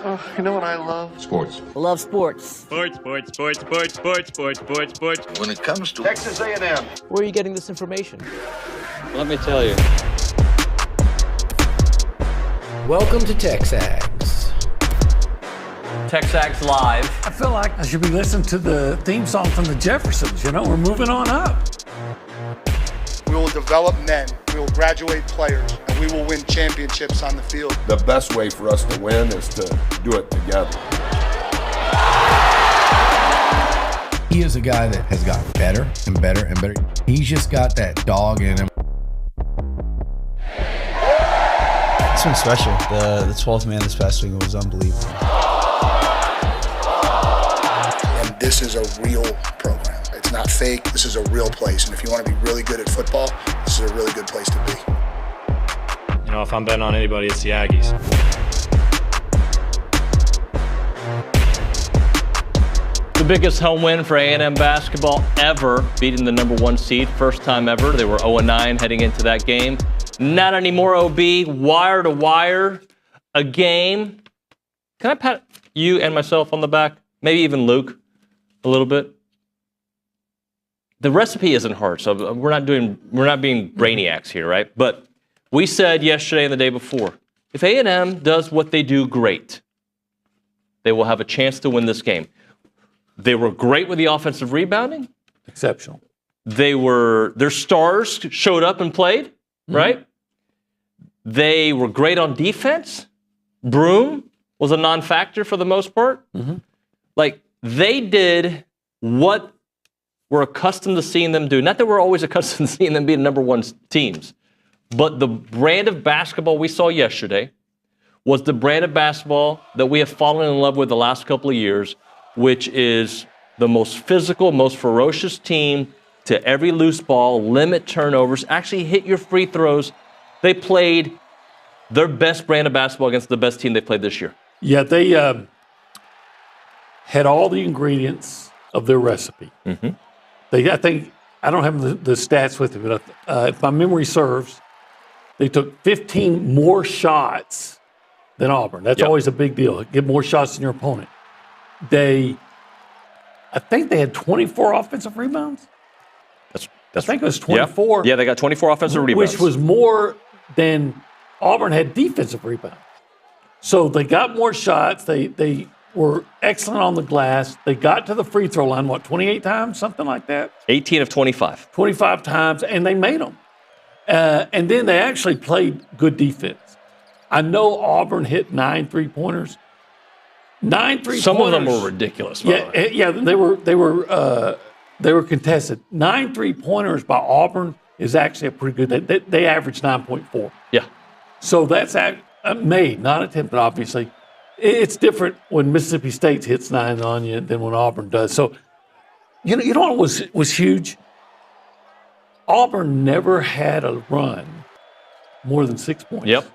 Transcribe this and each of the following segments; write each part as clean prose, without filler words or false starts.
Oh, you know what I love? Sports. Love sports. Sports. When It comes to Texas A&M. Where are you getting this information? Let me tell you. Welcome to TexAgs. TexAgs Live. I feel like I should be listening to the theme song from the Jeffersons. You know, we're moving on up. We will develop men, we will graduate players, and we will win championships on the field. The best way for us to win is to do it together. He is a guy that has gotten better and better and better. He's just got that dog in him. This one's special. The 12th man this past week was unbelievable. And this is a real program. It's not fake. This is a real place. And if you want to be really good at football, this is a really good place to be. You know, if I'm betting on anybody, it's the Aggies. The biggest home win for A&M basketball ever, beating the number 1 seed, first time ever. They were 0-9 heading into that game. Not anymore, OB. Wire to wire, a game. Can I pat you and myself on the back? Maybe even Luke a little bit. The recipe isn't hard, so we're not being brainiacs here, right? But we said yesterday and the day before, if A&M does what they do great, they will have a chance to win this game. They were great with the offensive rebounding. Exceptional. Their stars showed up and played, right? They were great on defense. Broom was a non-factor for the most part. Like, they did what we're accustomed to seeing them do. Not that we're always accustomed to seeing them being number 1 teams, but the brand of basketball we saw yesterday was the brand of basketball that we have fallen in love with the last couple of years, which is the most physical, most ferocious team to every loose ball, limit turnovers, actually hit your free throws. They played their best brand of basketball against the best team they played this year. Yeah, they had all the ingredients of their recipe. I don't have the stats with me, but if my memory serves, they took 15 more shots than Auburn. That's always a big deal. Get more shots than your opponent. I think they had 24 offensive rebounds. I think it was 24. Yeah, they got 24 offensive rebounds. Which was more than Auburn had defensive rebounds. So they got more shots. They were excellent on the glass. They got to the free throw line, 28 times, something like that? 18 of 25. 25 times, and they made them. And then they actually played good defense. I know Auburn hit 9 3-pointers. 9 3-pointers. Some of them were ridiculous, by the way. Yeah, they were contested. 9 3-pointers by Auburn is actually a pretty good. They averaged 9.4. Yeah. So that's made, not attempted, obviously. It's different when Mississippi State hits 9 on you than when Auburn does. So, you know what was huge? Auburn never had a run more than 6 points. Yep.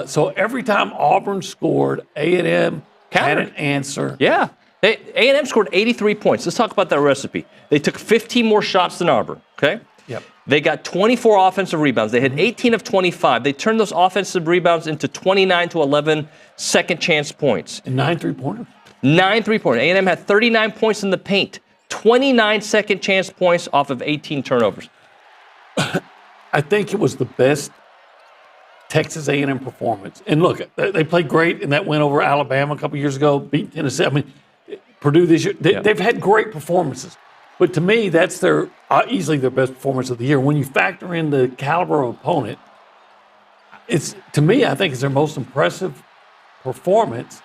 So every time Auburn scored, A&M had an answer. Yeah. A&M scored 83 points. Let's talk about that recipe. They took 15 more shots than Auburn, okay? Yep. They got 24 offensive rebounds. They had 18 of 25. They turned those offensive rebounds into 29 to 11 second chance points. And 9 3-pointers? 9 3-pointers. A&M had 39 points in the paint. 29 second chance points off of 18 turnovers. I think it was the best Texas A&M performance. And look, they played great in that win over Alabama a couple years ago, beat Tennessee. I mean, Purdue this year. They've had great performances. But to me, that's easily their best performance of the year. When you factor in the caliber of opponent, to me, I think it's their most impressive performance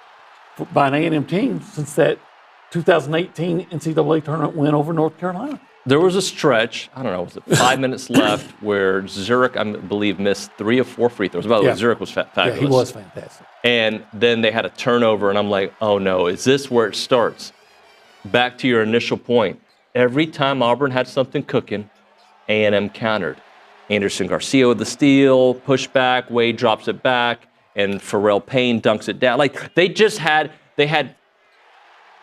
by an A&M team since that 2018 NCAA tournament win over North Carolina. There was a stretch, I don't know, was it 5 minutes left, where Zurich, I believe, missed 3 of 4 free throws. By the way, Zurich was fabulous. Yeah, he was fantastic. And then they had a turnover, and I'm like, oh no, is this where it starts? Back to your initial point. Every time Auburn had something cooking, A&M countered. Anderson Garcia with the steal, pushback, Wade drops it back, and Pharrell Payne dunks it down. Like, they had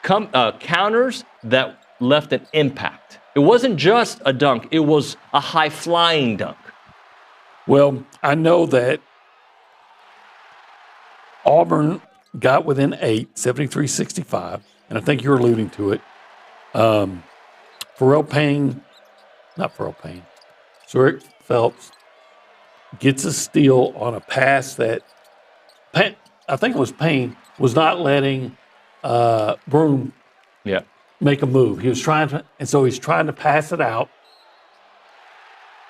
counters that left an impact. It wasn't just a dunk. It was a high-flying dunk. Well, I know that Auburn got within 8, 73-65, and I think you're alluding to it. Zurich Phelps gets a steal on a pass that I think it was Payne was not letting Broom make a move. He was trying to, and so he's trying to pass it out.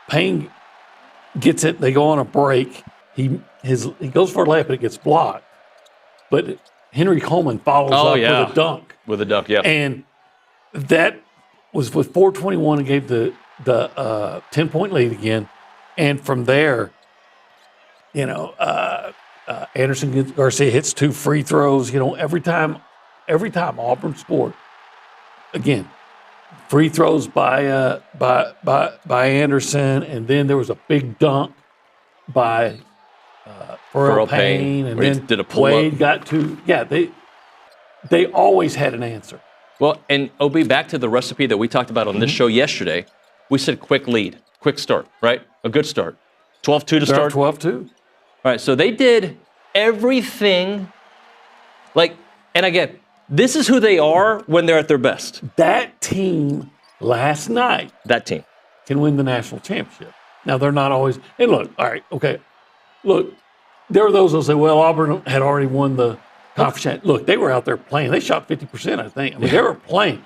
Payne gets it. They go on a break. He goes for a layup, but it gets blocked. But Henry Coleman follows up with a dunk. With a dunk, yeah. And that was with 4:21 and gave the 10-point lead again. And from there, Anderson Garcia hits 2 free throws. Every time Auburn scored, again, free throws by Anderson, and then there was a big dunk by Pharrell Payne, and then did a pull Wade up. got 2. Yeah, they always had an answer. Well, and OB, back to the recipe that we talked about on this show yesterday. We said quick lead, quick start, right? A good start. 12-2 to start. 12-2. All right, so they did everything. And again, this is who they are when they're at their best. That team last night. That team can win the national championship. Now, they're not always. And look, all right, okay. Look, there are those who'll say, well, Auburn had already won the conference. Look, they were out there playing. They shot 50%, I think. I mean, they were playing.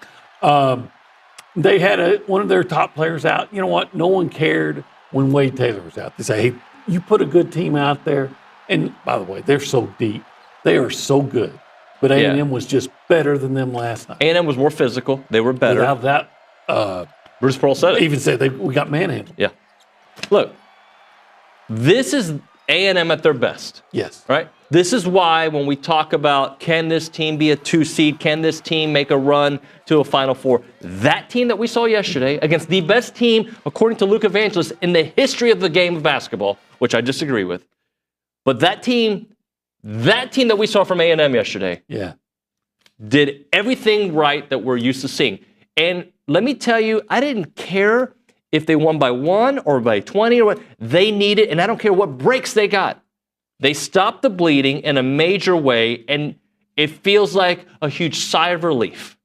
They had one of their top players out. You know what? No one cared when Wade Taylor was out. They say, hey, you put a good team out there. And by the way, they're so deep. They are so good. But A&M was just better than them last night. A&M was more physical. They were better. Without that, Bruce Pearl said it. Even said we got manhandled. Yeah. Look, this is A&M at their best. Yes. Right? This is why when we talk about can this team be a 2 seed, can this team make a run to a Final Four, that team that we saw yesterday against the best team, according to Luke Evangelist, in the history of the game of basketball, which I disagree with, but that team that we saw from A&M yesterday did everything right that we're used to seeing. And let me tell you, I didn't care if they won by 1 or by 20 or what. They needed, and I don't care what breaks they got. They stopped the bleeding in a major way, and it feels like a huge sigh of relief.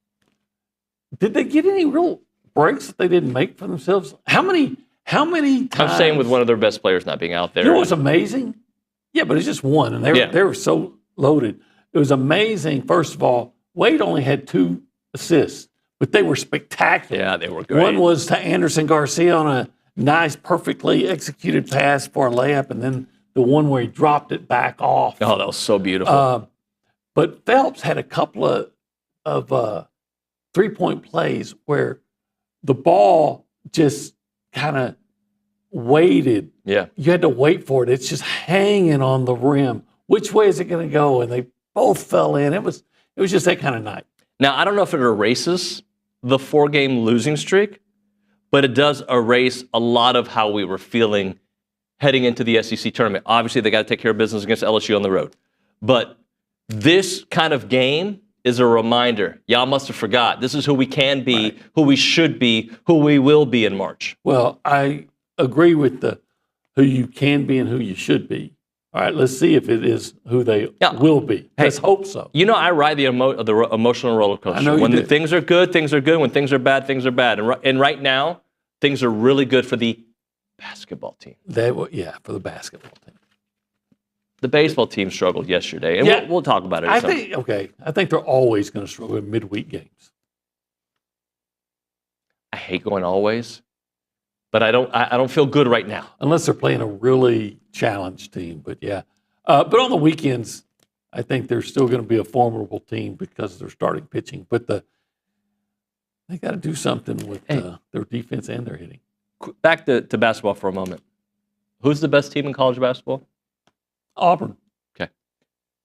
Did they get any real breaks that they didn't make for themselves? How many times? I'm saying with one of their best players not being out there. You know what's amazing? Yeah, but it's just one, and they were so loaded. It was amazing. First of all, Wade only had 2 assists, but they were spectacular. Yeah, they were great. One was to Anderson Garcia on a nice, perfectly executed pass for a layup, and then the one where he dropped it back off. Oh, that was so beautiful. But Phelps had a couple of 3-point plays where the ball just kind of waited. Yeah. You had to wait for it. It's just hanging on the rim. Which way is it going to go? And they both fell in. It was just that kind of night. Now, I don't know if it erases the 4-game losing streak, but it does erase a lot of how we were feeling heading into the SEC tournament. Obviously, they got to take care of business against LSU on the road. But this kind of game is a reminder. Y'all must have forgot. This is who we can be, who we should be, who we will be in March. Well, I agree with the who you can be and who you should be. All right, let's see if it is who they will be. Let's hope so. You know, I ride the emotional roller coaster. I know you when do. things are good, things are good. When things are bad, things are bad. And right now, things are really good for the basketball team. For the basketball team. The baseball team struggled yesterday, and we'll talk about it. I think they're always going to struggle in midweek games. I hate going always, but I don't feel good right now. Unless they're playing a really challenged team, but but on the weekends, I think they're still going to be a formidable team because they're starting pitching. But they got to do something with their defense and their hitting. Back to basketball for a moment. Who's the best team in college basketball? Auburn. Okay.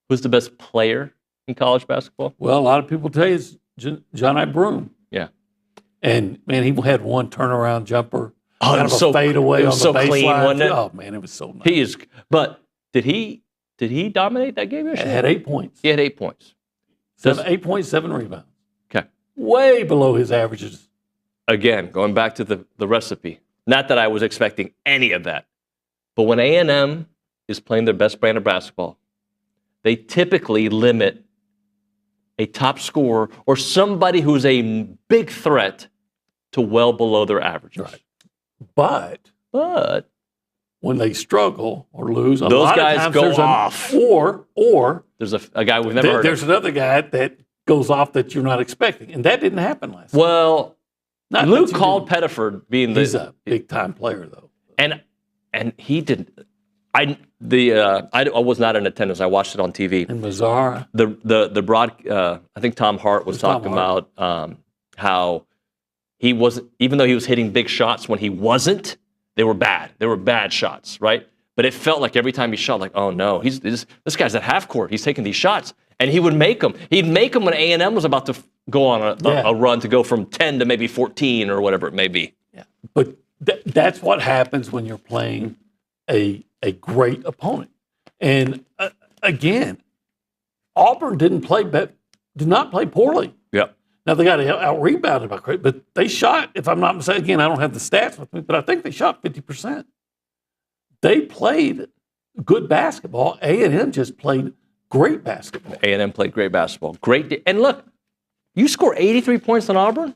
Who's the best player in college basketball? Well, a lot of people tell you it's John I. Broom. Yeah. And, man, he had one turnaround jumper. Oh, kind of a fadeaway on the so baseline. clean, wasn't it? Oh, man, it was so nice. He is. But did he dominate that game yesterday? He had 8 points. He had 8 points. 8 points, 7 rebounds. Okay. Way below his averages. Again, going back to the recipe. Not that I was expecting any of that. But when A&M is playing their best brand of basketball, they typically limit a top scorer or somebody who's a big threat to well below their averages. Right. But when they struggle or lose, a those lot guys of times go there's off. Or there's a guy we've never heard there's of. another guy that goes off that you're not expecting, and that didn't happen last night. Well, Not Luke that you called didn't- Pettiford being He's a big time player, though. and he didn't. I was not in attendance. I watched it on TV. And Mazzara. I think Tom Hart was talking Hart. about how he wasn't, even though he was hitting big shots when he wasn't, they were bad. They were bad shots, right? But it felt like every time he shot, like, oh no, this guy's at half court. He's taking these shots, and he would make them. He'd make them when A&M was about to go on a run to go from 10 to maybe 14 or whatever it may be. Yeah, but that's what happens when you're playing a great opponent. And again, Auburn did not play poorly. Yep. Now they got out rebounded by Creighton, but they shot, if I'm not mistaken, again, I don't have the stats with me, but I think they shot 50%. They played good basketball. A&M just played great basketball. A&M played great basketball. And look, you score 83 points on Auburn,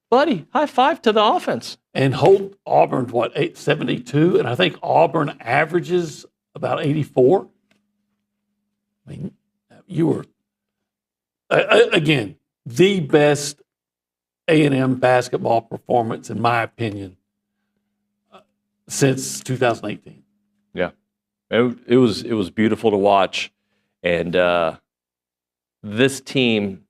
buddy, high five to the offense. And hold Auburn's, 872? And I think Auburn averages about 84. I mean, you were, again, the best A&M basketball performance, in my opinion, since 2018. Yeah. It was beautiful to watch. And this team,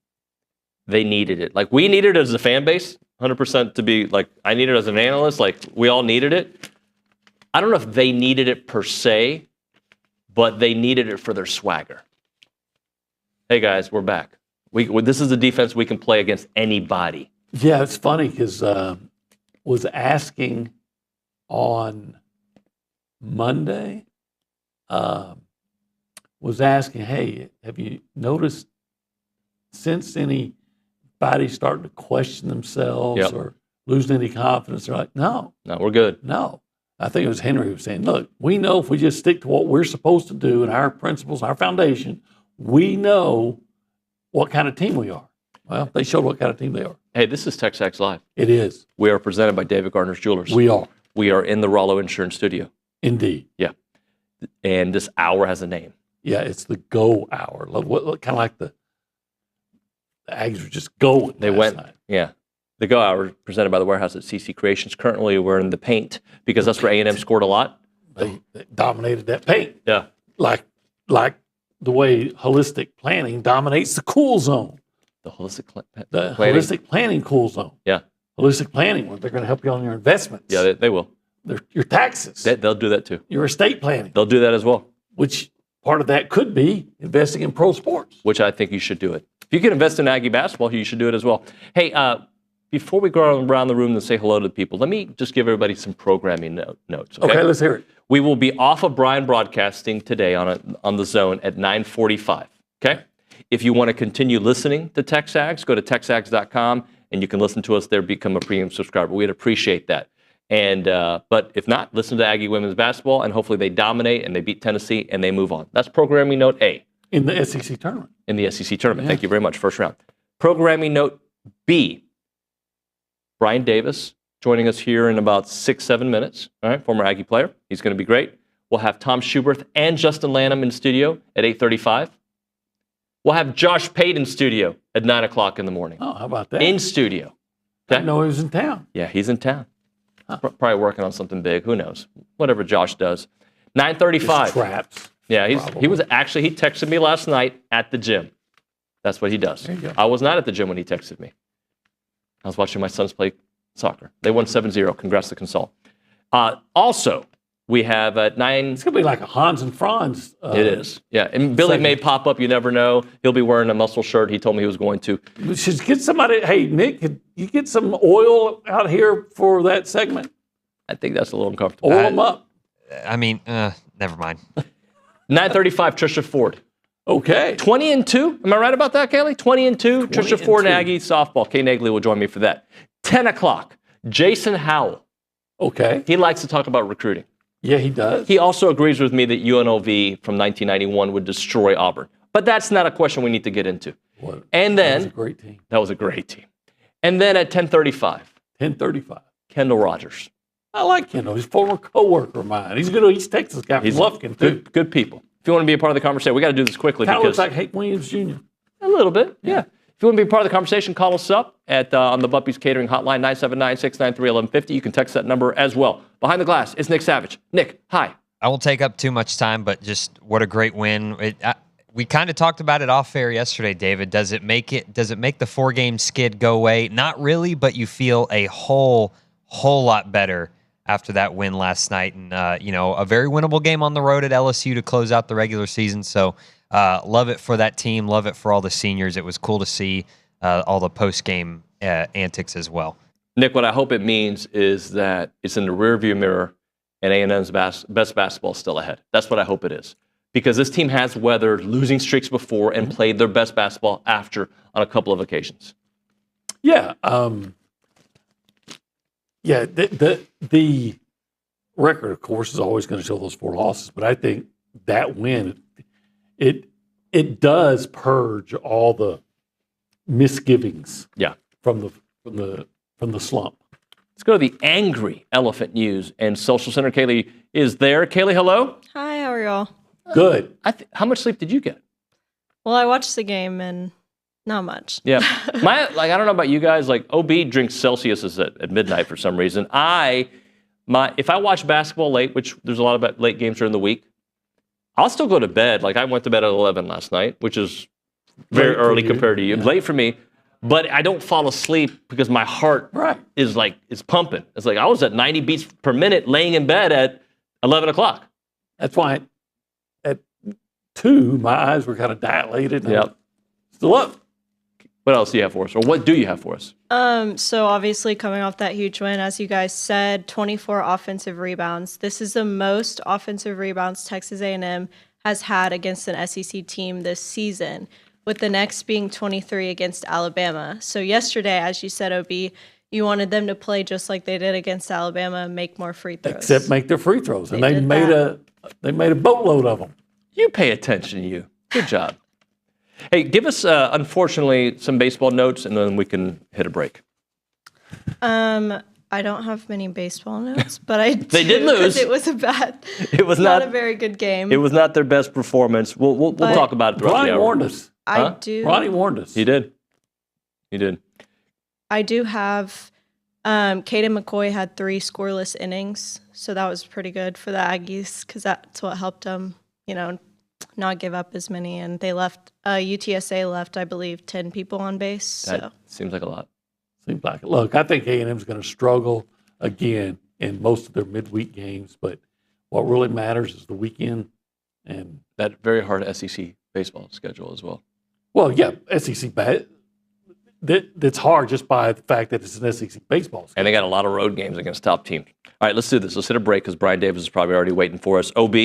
they needed it. Like, we needed it as a fan base, 100% to be, like, I needed it as an analyst. Like, we all needed it. I don't know if they needed it per se, but they needed it for their swagger. Hey, guys, we're back. This is a defense we can play against anybody. Yeah, it's funny because was asking on Monday, hey, have you noticed since anybody starting to question themselves or losing any confidence? They're like, no, we're good. No. I think it was Henry who was saying, look, we know if we just stick to what we're supposed to do and our principles, our foundation, we know what kind of team we are. Well, they showed what kind of team they are. Hey, this is TexAgs Live. It is. We are presented by David Gardner's Jewelers. We are. We are in the Rollo Insurance Studio. Indeed. Yeah. And this hour has a name. Yeah, it's the go hour. Kind of like the Aggies were just going. They went, yeah. The go hour presented by the warehouse at CC Creations. Currently, we're in the paint because that's where A&M scored a lot. They dominated that paint. Yeah. Like the way holistic planning dominates the cool zone. The holistic planning. Holistic planning cool zone. Yeah. Holistic planning, where they're going to help you on your investments. Yeah, they will. Your taxes. They'll do that too. Your estate planning. They'll do that as well. Which part of that could be investing in pro sports. Which I think you should do it. If you can invest in Aggie basketball, you should do it as well. Hey, before we go around the room and say hello to people, let me just give everybody some programming notes. Okay, let's hear it. We will be off of Bryan Broadcasting today on the Zone at 9:45. Okay? If you want to continue listening to TexAgs, go to texags.com and you can listen to us there, become a premium subscriber. We'd appreciate that. And but if not, listen to Aggie women's basketball, and hopefully they dominate and they beat Tennessee and they move on. That's programming note A. In the SEC tournament. In the SEC tournament. Yeah. Thank you very much. First round. Programming note B. Bryan Davis joining us here in about 6-7 minutes. All right, former Aggie player. He's going to be great. We'll have Tom Schuberth and Justin Lanham in studio at 8:35. We'll have Josh Pate in studio at 9 o'clock in the morning. Oh, how about that? In studio. Okay. I didn't know he was in town. Yeah, he's in town. Huh. Probably working on something big. Who knows? Whatever Josh does. 9:35. Traps. Yeah, he texted me last night at the gym. That's what he does. There you go. I was not at the gym when he texted me. I was watching my sons play soccer. They won 7-0. Congrats to Consol. Also, we have at 9. It's going to be like a Hans and Franz. It is. Yeah. And Billy may pop up. You never know. He'll be wearing a muscle shirt. He told me he was going to. We should get somebody. Hey, Nick, could you get some oil out here for that segment? I think that's a little uncomfortable. Oil them up. I mean, never mind. 9:35, Trisha Ford. Okay. 20-2. Am I right about that, Kaylee? 20-2. Trisha Ford and Aggie softball. Kay Nagley will join me for that. 10 o'clock, Jason Howell. Okay. He likes to talk about recruiting. Yeah, he does. He also agrees with me that UNLV from 1991 would destroy Auburn. But that's not a question we need to get into. And then, that was a great team. That was a great team. And then at 10:35. 10:35. Kendall Rogers. I like Kendall. He's a former coworker of mine. He's good. He's a Texas guy from Lufkin, too. Good people. If you want to be a part of the conversation, we got to do this quickly. Kind of looks like Hank Williams Jr. A little bit, yeah. If you want to be a part of the conversation, call us up at on the Bumpy's Catering Hotline, 979-693-1150. You can text that number as well. Behind the glass is Nick Savage. Nick, hi. I won't take up too much time, but just what a great win. We kind of talked about it off air yesterday, David. Does it make the 4-game skid go away? Not really, but you feel a whole lot better after that win last night. And, a very winnable game on the road at LSU to close out the regular season. So love it for that team. Love it for all the seniors. It was cool to see all the post-game antics as well. Nick, what I hope it means is that it's in the rearview mirror and A&M's best basketball is still ahead. That's what I hope it is. Because this team has weathered losing streaks before and played their best basketball after on a couple of occasions. Yeah. The record, of course, is always going to show those 4 losses, but I think that win, it does purge all the misgivings. Yeah. From the slump. Let's go to the angry elephant news and Social Center. Kaylee is there. Kaylee, hello. Hi, how are y'all? Good. How much sleep did you get? Well, I watched the game and not much. Yeah. I don't know about you guys. OB drinks Celsius at midnight for some reason. If I watch basketball late, which there's a lot of late games during the week, I'll still go to bed. I went to bed at 11 last night, which is very early compared to you. Yeah. Late for me. But I don't fall asleep because my heart is pumping. It's I was at 90 beats per minute laying in bed at 11 o'clock. That's why at 2, my eyes were kind of dilated. Yep. Still up. What else do you have for us? Or what do you have for us? So obviously coming off that huge win, as you guys said, 24 offensive rebounds. This is the most offensive rebounds Texas A&M has had against an SEC team this season, with the next being 23 against Alabama. So yesterday, as you said, OB, you wanted them to play just like they did against Alabama, make more free throws. Except make their free throws. And they made a boatload of them. You pay attention, you. Good job. Hey, give us, unfortunately, some baseball notes, and then we can hit a break. I don't have many baseball notes, but I do. They did lose. It was not a very good game. It was not their best performance. We'll talk about it throughout the hour. warned us. Ronnie warned us. He did. I do have Caden McCoy had 3 scoreless innings, so that was pretty good for the Aggies because that's what helped them, not give up as many. And they left, UTSA left, I believe, 10 people on base. So. That seems like a lot. Seems like it. Look, I think A&M's going to struggle again in most of their midweek games, but what really matters is the weekend and that very hard SEC baseball schedule as well. Well, yeah, SEC that's hard just by the fact that it's an SEC baseball schedule. And they got a lot of road games against top teams. All right, let's do this. Let's hit a break because Bryan Davis is probably already waiting for us. OB,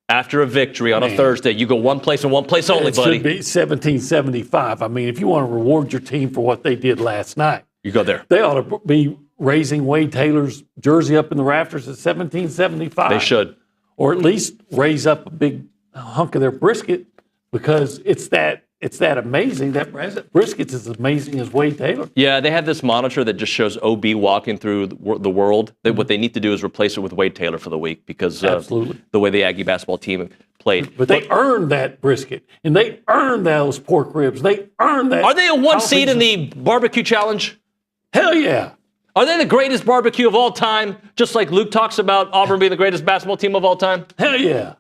after a victory on a Thursday, you go one place and one place only, buddy. It should be 1775. I mean, if you want to reward your team for what they did last night, you go there. They ought to be raising Wade Taylor's jersey up in the rafters at 1775. They should. Or at least raise up a big hunk of their brisket because it's that amazing. That brisket's as amazing as Wade Taylor. Yeah, they have this monitor that just shows OB walking through the world. What they need to do is replace it with Wade Taylor for the week because Absolutely. The way the Aggie basketball team played. But they earned that brisket, and they earned those pork ribs. They earned that. Are they a 1 seed in the barbecue challenge? Hell yeah. Are they the greatest barbecue of all time, just like Luke talks about Auburn being the greatest basketball team of all time? Hell yeah.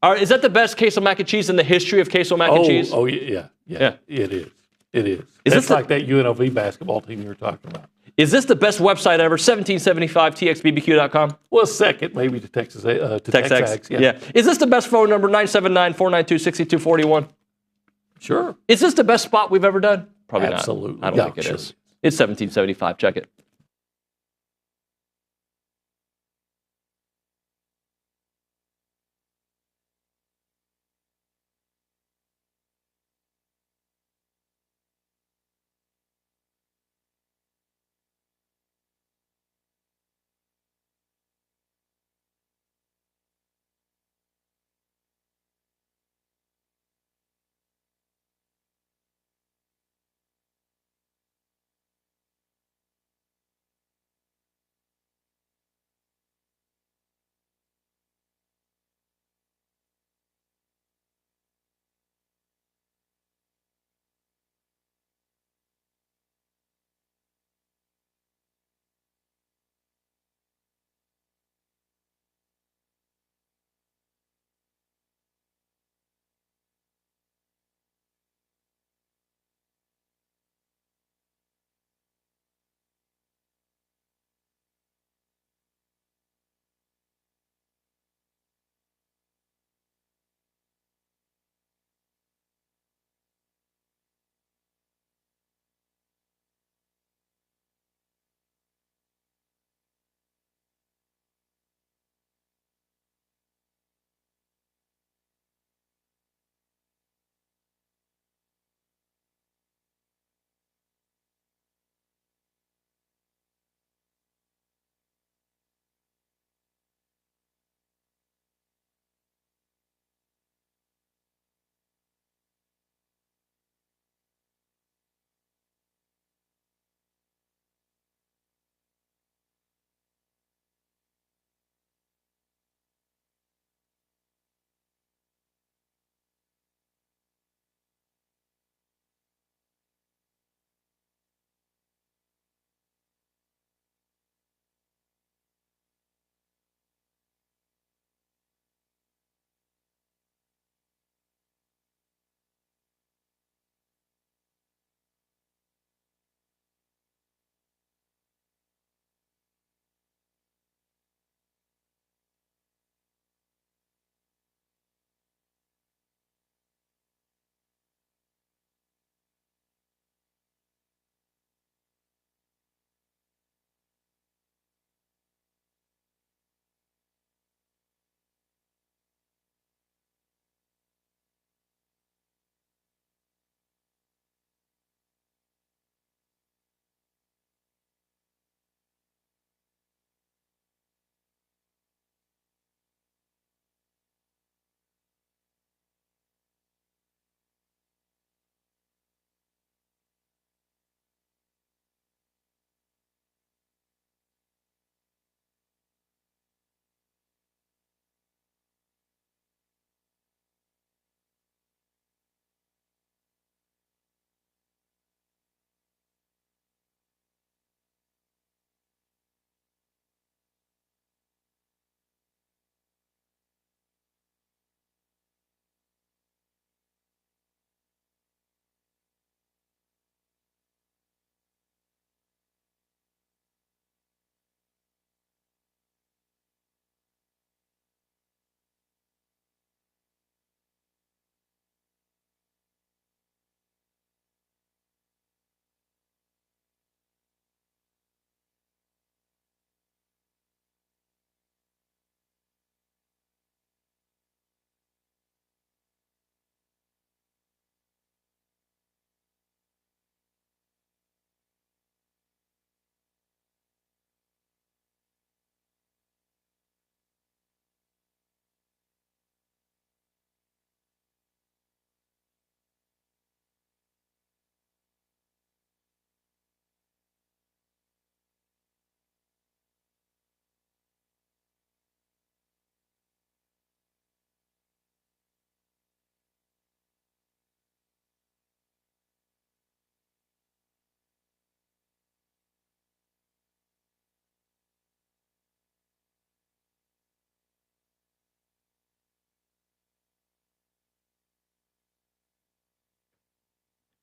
Is that the best queso mac and cheese in the history of queso mac and cheese? Oh, yeah. It is. It's like that UNLV basketball team you were talking about. Is this the best website ever? 1775txbbq.com? Well, second maybe to TexAgs. Yeah. Is this the best phone number? 979-492-6241? Sure. Is this the best spot we've ever done? Probably Absolutely. not. I don't think it is. It's 1775. Check it.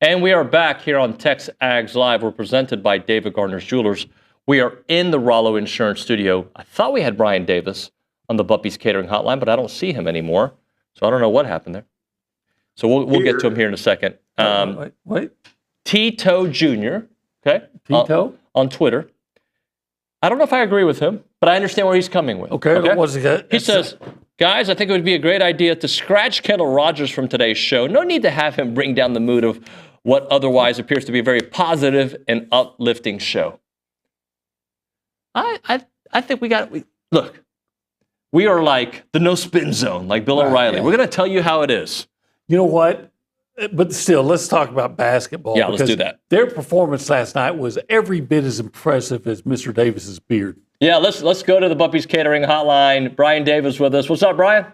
And we are back here on TexAgs Live. We're presented by David Gardner's Jewelers. We are in the Rollo Insurance Studio. I thought we had Bryan Davis on the Buppy's Catering Hotline, but I don't see him anymore. So I don't know what happened there. So we'll get to him here in a second. Wait. Tito Jr., okay? Tito? On Twitter. I don't know if I agree with him, but I understand where he's coming with. Okay. What's he got? He says, guys, I think it would be a great idea to scratch Kendall Rogers from today's show. No need to have him bring down the mood of what otherwise appears to be a very positive and uplifting show. I think look, we are like the no spin zone, like Bill O'Reilly. Yeah. We're going to tell you how it is. You know what? But still, let's talk about basketball. Yeah, let's do that. Their performance last night was every bit as impressive as Mr. Davis's beard. Yeah, let's go to the Buppy's Catering Hotline. Bryan Davis with us. What's up, Bryan?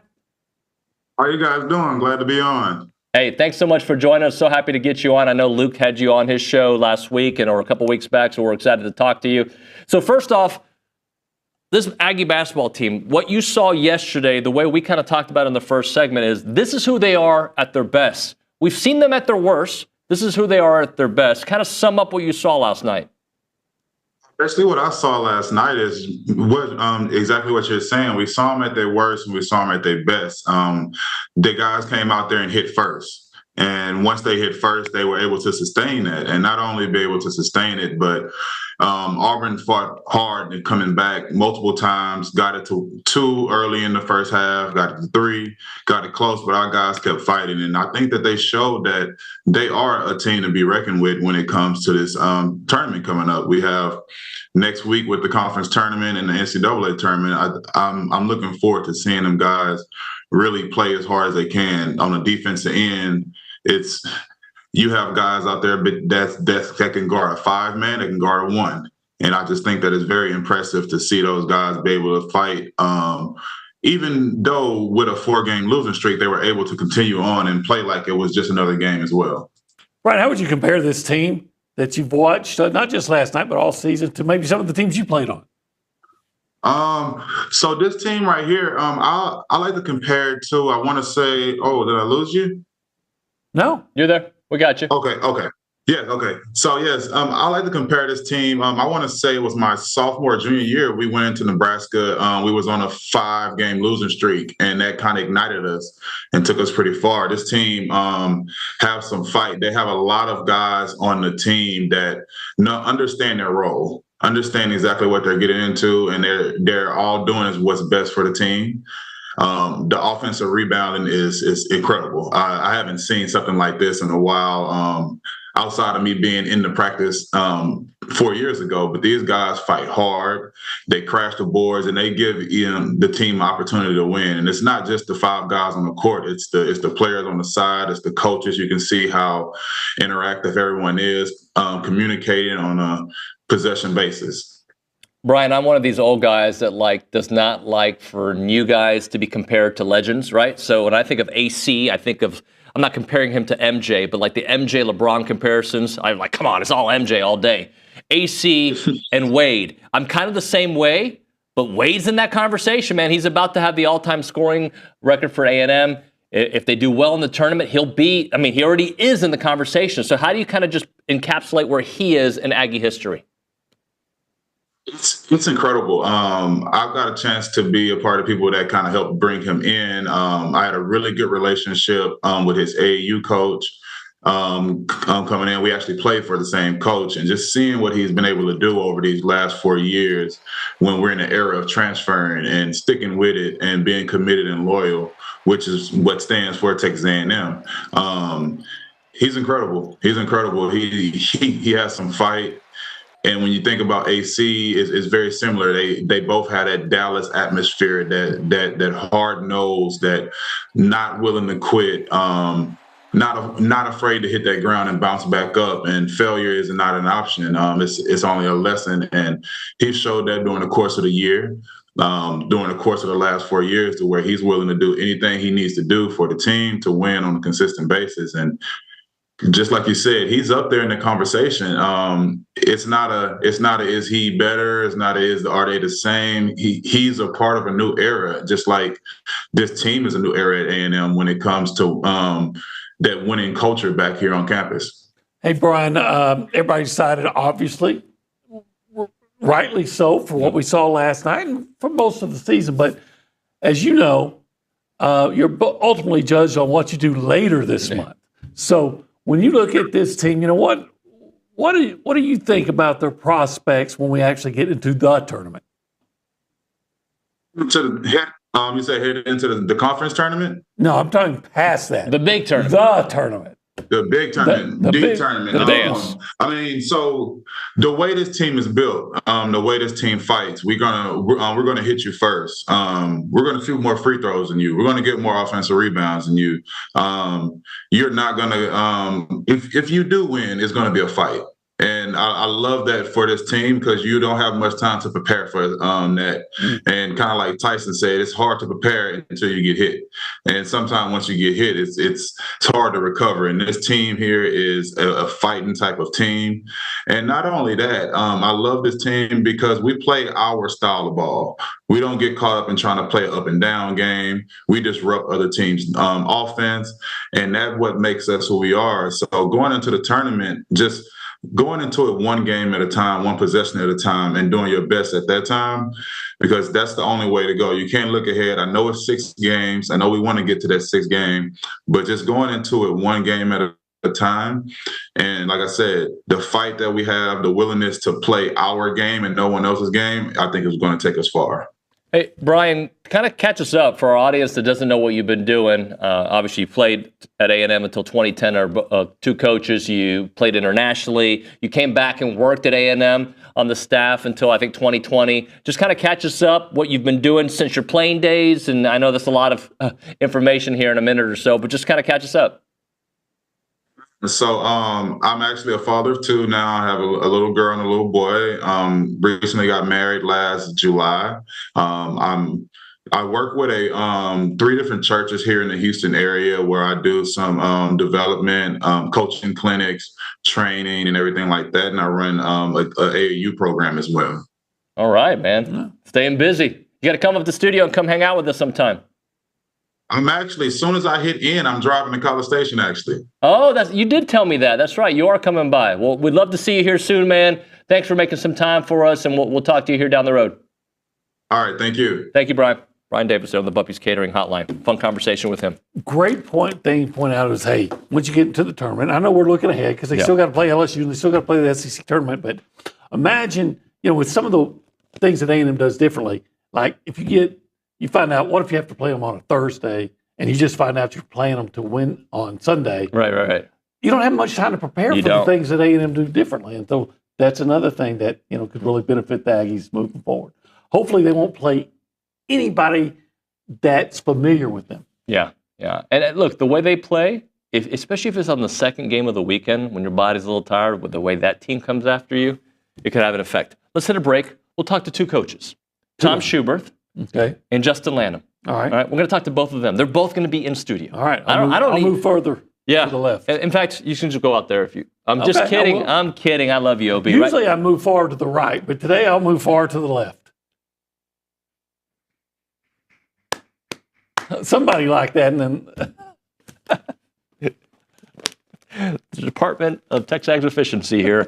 How are you guys doing? Glad to be on. Hey, thanks so much for joining us. So happy to get you on. I know Luke had you on his show last week or a couple weeks back, so we're excited to talk to you. So first off, this Aggie basketball team, what you saw yesterday, the way we kind of talked about in the first segment is this is who they are at their best. We've seen them at their worst. This is who they are at their best. Kind of sum up what you saw last night. Actually, what I saw last night is exactly what you're saying. We saw them at their worst and we saw them at their best. The guys came out there and hit first. And once they hit first, they were able to sustain that. And not only be able to sustain it, but Auburn fought hard and coming back multiple times, got it to 2 early in the first half, got it to 3, got it close, but our guys kept fighting. And I think that they showed that they are a team to be reckoned with when it comes to this tournament coming up. We have next week with the conference tournament and the NCAA tournament. I'm looking forward to seeing them guys really play as hard as they can. On the defensive end, you have guys out there that can guard a 5-man, that can guard a 1. And I just think that it's very impressive to see those guys be able to fight. Even though with a 4-game losing streak, they were able to continue on and play like it was just another game as well. Brian, how would you compare this team that you've watched, not just last night, but all season, to maybe some of the teams you played on? So this team right here, I like to compare it to, I want to say, did I lose you? No. You're there. We got you. Okay. Yes, okay. So, yes, I like to compare this team. I want to say it was my sophomore, junior year. We went into Nebraska. We was on a 5-game losing streak, and that kind of ignited us and took us pretty far. This team have some fight. They have a lot of guys on the team that understand their role, understand exactly what they're getting into, and they're all doing what's best for the team. The offensive rebounding is incredible. I haven't seen something like this in a while, outside of me being in the practice 4 years ago. But these guys fight hard. They crash the boards, and they give the team opportunity to win. And it's not just the 5 guys on the court. It's the players on the side. It's the coaches. You can see how interactive everyone is, communicating on a possession basis. Brian, I'm one of these old guys that does not like for new guys to be compared to legends, right? So when I think of AC, I'm not comparing him to MJ, but like the MJ LeBron comparisons, I'm like, come on, it's all MJ all day. AC and Wade, I'm kind of the same way, but Wade's in that conversation, man. He's about to have the all-time scoring record for A&M. If they do well in the tournament, he already is in the conversation. So how do you kind of just encapsulate where he is in Aggie history? It's incredible. I've got a chance to be a part of people that kind of helped bring him in. I had a really good relationship with his AAU coach coming in. We actually played for the same coach, and just seeing what he's been able to do over these last 4 years when we're in the era of transferring and sticking with it and being committed and loyal, which is what stands for Texas A&M. He's incredible. He's incredible. He has some fight. And when you think about AC, it's very similar. They both had that Dallas atmosphere, that hard nose, that not willing to quit, not afraid to hit that ground and bounce back up. And failure is not an option. It's only a lesson. And he showed that during the course of the year, during the course of the last 4 years, to where he's willing to do anything he needs to do for the team to win on a consistent basis. And just like you said, he's up there in the conversation. It's not a is he better? It's not a are they the same? He's a part of a new era, just like this team is a new era at A&M when it comes to that winning culture back here on campus. Hey, Brian, everybody decided, obviously, rightly so, for what we saw last night and for most of the season. But as you know, you're ultimately judged on what you do later this month. So when you look at this team, you know, what do you think about their prospects when we actually get into the tournament? You say head into the conference tournament? No, I'm talking past that. The big tournament. The tournament. The big tournament, The deep big tournament. the dance. I mean, so the way this team is built, the way this team fights, we're gonna hit you first. We're gonna shoot more free throws than you. We're gonna get more offensive rebounds than you. You're not gonna. If you do win, it's gonna be a fight. And I love that for this team because you don't have much time to prepare for that. And kind of like Tyson said, it's hard to prepare until you get hit. And sometimes once you get hit, it's hard to recover. And this team here is a fighting type of team. And not only that, I love this team because we play our style of ball. We don't get caught up in trying to play an up and down game. We disrupt other teams' offense. And that's what makes us who we are. So going into the tournament, just going into it one game at a time, one possession at a time, and doing your best at that time, because that's the only way to go. You can't look ahead. I know it's 6 games. I know we want to get to that 6th game, but just going into it one game at a time. And like I said, the fight that we have, the willingness to play our game and no one else's game, I think is going to take us far. Hey, Brian, kind of catch us up for our audience that doesn't know what you've been doing. Obviously, you played at A&M until 2010, or 2 coaches. You played internationally. You came back and worked at A&M on the staff until, I think, 2020. Just kind of catch us up, what you've been doing since your playing days. And I know that's a lot of information here in a minute or so, but just kind of catch us up. So I'm actually a father of 2 now. I have a little girl and a little boy. Recently got married last July. I work with 3 different churches here in the Houston area where I do some development, coaching clinics, training, and everything like that. And I run a AAU program as well. All right, man. Staying busy. You got to come up to the studio and come hang out with us sometime. I'm actually, as soon as I hit in, I'm driving to College Station, actually. Oh, you did tell me that. That's right. You are coming by. Well, we'd love to see you here soon, man. Thanks for making some time for us, and we'll talk to you here down the road. All right. Thank you. Thank you, Brian. Bryan Davis on the Buffy's Catering Hotline. Fun conversation with him. Great thing to point out is, hey, once you get into the tournament, I know we're looking ahead because they still got to play LSU and they still got to play the SEC tournament, but imagine, with some of the things that A&M does differently, like if you find out, what if you have to play them on a Thursday and you just find out you're playing them to win on Sunday? Right. You don't have much time to prepare for the things that A&M do differently. And so that's another thing that, could really benefit the Aggies moving forward. Hopefully they won't play anybody that's familiar with them. Yeah. And look, the way they play, especially if it's on the second game of the weekend when your body's a little tired, with the way that team comes after you, it could have an effect. Let's hit a break. We'll talk to 2 coaches, Tom Schuberth and Justin Lanham. All right. We're going to talk to both of them. They're both going to be in studio. All right. I'll move further to the left. In fact, you can just go out there if you. I'm just kidding. I'm kidding. I love you, OB. Usually I move forward to the right, but today I'll move forward to the left. Somebody like that, and then the Department of TexAgs Efficiency here.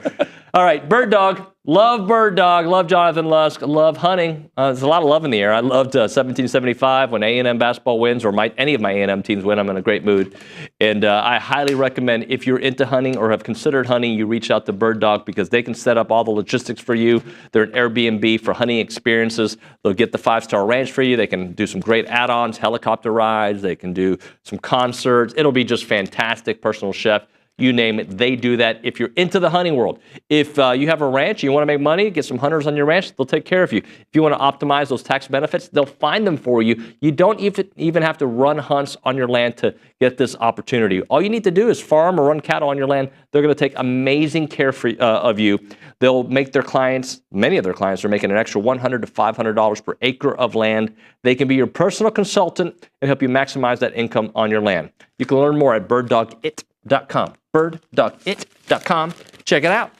All right, Bird Dog. Love Bird Dog. Love Jonathan Lusk. Love hunting. There's a lot of love in the air. I loved 1775 when A&M basketball wins, or any of my A&M teams win. I'm in a great mood. And I highly recommend, if you're into hunting or have considered hunting, you reach out to Bird Dog because they can set up all the logistics for you. They're an Airbnb for hunting experiences. They'll get the 5-star ranch for you. They can do some great add-ons, helicopter rides. They can do some concerts. It'll be just fantastic. Personal chef. You name it, they do that. If you're into the hunting world, if you have a ranch, you want to make money, get some hunters on your ranch, they'll take care of you. If you want to optimize those tax benefits, they'll find them for you. You don't even have to run hunts on your land to get this opportunity. All you need to do is farm or run cattle on your land. They're going to take amazing care of you. They'll make their clients, many of their clients are making an extra $100 to $500 per acre of land. They can be your personal consultant and help you maximize that income on your land. You can learn more at birddogit.com. birddogit.com. Check it out.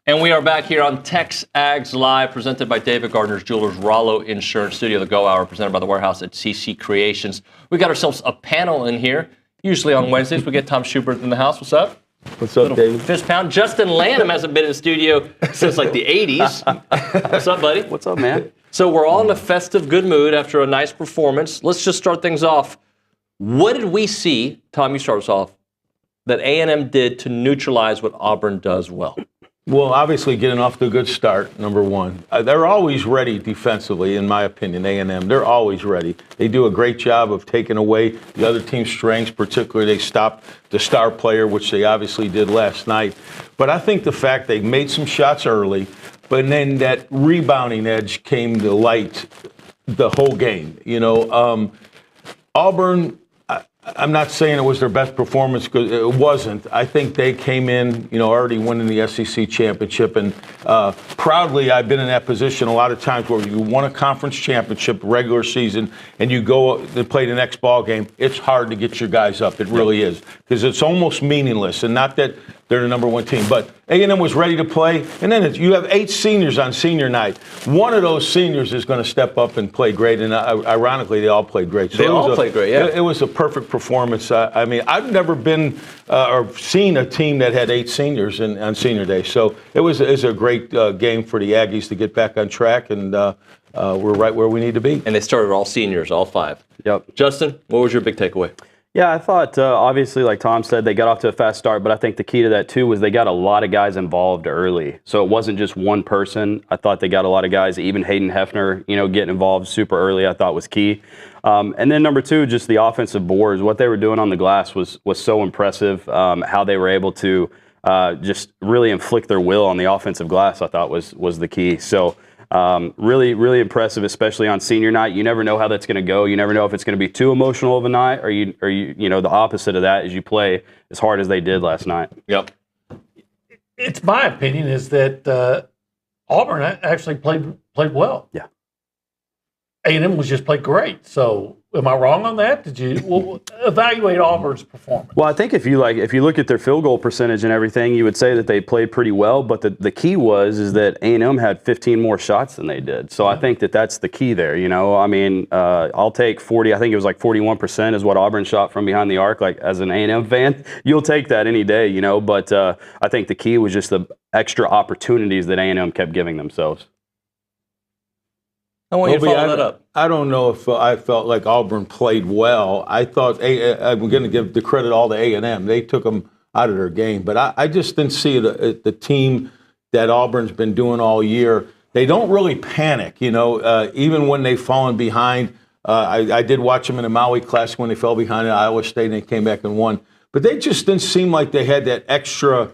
And we are back here on TexAgs Live, presented by David Gardner's Jewelers, Rollo Insurance Studio, the Go Hour, presented by the Warehouse at CC Creations. We got ourselves a panel in here. Usually on Wednesdays, we get Tom Schuberth in the house. What's up? What's up, David? Fist pound. Justin Lanham hasn't been in the studio since like the 80s. What's up, buddy? What's up, man? So we're all in a festive good mood after a nice performance. Let's just start things off. What did we see, Tom, you start us off, that A&M did to neutralize what Auburn does well? Well, obviously getting off to a good start, number one. They're always ready defensively, in my opinion, A&M. They're always ready. They do a great job of taking away the other team's strengths, particularly they stopped the star player, which they obviously did last night. But I think the fact they made some shots early, but then that rebounding edge came to light the whole game. Auburn, I'm not saying it was their best performance because it wasn't. I think they came in, already winning the SEC championship. And proudly, I've been in that position a lot of times where you won a conference championship, regular season, and you go to play the next ball game. It's hard to get your guys up. It really is, because it's almost meaningless. And not that they're the number one team, but A&M was ready to play. And then you have 8 seniors on senior night. One of those seniors is going to step up and play great. And ironically, they all played great. So they all played great, yeah. It was a perfect performance. I mean, I've never been or seen a team that had 8 seniors on senior day. So it was a great game for the Aggies to get back on track, and we're right where we need to be. And they started all seniors, all 5. Yep. Justin, what was your big takeaway? Yeah, I thought, obviously, like Tom said, they got off to a fast start, but I think the key to that, too, was they got a lot of guys involved early. So it wasn't just one person. I thought they got a lot of guys, even Hayden Hefner, getting involved super early, I thought was key. And then number 2, just the offensive boards. What they were doing on the glass was so impressive. How they were able to just really inflict their will on the offensive glass, I thought was the key. So really, really impressive, especially on senior night. You never know how that's going to go. You never know if it's going to be too emotional of a night, or you the opposite of that is you play as hard as they did last night. Yep. It's my opinion is that Auburn actually played well. Yeah. A&M was just played great. So am I wrong on that? Did you evaluate Auburn's performance? Well, I think if you look at their field goal percentage and everything, you would say that they played pretty well. But the key is that A&M had 15 more shots than they did. So I think that's the key there. I mean, I'll take 40. I think it was like 41% is what Auburn shot from behind the arc. Like as an A&M fan, you'll take that any day. But I think the key was just the extra opportunities that A&M kept giving themselves. I want you to follow that up. I don't know if I felt like Auburn played well. I thought I'm going to give the credit all to A&M. They took them out of their game. But I just didn't see the team that Auburn's been doing all year. They don't really panic, even when they've fallen behind. I did watch them in the Maui Classic when they fell behind at Iowa State and they came back and won. But they just didn't seem like they had that extra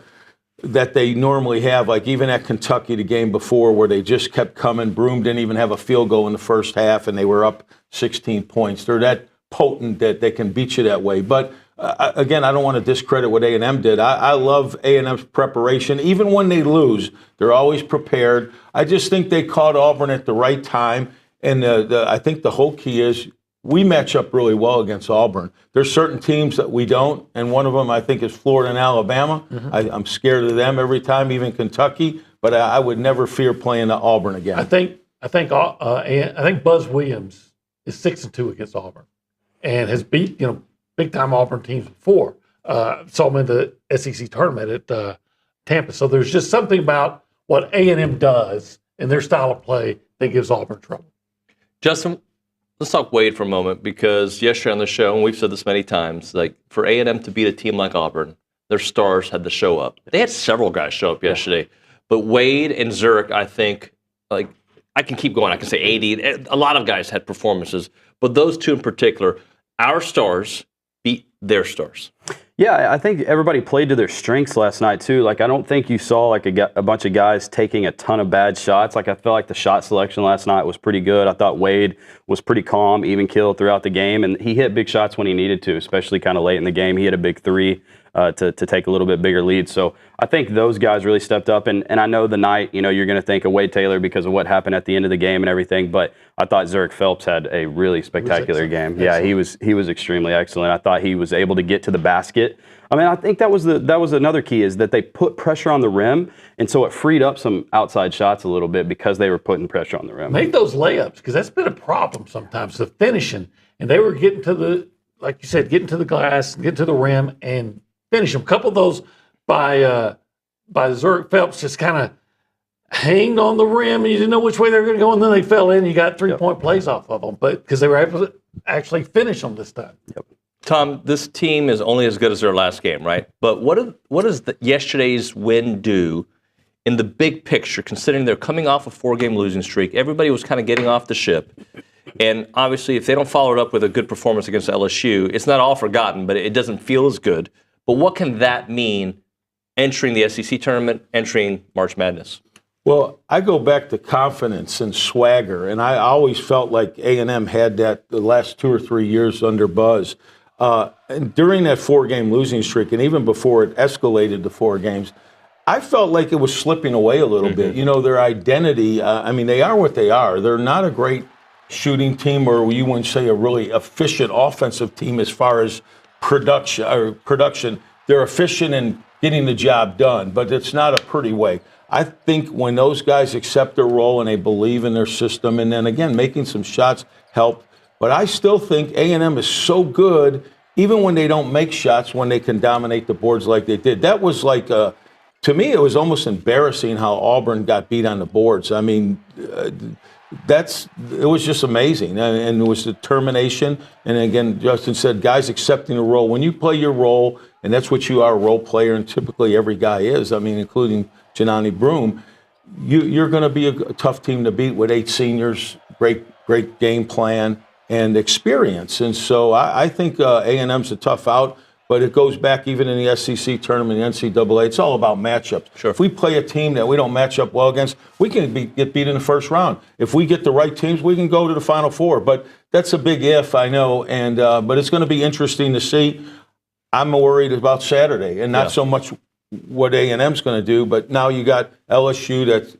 that they normally have, like even at Kentucky the game before where they just kept coming. Broome didn't even have a field goal in the first half and they were up 16 points. They're that potent that they can beat you that way. But again, I don't want to discredit what A&M did. I love A&M's preparation. Even when they lose, they're always prepared. I just think they caught Auburn at the right time. And I think the whole key is we match up really well against Auburn. There's certain teams that we don't, and one of them I think is Florida and Alabama. Mm-hmm. I'm scared of them every time, even Kentucky. But I would never fear playing Auburn again. I think Buzz Williams is 6-2 against Auburn, and has beat big time Auburn teams before. Saw him in the SEC tournament at Tampa. So there's just something about what A&M does in their style of play that gives Auburn trouble. Justin, let's talk Wade for a moment, because yesterday on the show, and we've said this many times, like for A&M to beat a team like Auburn, their stars had to show up. They had several guys show up yesterday, but Wade and Zurich, I think, like I can keep going. I can say 80. A lot of guys had performances, but those two in particular, our stars beat their stars. Yeah, I think everybody played to their strengths last night, too. Like, I don't think you saw, like, a bunch of guys taking a ton of bad shots. Like, I felt like the shot selection last night was pretty good. I thought Wade was pretty calm, even killed throughout the game, and he hit big shots when he needed to, especially kind of late in the game. He hit a big 3 to take a little bit bigger lead. So I think those guys really stepped up. And I know the night, you're going to think of Wade Taylor because of what happened at the end of the game and everything. But I thought Zurich Phelps had a really spectacular game. Yeah, he was extremely excellent. I thought he was able to get to the basket. I mean, I think that was another key is that they put pressure on the rim, and so it freed up some outside shots a little bit because they were putting pressure on the rim. Make those layups, because that's been a problem sometimes, the finishing. And they were getting to the, like you said, getting to the glass, getting to the rim, and finish them. A couple of those by Zurich Phelps just kind of hanged on the rim, and you didn't know which way they were going to go, and then they fell in. You got 3-point plays off of them, but because they were able to actually finish them this time. Yep. Tom, this team is only as good as their last game, right? But what does yesterday's win do in the big picture, considering they're coming off a 4-game losing streak? Everybody was kind of getting off the ship. And obviously, if they don't follow it up with a good performance against LSU, it's not all forgotten, but it doesn't feel as good. But what can that mean entering the SEC tournament, entering March Madness? Well, I go back to confidence and swagger, and I always felt like A&M had that the last 2 or 3 years under Buzz. And during that 4-game losing streak, and even before it escalated to 4 games, I felt like it was slipping away a little bit. Their identity, they are what they are. They're not a great shooting team, or you wouldn't say a really efficient offensive team as far as production. They're efficient in getting the job done, but it's not a pretty way. I think when those guys accept their role and they believe in their system, and then again, making some shots helped. But I still think A&M is so good, even when they don't make shots, when they can dominate the boards like they did. That was like, to me, it was almost embarrassing how Auburn got beat on the boards. I mean, it was just amazing. And it was determination. And again, Justin said, guys accepting the role. When you play your role, and that's what you are, a role player, and typically every guy is, including Janani Broome, you're going to be a tough team to beat with 8 seniors, great game plan, and experience. And so I think A&M's a tough out, but it goes back even in the SEC tournament, the NCAA. It's all about matchups. Sure. If we play a team that we don't match up well against, we can get beat in the first round. If we get the right teams, we can go to the Final Four. But that's a big if, I know. And but it's going to be interesting to see. I'm worried about Saturday, and not so much what A&M's going to do, but now you got LSU that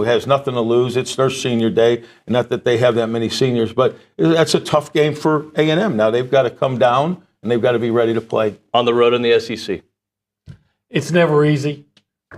has nothing to lose. It's their senior day. Not that they have that many seniors, but that's a tough game for A&M. Now they've got to come down, and they've got to be ready to play. On the road in the SEC. It's never easy.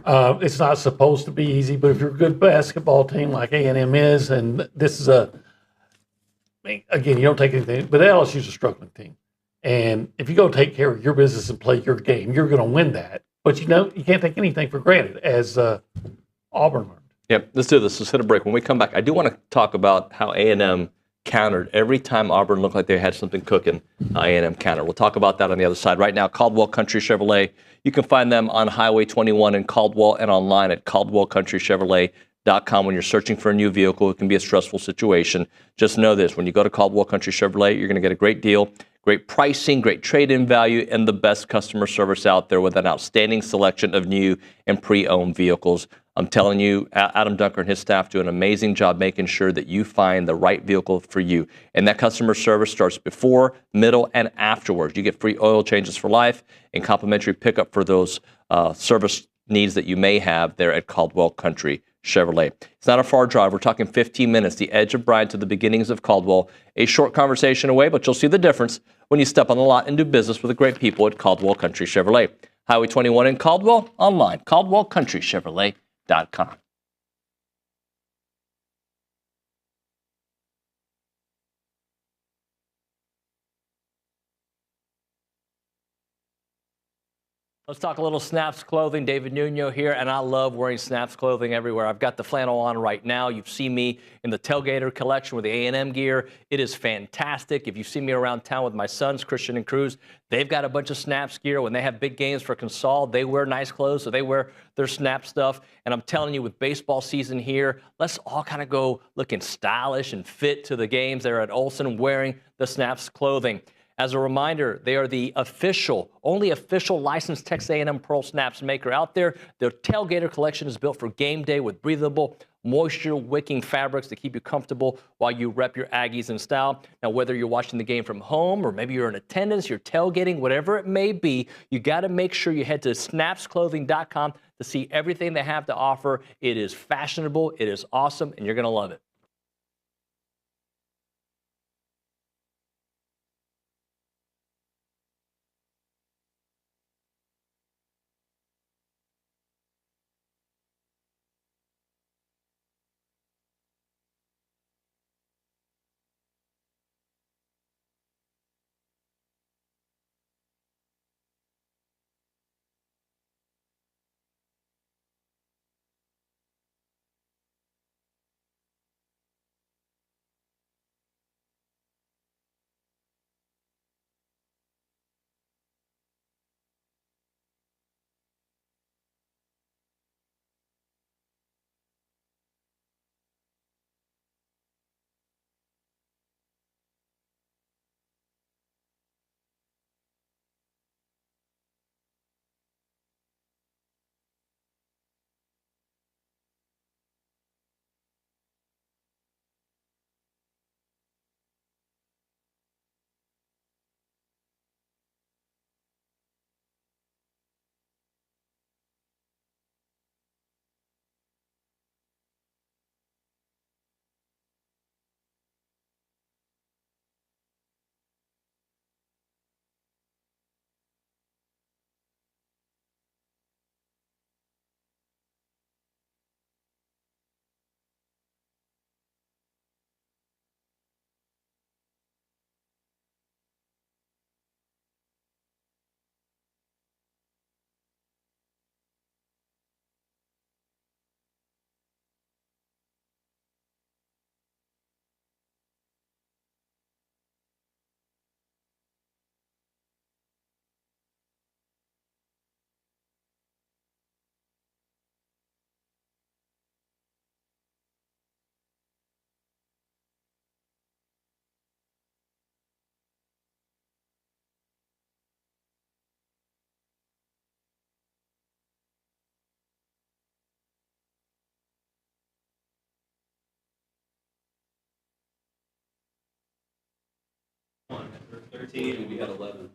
It's not supposed to be easy, but if you're a good basketball team like A&M is, and this is again, you don't take anything, but LSU's a struggling team. And if you go take care of your business and play your game, you're going to win that. But you can't take anything for granted, as Auburn learned. Yep, let's do this. Let's hit a break. When we come back, I do want to talk about how A&M countered. Every time Auburn looked like they had something cooking, A&M countered. We'll talk about that on the other side. Right now, Caldwell Country Chevrolet. You can find them on Highway 21 in Caldwell and online at caldwellcountrychevrolet.com. When you're searching for a new vehicle, it can be a stressful situation. Just know this. When you go to Caldwell Country Chevrolet, you're going to get a great deal, great pricing, great trade-in value, and the best customer service out there with an outstanding selection of new and pre-owned vehicles. I'm telling you, Adam Dunker and his staff do an amazing job making sure that you find the right vehicle for you. And that customer service starts before, middle, and afterwards. You get free oil changes for life and complimentary pickup for those service needs that you may have there at Caldwell Country Chevrolet. It's not a far drive. We're talking 15 minutes, the edge of Bryan to the beginnings of Caldwell. A short conversation away, but you'll see the difference when you step on the lot and do business with the great people at Caldwell Country Chevrolet. Highway 21 in Caldwell, online, caldwellcountrychevrolet.com. Let's talk a little Snaps clothing. David Nuño here, and I love wearing Snaps clothing everywhere. I've got the flannel on right now. You've seen me in the Tailgater collection with the A&M gear. It is fantastic. If you see me around town with my sons, Christian and Cruz, they've got a bunch of Snaps gear. When they have big games for Consol, they wear nice clothes, so they wear their Snap stuff. And I'm telling you, with baseball season here, let's all kind of go looking stylish and fit to the games there at Olsen wearing the Snaps clothing. As a reminder, they are the only official licensed Texas A&M Pearl Snaps maker out there. Their Tailgater collection is built for game day with breathable, moisture-wicking fabrics to keep you comfortable while you rep your Aggies in style. Now, whether you're watching the game from home or maybe you're in attendance, you're tailgating, whatever it may be, you got to make sure you head to snapsclothing.com to see everything they have to offer. It is fashionable, it is awesome, and you're going to love it.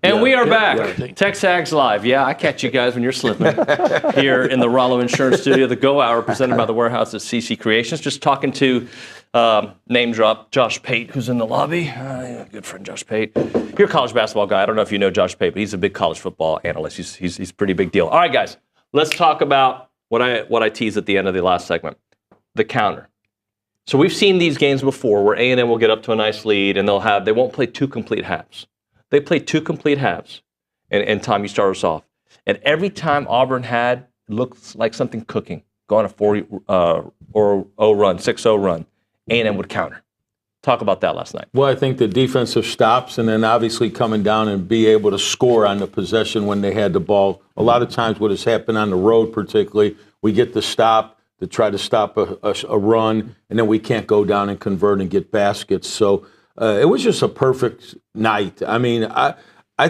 And we are back. TexAgs Live. Yeah, I catch you guys when you're slipping. Here in the Rollo Insurance Studio, the Go Hour presented by the Warehouse at CC Creations. Just talking to name drop Josh Pate, who's in the lobby. Good friend Josh Pate. You're a college basketball guy. I don't know if you know Josh Pate, but he's a big college football analyst. He's a pretty big deal. All right, guys, let's talk about what I teased at the end of the last segment, the counter. So we've seen these games before where A&M will get up to a nice lead and they won't play two complete halves. They play two complete halves. And Tom, you start us off. And every time Auburn looks like something cooking, go on a 4-0 run, 6-0 run, A&M would counter. Talk about that last night. Well, I think the defensive stops and then obviously coming down and be able to score on the possession when they had the ball. A lot of times what has happened on the road particularly, we get the stop to try to stop a run, and then we can't go down and convert and get baskets. So it was just a perfect night. I mean, I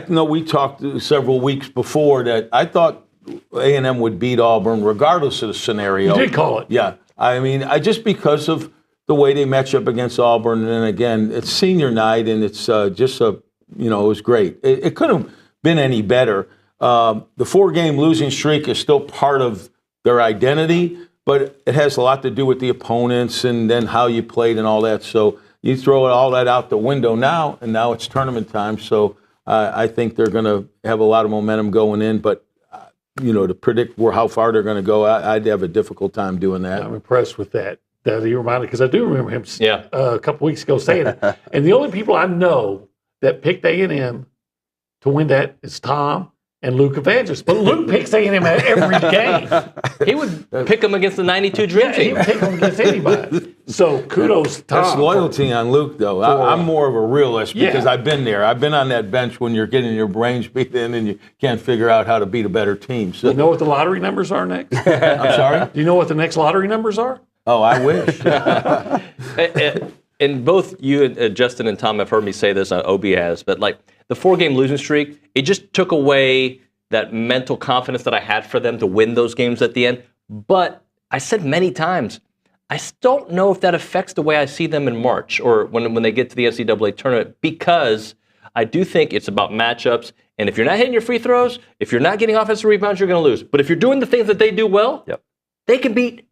know we talked several weeks before that I thought A&M would beat Auburn regardless of the scenario. You did call it. Yeah. I mean, just because of the way they match up against Auburn, and then again, it's senior night, and it's just it was great. It couldn't have been any better. The 4-game losing streak is still part of their identity, but it has a lot to do with the opponents and then how you played and all that. So you throw all that out the window now, and now it's tournament time. So I think they're going to have a lot of momentum going in. But, to predict how far they're going to go, I'd have a difficult time doing that. I'm impressed with that. That he reminded, because I do remember him a couple weeks ago saying it. And the only people I know that picked A&M to win that is Tom and Luke Evangelist. But Luke picks A&M at every game. He would pick them against the 92 Dream Team. He would pick them against anybody. So kudos to Tom. That's loyalty on Luke, though. I'm more of a realist because I've been there. I've been on that bench when you're getting your brains beat in and you can't figure out how to beat a better team. So, you know what the lottery numbers are next? I'm sorry? Do you know what the next lottery numbers are? Oh, I wish. And both you and Justin and Tom have heard me say this, OB has, but like the 4-game losing streak, it just took away that mental confidence that I had for them to win those games at the end. But I said many times, I don't know if that affects the way I see them in March or when they get to the NCAA tournament, because I do think it's about matchups. And if you're not hitting your free throws, if you're not getting offensive rebounds, you're going to lose. But if you're doing the things that they do well, they can beat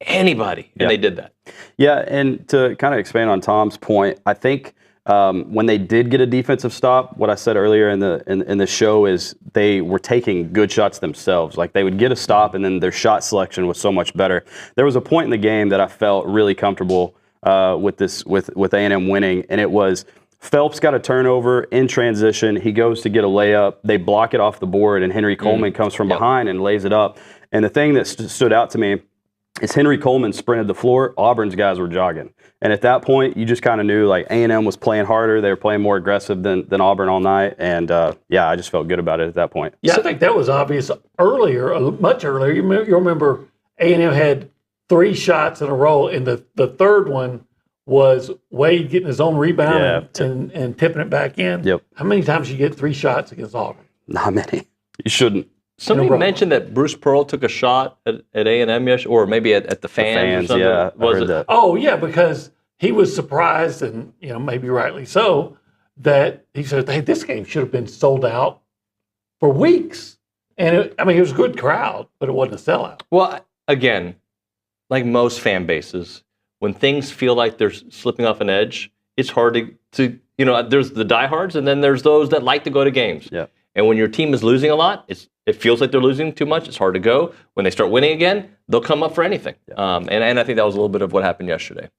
anybody. And they did that. Yeah, and to kind of expand on Tom's point, I think when they did get a defensive stop, what I said earlier in the show is they were taking good shots themselves. Like they would get a stop, and then their shot selection was so much better. There was a point in the game that I felt really comfortable with A&M winning, and it was Phelps got a turnover in transition. He goes to get a layup. They block it off the board, and Henry Coleman comes from behind and lays it up. And the thing that stood out to me is Henry Coleman sprinted the floor. Auburn's guys were jogging. And at that point, you just kind of knew like A&M was playing harder. They were playing more aggressive than Auburn all night. And, I just felt good about it at that point. Yeah, I think that was obvious earlier, much earlier. You remember A&M had 3 shots in a row, and the third one was Wade getting his own rebound and tipping it back in. Yep. How many times you get 3 shots against Auburn? Not many. You shouldn't. Somebody mentioned that Bruce Pearl took a shot at A&M yesterday, or maybe at the fans. Or something. Yeah, was it? that. Oh, yeah, because he was surprised, and maybe rightly so, that he said, hey, this game should have been sold out for weeks. And it was a good crowd, but it wasn't a sellout. Well, again, like most fan bases, when things feel like they're slipping off an edge, it's hard to there's the diehards, and then there's those that like to go to games. Yeah. And when your team is losing a lot, it feels like they're losing too much. It's hard to go. When they start winning again, they'll come up for anything. Yeah. And I think that was a little bit of what happened yesterday.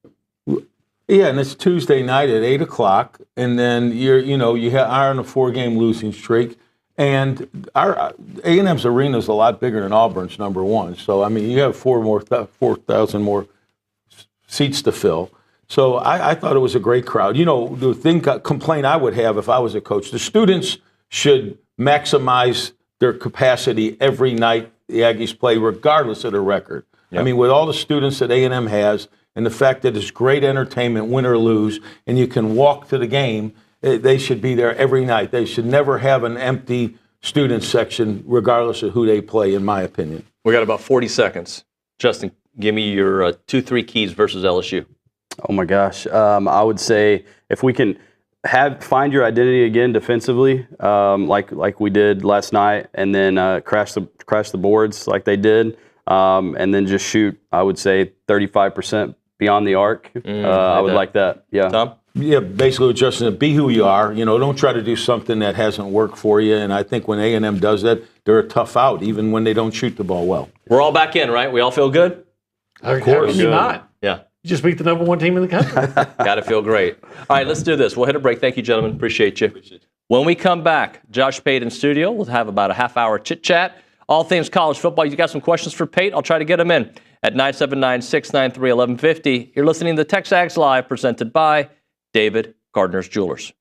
Yeah, and it's Tuesday night at 8:00, and then you're on a 4-game losing streak, and our A&M's arena is a lot bigger than Auburn's, number one. So you have 4,000 more seats to fill. So I thought it was a great crowd. The complaint I would have if I was a coach, the students should maximize their capacity every night the Aggies play, regardless of their record. Yep. With all the students that A&M has, and the fact that it's great entertainment, win or lose, and you can walk to the game, they should be there every night. They should never have an empty student section, regardless of who they play, in my opinion. We got about 40 seconds. Justin, give me your 2-3 keys versus LSU. Oh my gosh. I would say if we can find your identity again defensively, like we did last night, and then crash the boards like they did, and then just shoot, I would say 35% beyond the arc. I would like that. Yeah. Tom? Yeah, basically, Justin, be who you are. Don't try to do something that hasn't worked for you. And I think when A&M does that, they're a tough out, even when they don't shoot the ball well. We're all back in, right? We all feel good? Of course. You're not. Yeah. You just beat the number 1 team in the country. Got to feel great. All right, let's do this. We'll hit a break. Thank you, gentlemen. Appreciate you. When we come back, Josh Pate in studio. We'll have about a half-hour chit-chat. All things college football. You got some questions for Pate? I'll try to get them in at 979-693-1150. You're listening to TexAgs Live, presented by David Gardner's Jewelers.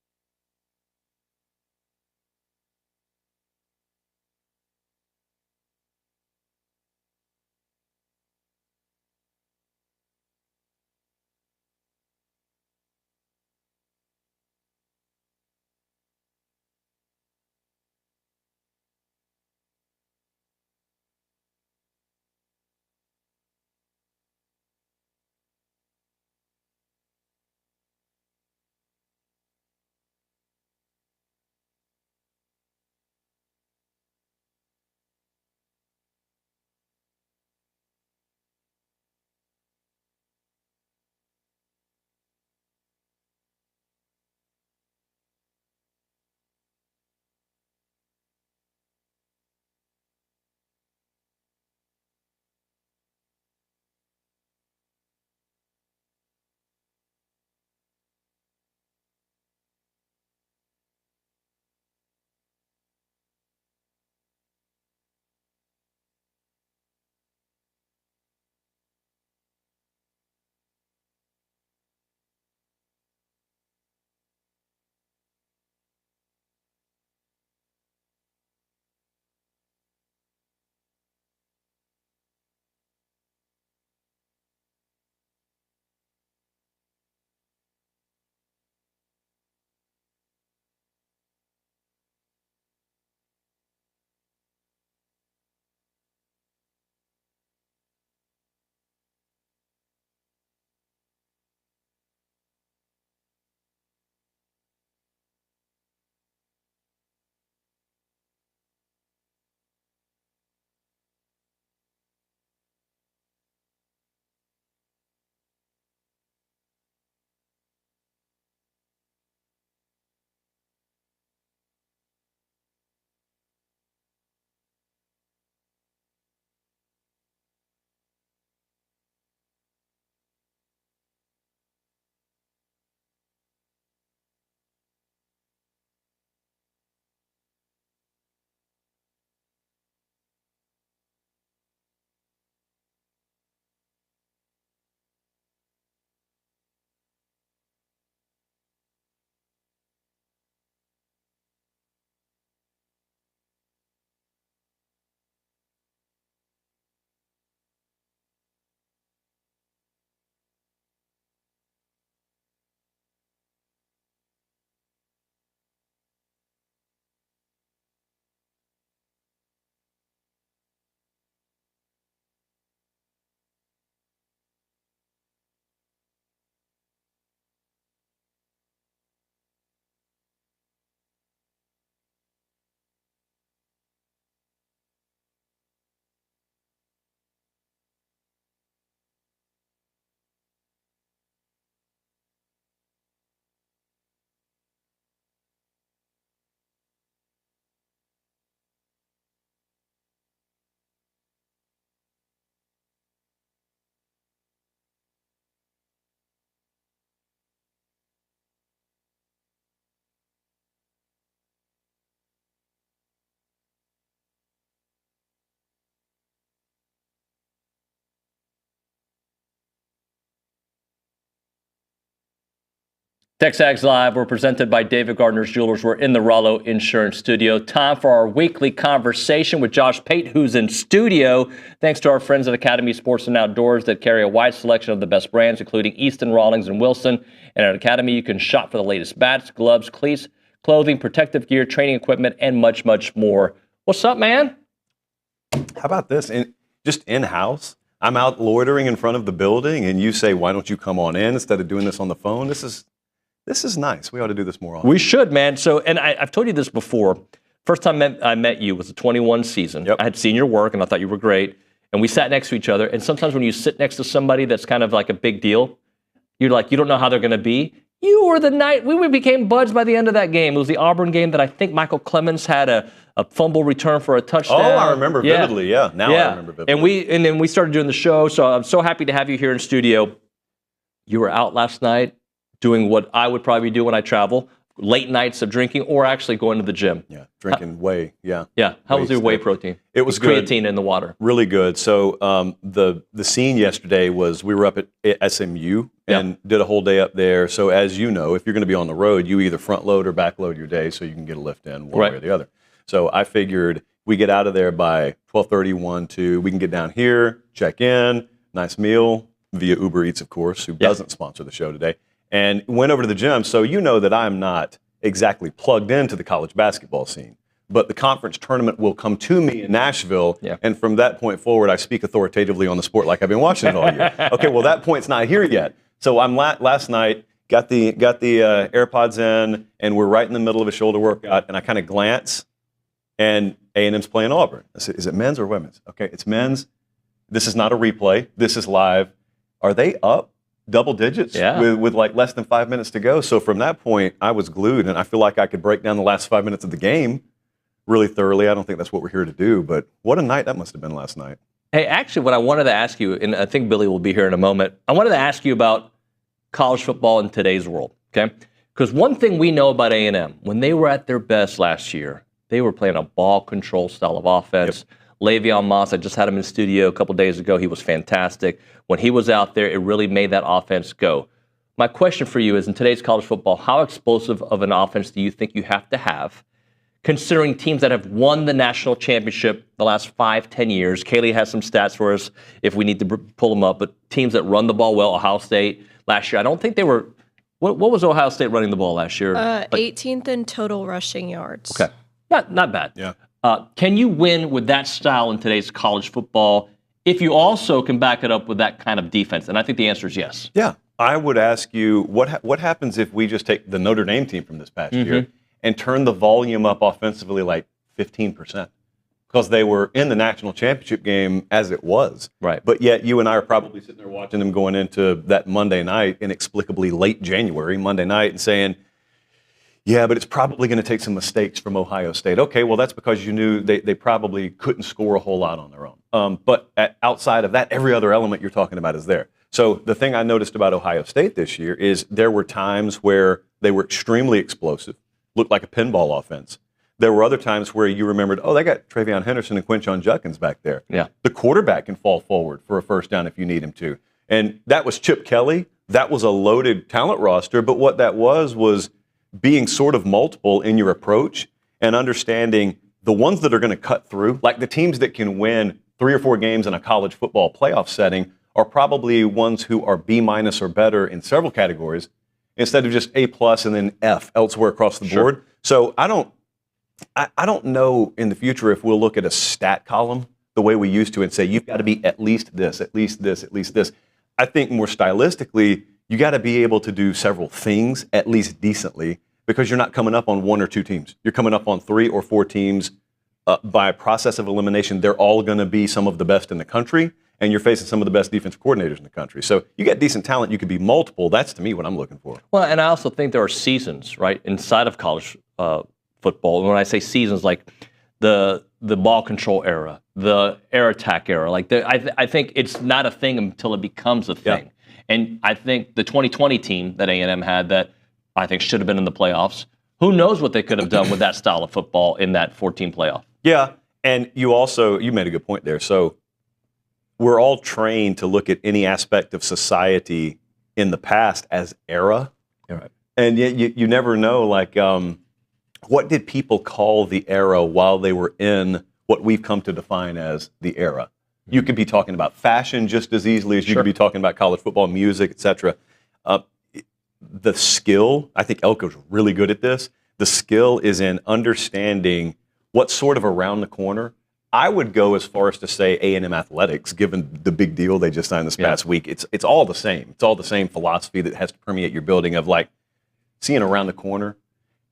TexAgs Live, we're presented by David Gardner's Jewelers. We're in the Rollo Insurance Studio. Time for our weekly conversation with Josh Pate, who's in studio. Thanks to our friends at Academy Sports and Outdoors that carry a wide selection of the best brands, including Easton, Rawlings, and Wilson. And at Academy, you can shop for the latest bats, gloves, cleats, clothing, protective gear, training equipment, and much, much more. What's up, man? How about this? Just in-house, I'm out loitering in front of the building, and you say, why don't you come on in instead of doing this on the phone? This is nice. We ought to do this more often. We should, man. So, and I've told you this before. First time I met you was the 21 season. Yep. I had seen your work, and I thought you were great. And we sat next to each other. And sometimes when you sit next to somebody that's kind of like a big deal, you're like, you don't know how they're going to be. You were the night we became buds by the end of that game. It was the Auburn game that I think Michael Clemens had a fumble return for a touchdown. Oh, I remember vividly. Yeah, now I remember vividly. And then we started doing the show. So I'm so happy to have you here in studio. You were out last night doing what I would probably do when I travel, late nights of drinking or actually going to the gym. Yeah, drinking whey. Yeah. Yeah. How was your whey protein? It was good. Creatine in the water. Really good. So the scene yesterday was we were up at SMU and did a whole day up there. So as you know, if you're going to be on the road, you either front load or back load your day so you can get a lift in one way or the other. So I figured we get out of there by 12:30, 1, 2. We can get down here, check in, nice meal via Uber Eats, of course, who doesn't sponsor the show today. And went over to the gym. So you know that I'm not exactly plugged into the college basketball scene. But the conference tournament will come to me in Nashville. Yeah. And from that point forward, I speak authoritatively on the sport like I've been watching it all year. Okay, well, that point's not here yet. So I'm last night, got the AirPods in, and we're right in the middle of a shoulder workout. And I kind of glance, and A&M's playing Auburn. I said, is it men's or women's? Okay, it's men's. This is not a replay. This is live. Are they up double digits with like less than 5 minutes to go? So from that point, I was glued, and I feel like I could break down the last 5 minutes of the game really thoroughly. I don't think that's what we're here to do, but what a night that must have been last night. Hey, actually, what I wanted to ask you, and I think Billy will be here in a moment, I wanted to ask you about college football in today's world, okay? Because one thing we know about A&M, when they were at their best last year, they were playing a ball control style of offense. Yep. Le'Veon Moss, I just had him in studio a couple days ago. He was fantastic. When he was out there, it really made that offense go. My question for you is, in today's college football, how explosive of an offense do you think you have to have, considering teams that have won the national championship the last 5-10 years? Kaylee has some stats for us if we need to pull them up, but teams that run the ball well, Ohio State last year, I don't think they were, what was Ohio State running the ball last year? 18th in total rushing yards. Okay, not bad. Yeah. Can you win with that style in today's college football if you also can back it up with that kind of defense? And I think the answer is yes. Yeah. I would ask you, what happens if we just take the Notre Dame team from this past year and turn the volume up offensively like 15%? Because they were in the national championship game as it was. Right. But yet you and I are probably sitting there watching them going into that Monday night, inexplicably late January, Monday night, and saying, yeah, but it's probably going to take some mistakes from Ohio State. Okay, well, that's because you knew they probably couldn't score a whole lot on their own. But outside of that, every other element you're talking about is there. So the thing I noticed about Ohio State this year is there were times where they were extremely explosive, looked like a pinball offense. There were other times where you remembered, oh, they got Travion Henderson and Quinshon Judkins back there. Yeah. The quarterback can fall forward for a first down if you need him to. And that was Chip Kelly. That was a loaded talent roster. But what that was being sort of multiple in your approach and understanding the ones that are going to cut through, like the teams that can win 3 or 4 games in a college football playoff setting are probably ones who are B- or better in several categories instead of just A+ and then F elsewhere across the board. So I don't know in the future if we'll look at a stat column the way we used to and say, you've got to be at least this, at least this, at least this. I think more stylistically, you got to be able to do several things at least decently because you're not coming up on 1 or 2 teams. You're coming up on 3 or 4 teams by a process of elimination. They're all going to be some of the best in the country, and you're facing some of the best defensive coordinators in the country. So you get decent talent. You could be multiple. That's, to me, what I'm looking for. Well, and I also think there are seasons, right, inside of college football. And when I say seasons, like the ball control era, the air attack era, like I think it's not a thing until it becomes a thing. Yeah. And I think the 2020 team that A&M had that I think should have been in the playoffs, who knows what they could have done with that style of football in that 14 playoff. Yeah, and you made a good point there. So we're all trained to look at any aspect of society in the past as era. Right. And yet you never know, like, what did people call the era while they were in what we've come to define as the era? You could be talking about fashion just as easily as you could be talking about college football, music, etc. The skill, I think Elko's really good at this. The skill is in understanding what's sort of around the corner. I would go as far as to say A&M athletics, given the big deal they just signed this past week. It's all the same. It's all the same philosophy that has to permeate your building of like seeing around the corner,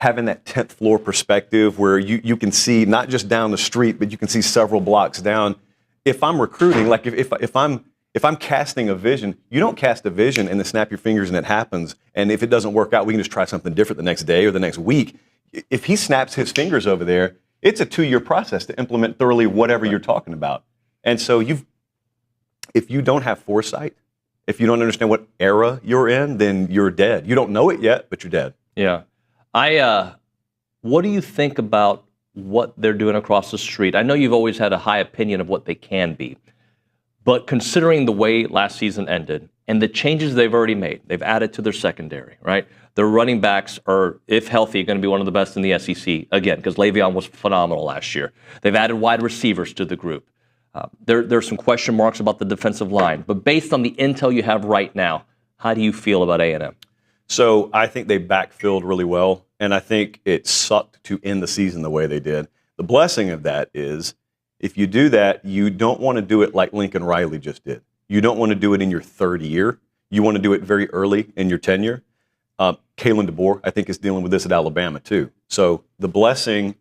having that 10th floor perspective where you can see not just down the street, but you can see several blocks down. If I'm recruiting, like if I'm casting a vision, you don't cast a vision and then snap your fingers and it happens. And if it doesn't work out, we can just try something different the next day or the next week. If he snaps his fingers over there, it's a 2-year process to implement thoroughly whatever you're talking about. And so if you don't have foresight, if you don't understand what era you're in, then you're dead. You don't know it yet, but you're dead. Yeah. What do you think about what they're doing across the street? I know you've always had a high opinion of what they can be, but considering the way last season ended and the changes they've already made, they've added to their secondary, right? Their running backs are, if healthy, going to be one of the best in the SEC, again, because Le'Veon was phenomenal last year. They've added wide receivers to the group. There's some question marks about the defensive line, but based on the intel you have right now, how do you feel about A&M? So I think they backfilled really well, and I think it sucked to end the season the way they did. The blessing of that is if you do that, you don't want to do it like Lincoln Riley just did. You don't want to do it in your third year. You want to do it very early in your tenure. Kalen DeBoer, I think, is dealing with this at Alabama, too. So the blessing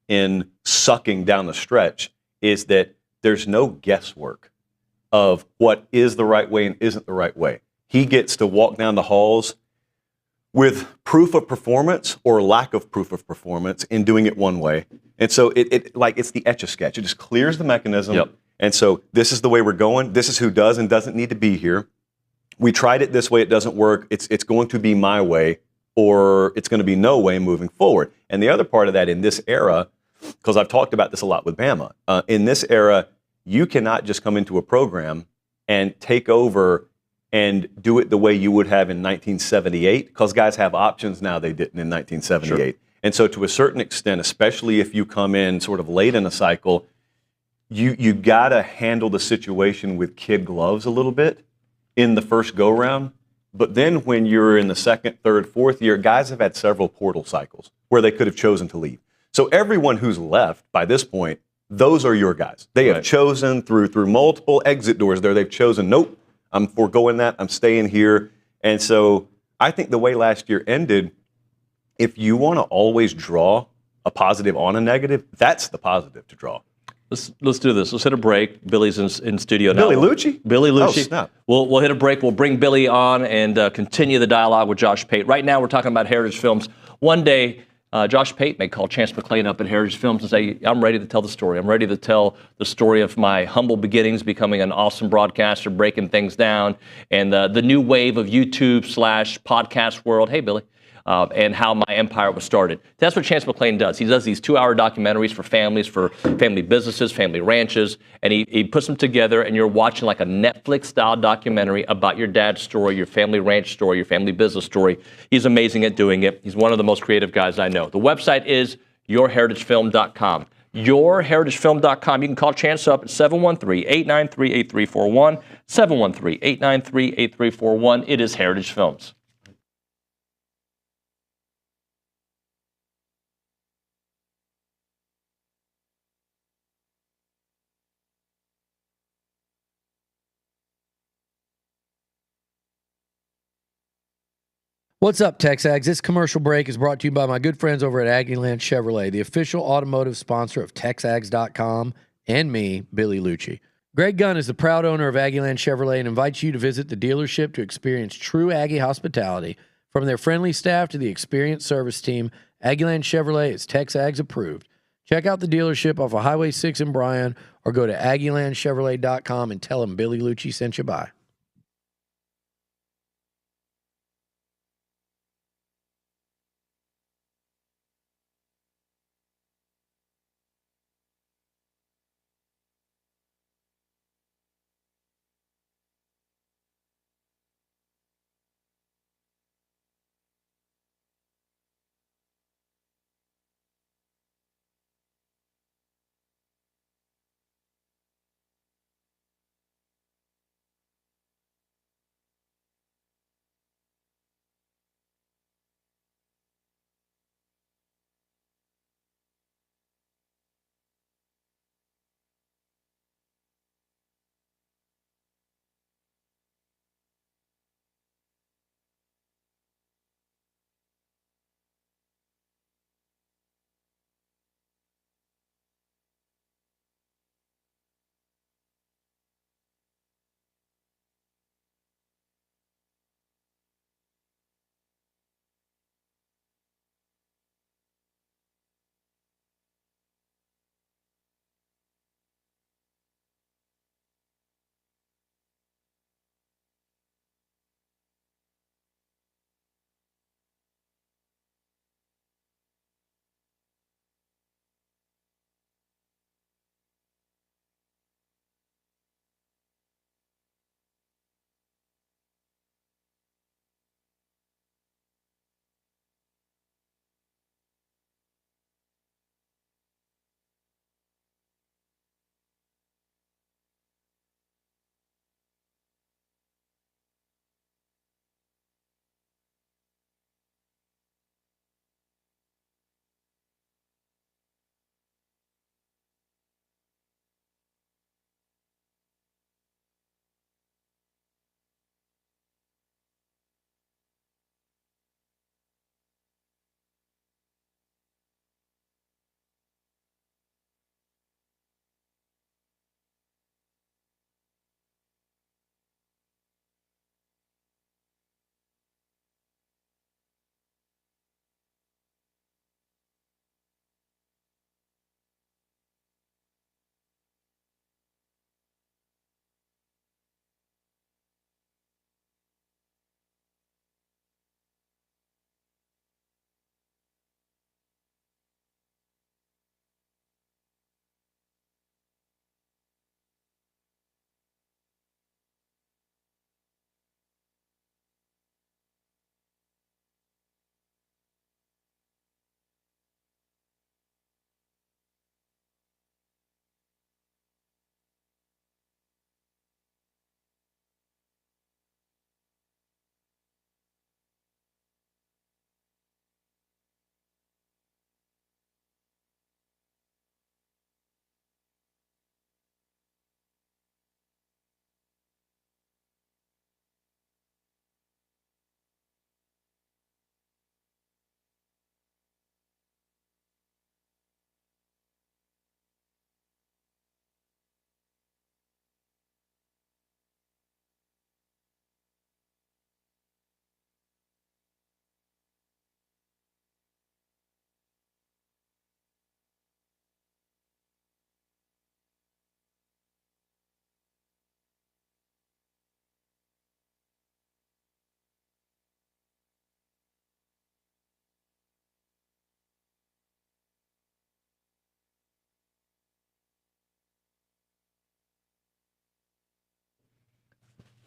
in sucking down the stretch is that there's no guesswork of what is the right way and isn't the right way. He gets to walk down the halls with proof of performance or lack of proof of performance in doing it one way. And so it's the Etch-a-Sketch. It just clears the mechanism. Yep. And so this is the way we're going. This is who does and doesn't need to be here. We tried it this way. It doesn't work. It's going to be my way, or it's going to be no way moving forward. And the other part of that in this era, because I've talked about this a lot with Bama, in this era, you cannot just come into a program and take over and do it the way you would have in 1978, because guys have options now they didn't in 1978. Sure. And so to a certain extent, especially if you come in sort of late in a cycle, you got to handle the situation with kid gloves a little bit in the first go-round. But then when you're in the second, third, fourth year, guys have had several portal cycles where they could have chosen to leave. So everyone who's left by this point, those are your guys. They have chosen through multiple exit doors there. They've chosen, nope, I'm foregoing that. I'm staying here. And so I think the way last year ended, if you want to always draw a positive on a negative, that's the positive to draw. Let's do this. Let's hit a break. Billy's in studio now. Billy Liucci? Billy Liucci. Oh, snap. We'll hit a break. We'll bring Billy on and continue the dialogue with Josh Pate. Right now we're talking about Heritage Films. One day, Josh Pate may call Chance McClain up at Heritage Films and say, I'm ready to tell the story. I'm ready to tell the story of my humble beginnings, becoming an awesome broadcaster, breaking things down, and the new wave of YouTube/podcast world. Hey, Billy. And how my empire was started. That's what Chance McClain does. He does these 2-hour documentaries for families, for family businesses, family ranches, and he puts them together, and you're watching like a Netflix-style documentary about your dad's story, your family ranch story, your family business story. He's amazing at doing it. He's one of the most creative guys I know. The website is yourheritagefilm.com. yourheritagefilm.com. You can call Chance up at 713-893-8341, 713-893-8341. It is Heritage Films. What's up, TexAgs? This commercial break is brought to you by my good friends over at Aggieland Chevrolet, the official automotive sponsor of TexAgs.com and me, Billy Liucci. Greg Gunn is the proud owner of Aggieland Chevrolet and invites you to visit the dealership to experience true Aggie hospitality. From their friendly staff to the experienced service team, Aggieland Chevrolet is TexAgs approved. Check out the dealership off of Highway 6 in Bryan or go to AggielandChevrolet.com and tell them Billy Liucci sent you by.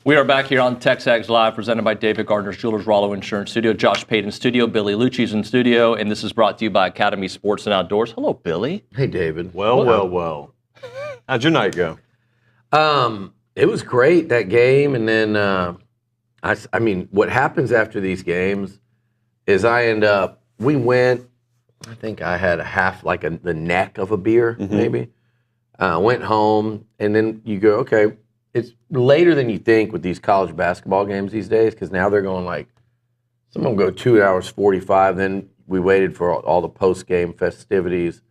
We are back here on TexAgs Live, presented by David Gardner's Jewelers Rollo Insurance Studio. Josh Pate in studio, Billy Liucci's in studio, and this is brought to you by Academy Sports and Outdoors. Hello, Billy. Hey, David. Well. How'd your night go? It was great, that game, and then I mean, what happens after these games is we went, I think I had a half, like the neck of a beer, maybe. Went home, and then you go, okay, it's later than you think with these college basketball games these days, because now they're going like, some of them go 2 hours 45, then we waited for all the post-game festivities.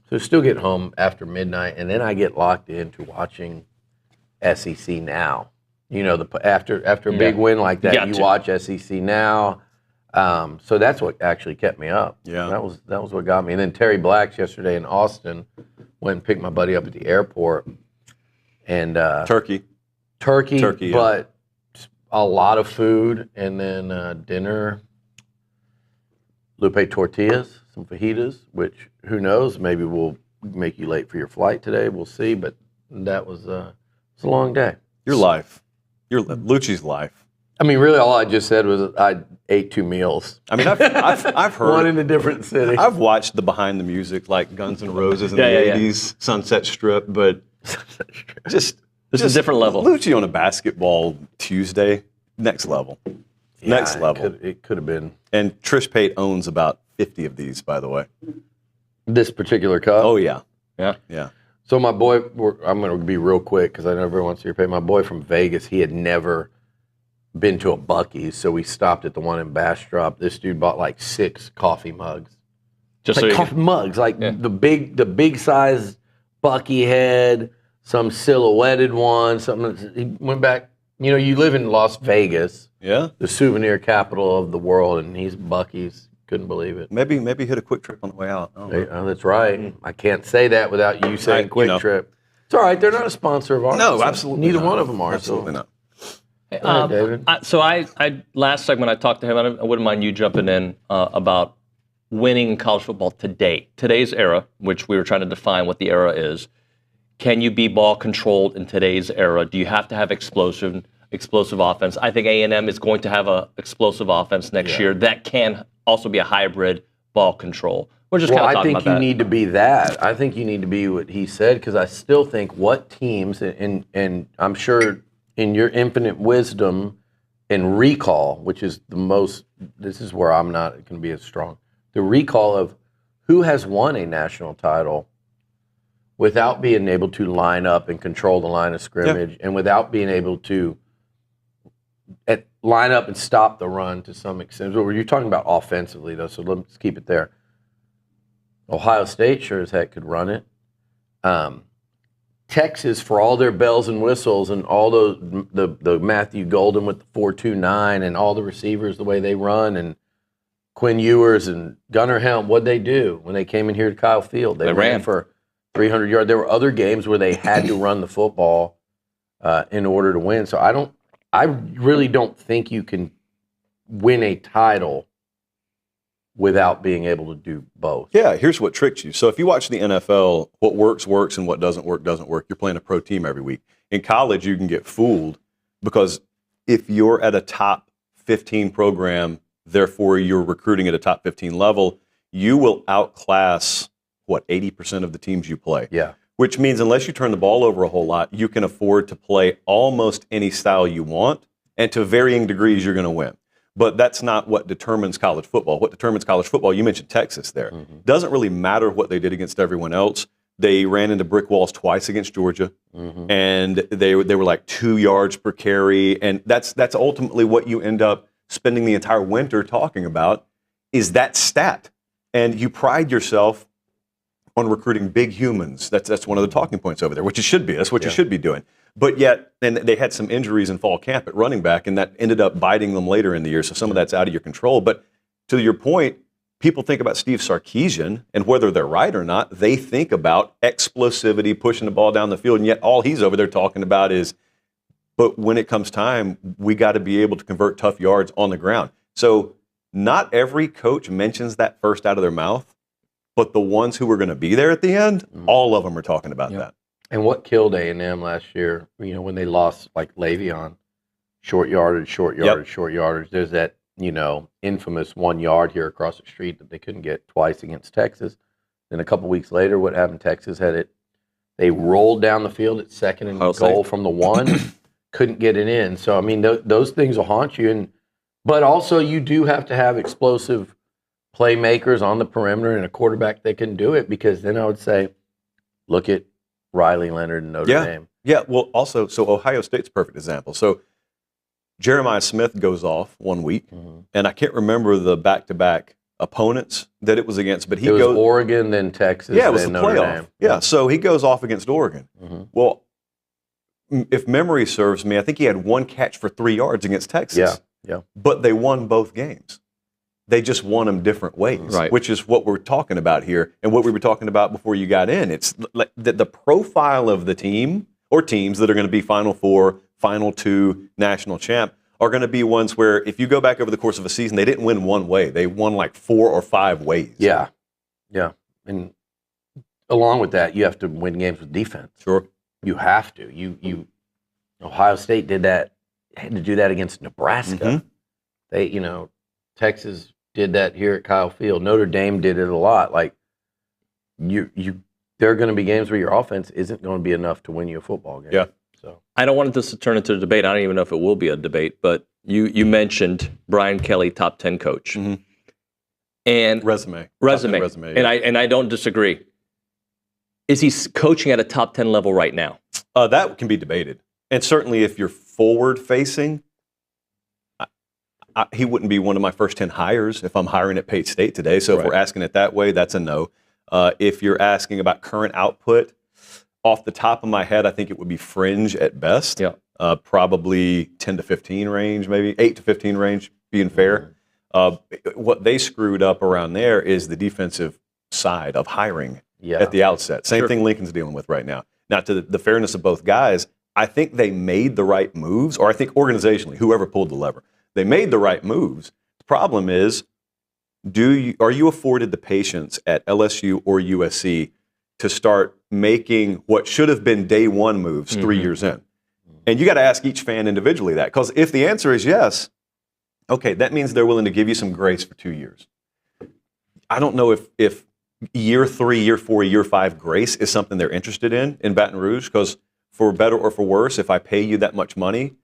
So still get home after midnight, and then I get locked into watching SEC Now. You know, after a big win like that, you watch SEC Now. So that's what actually kept me up. Yeah, that was what got me. And then Terry Black's yesterday in Austin, went and picked my buddy up at the airport, and turkey, but a lot of food, and then dinner, Lupe tortillas, some fajitas, which who knows, maybe will make you late for your flight today. We'll see, but that was a long day. Your life. Your Lucci's life. I mean, really, all I just said was I ate 2 meals. I mean, I've heard one in a different city. I've watched the behind the music, like Guns N' Roses in the '80s, Sunset Strip, but just a different level. Liucci on a basketball Tuesday, next level, next level. It could have been. And Trish Pate owns about 50 of these, by the way. This particular cup. Oh yeah. Yeah. So my boy, I'm going to be real quick because I know everyone wants to hear Pate. My boy from Vegas, he had never been to a Buc-ee's, so we stopped at the one in Bastrop. This dude bought like 6 coffee mugs. Just like coffee mugs, like the big size Bucky head, some silhouetted one, something. He went back. You know, you live in Las Vegas, the souvenir capital of the world, and he's Buc-ee's. Couldn't believe it. Maybe hit a quick trip on the way out. Oh, that's right. I can't say that without you saying quick trip. It's all right. They're not a sponsor of ours. No, absolutely Neither not. one of them are. Absolutely not. All right, David. I last segment I talked to him. I wouldn't mind you jumping in about winning college football today's era, which we were trying to define what the era is. Can you be ball controlled in today's era? Do you have to have explosive offense? I think A&M is going to have a explosive offense next year that can also be a hybrid ball control. We're just kind of talking about that. I think you need to be that. I think you need to be what he said, because I still think what teams, and I'm sure in your infinite wisdom and recall, which is the most, this is where I'm not going to be as strong, the recall of who has won a national title without being able to line up and control the line of scrimmage, and without being able to line up and stop the run to some extent. What were you talking about offensively, though? So let's keep it there. Ohio State sure as heck could run it. Texas, for all their bells and whistles and all the Matthew Golden with the 4.29 and all the receivers, the way they run, and Quinn Ewers and Gunnar Helm, what'd they do when they came in here to Kyle Field? They ran for 300 yards. There were other games where they had to run the football in order to win. So I really don't think you can win a title without being able to do both. Yeah, here's what tricks you. So if you watch the NFL, what works, works, and what doesn't work, doesn't work. You're playing a pro team every week. In college, you can get fooled because if you're at a top 15 program, therefore you're recruiting at a top 15 level, you will outclass, 80% of the teams you play. Yeah. Which means unless you turn the ball over a whole lot, you can afford to play almost any style you want, and to varying degrees, you're going to win. But that's not what determines college football. What determines college football, you mentioned Texas there. Doesn't really matter what they did against everyone else. They ran into brick walls twice against Georgia, and they were like 2 yards per carry, and that's ultimately what you end up spending the entire winter talking about, is that stat. And you pride yourself on recruiting big humans. That's one of the talking points over there, which it should be. That's what you should be doing. But yet, and they had some injuries in fall camp at running back, and that ended up biting them later in the year. So some of that's out of your control. But to your point, people think about Steve Sarkisian, and whether they're right or not, they think about explosivity, pushing the ball down the field, and yet all he's over there talking about is, but when it comes time, we got to be able to convert tough yards on the ground. So not every coach mentions that first out of their mouth, but the ones who are going to be there at the end, all of them are talking about that. And what killed A&M last year, when they lost like Le'Veon, short yardage. There's that, infamous 1 yard here across the street that they couldn't get twice against Texas. Then a couple weeks later, what happened? Texas had it. They rolled down the field at second and goal from the 1, couldn't get it in. So, I mean, those things will haunt you. But also you do have to have explosive playmakers on the perimeter and a quarterback that can do it, because then I would say, look at Riley Leonard and Notre Dame. Yeah, well, also, so Ohio State's a perfect example. So Jeremiah Smith goes off 1 week, and I can't remember the back-to-back opponents that it was against, but it was Oregon, then Texas, yeah, it was then the Notre playoff. Dame. Yeah, so he goes off against Oregon. Well, if memory serves me, I think he had 1 catch for 3 yards against Texas. Yeah. But they won both games. They just won them different ways, which is what we're talking about here and what we were talking about before you got in. It's like the profile of the team or teams that are going to be Final Four, Final Two, national champ are going to be ones where if you go back over the course of a season, they didn't win one way. They won like 4 or 5 ways. Yeah. And along with that, you have to win games with defense. Sure. You have to. Ohio State had to do that against Nebraska. They, Texas did that here at Kyle Field. Notre Dame did it a lot. Like there are going to be games where your offense isn't going to be enough to win you a football game. Yeah. So I don't want this to turn into a debate. I don't even know if it will be a debate, but you mentioned Brian Kelly, top 10 coach. And resume. And I don't disagree. Is he coaching at a top 10 level right now? That can be debated. And certainly if you're forward facing, he wouldn't be one of my first 10 hires if I'm hiring at Pate State today. So if we're asking it that way, that's a no. If you're asking about current output, off the top of my head, I think it would be fringe at best. Yeah. Probably 10 to 15 range, maybe 8 to 15 range, being fair. What they screwed up around there is the defensive side of hiring at the outset. Same thing Lincoln's dealing with right now. Now, to the fairness of both guys, I think they made the right moves, or I think organizationally, whoever pulled the lever, they made the right moves. The problem is, are you afforded the patience at LSU or USC to start making what should have been day one moves 3 years in? And you got to ask each fan individually that, because if the answer is yes, okay, that means they're willing to give you some grace for 2 years. I don't know if year 3, year 4, year 5 grace is something they're interested in Baton Rouge, because for better or for worse, if I pay you that much money,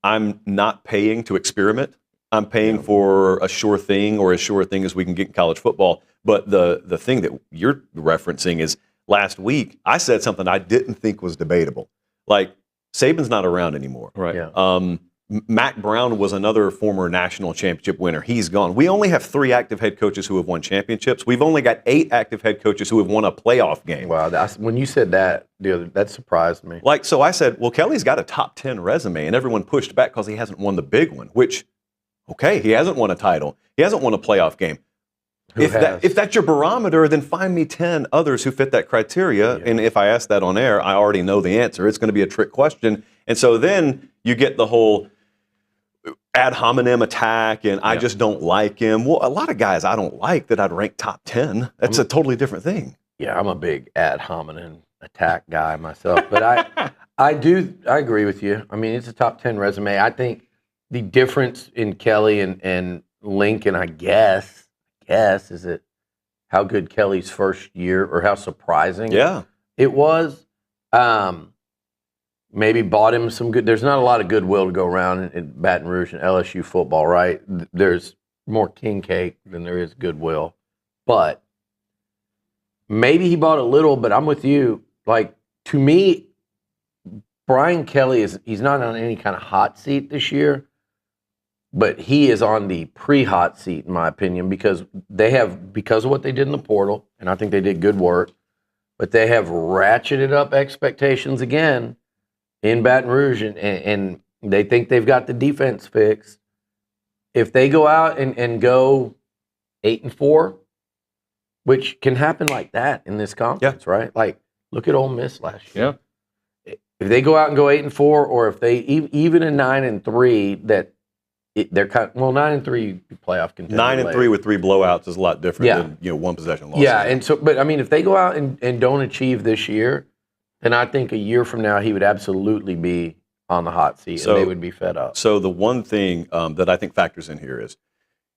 I'm not paying to experiment. I'm paying for a sure thing, or as sure a thing as we can get in college football. But the thing that you're referencing is last week, I said something I didn't think was debatable. Like, Saban's not around anymore. Right. Yeah. Mac Brown was another former national championship winner. He's gone. We only have 3 active head coaches who have won championships. We've only got 8 active head coaches who have won a playoff game. Wow, when you said that, that surprised me. Like, so I said, well, Kelly's got a top 10 resume, and everyone pushed back because he hasn't won the big one, which, okay, he hasn't won a title. He hasn't won a playoff game. If that's your barometer, then find me 10 others who fit that criteria. Yeah. And if I ask that on air, I already know the answer. It's going to be a trick question. And so then you get the whole ad hominem attack, and I just don't like him. Well, a lot of guys I don't like that I'd rank top 10. That's a totally different thing. Yeah, I'm a big ad hominem attack guy myself. But I agree with you. I mean, it's a top 10 resume. I think the difference in Kelly and Lincoln, I guess, is it how good Kelly's first year, or how surprising it was. Maybe bought him some good. There's not a lot of goodwill to go around in Baton Rouge and LSU football, right? There's more king cake than there is goodwill. But maybe he bought a little, but I'm with you. Like, to me, Brian Kelly he's not on any kind of hot seat this year, but he is on the pre-hot seat, in my opinion, because of what they did in the portal, and I think they did good work, but they have ratcheted up expectations again in Baton Rouge, and they think they've got the defense fixed. If they go out and go 8-4, which can happen like that in this conference, right? Like, look at Ole Miss last year. Yeah. If they go out and go 8-4, or if they even a 9-3, they're 9-3 playoff contender. 9-3 with 3 blowouts is a lot different than one possession loss. Yeah, and so, but I mean, if they go out and don't achieve this year, then I think a year from now he would absolutely be on the hot seat, and they would be fed up. So the one thing that I think factors in here is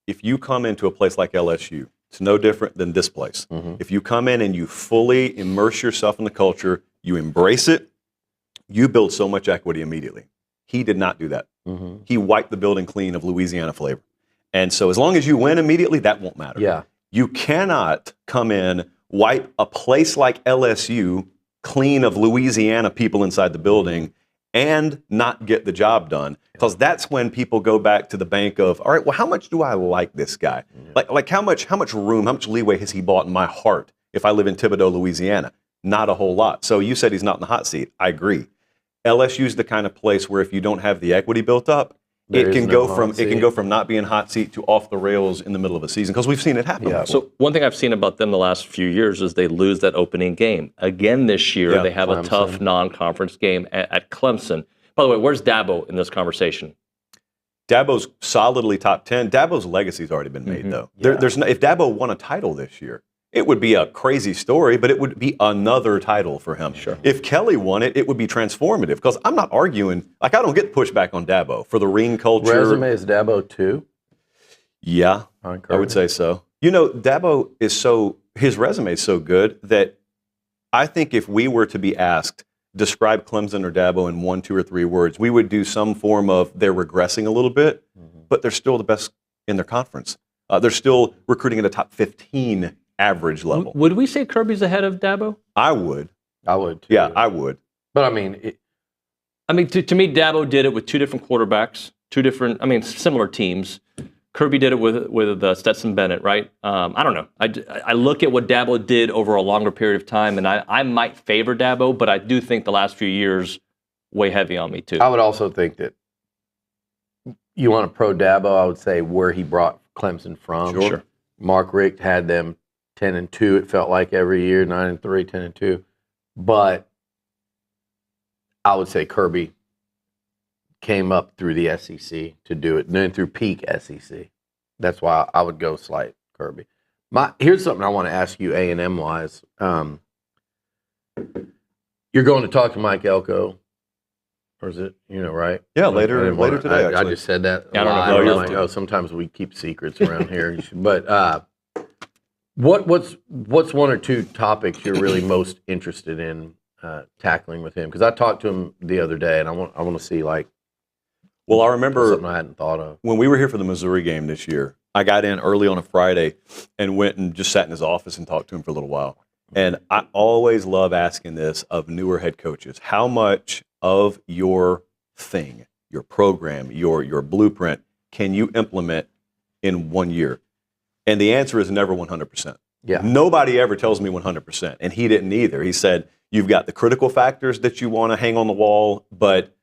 if you come into a place like LSU, it's no different than this place. If you come in and you fully immerse yourself in the culture, you embrace it, you build so much equity immediately. He did not do that. He wiped the building clean of Louisiana flavor. And so as long as you win immediately, that won't matter. Yeah. You cannot come in, wipe a place like LSU clean of Louisiana people inside the building and not get the job done. Because that's when people go back to the bank of, all right, well, how much do I like this guy? Like how much room, how much leeway has he bought in my heart if I live in Thibodaux, Louisiana? Not a whole lot. So you said he's not in the hot seat. I agree. LSU's the kind of place where if you don't have the equity built up, it can go from not being hot seat to off the rails in the middle of a season, because we've seen it happen. Yeah. So one thing I've seen about them the last few years is they lose that opening game. Again this year, they have a tough non-conference game at Clemson. By the way, where's Dabo in this conversation? Dabo's solidly top 10. Dabo's legacy's already been made, though. There's no, if Dabo won a title this year, it would be a crazy story, but it would be another title for him. Sure. If Kelly won it, it would be transformative, because I'm not arguing. Like, I don't get pushback on Dabo for the ring culture. Resume is Dabo 2? Yeah, I would say so. You know, Dabo his resume is so good that I think if we were to be asked, describe Clemson or Dabo in 1, 2, or 3 words, we would do some form of they're regressing a little bit, but they're still the best in their conference. They're still recruiting at a top 15 average level. Would we say Kirby's ahead of Dabo? I would. I would, too. Yeah, I would. But, I mean... to me, Dabo did it with 2 different quarterbacks, 2 different, similar teams. Kirby did it with Stetson Bennett, right? I don't know. I look at what Dabo did over a longer period of time, and I might favor Dabo, but I do think the last few years weigh heavy on me, too. I would also think that you want to pro Dabo, I would say where he brought Clemson from. Sure. Mark Richt had them 10-2, it felt like every year, 9-3, 10-2. But I would say Kirby came up through the SEC to do it, and then through peak SEC. That's why I would go slight Kirby. Here's something I want to ask you A&M wise. You're going to talk to Mike Elko, or is it, right? Yeah, later today, actually. I just said that. Yeah, I don't know. Sometimes we keep secrets around here. But what's 1 or 2 topics you're really most interested in tackling with him? Because I talked to him the other day, and I want to see Well, I remember something I hadn't thought of. When we were here for the Missouri game this year, I got in early on a Friday and went and just sat in his office and talked to him for a little while. And I always love asking this of newer head coaches: how much of your thing, your program, your blueprint can you implement in 1 year? And the answer is never 100%. Yeah. Nobody ever tells me 100%, and he didn't either. He said, you've got the critical factors that you want to hang on the wall, but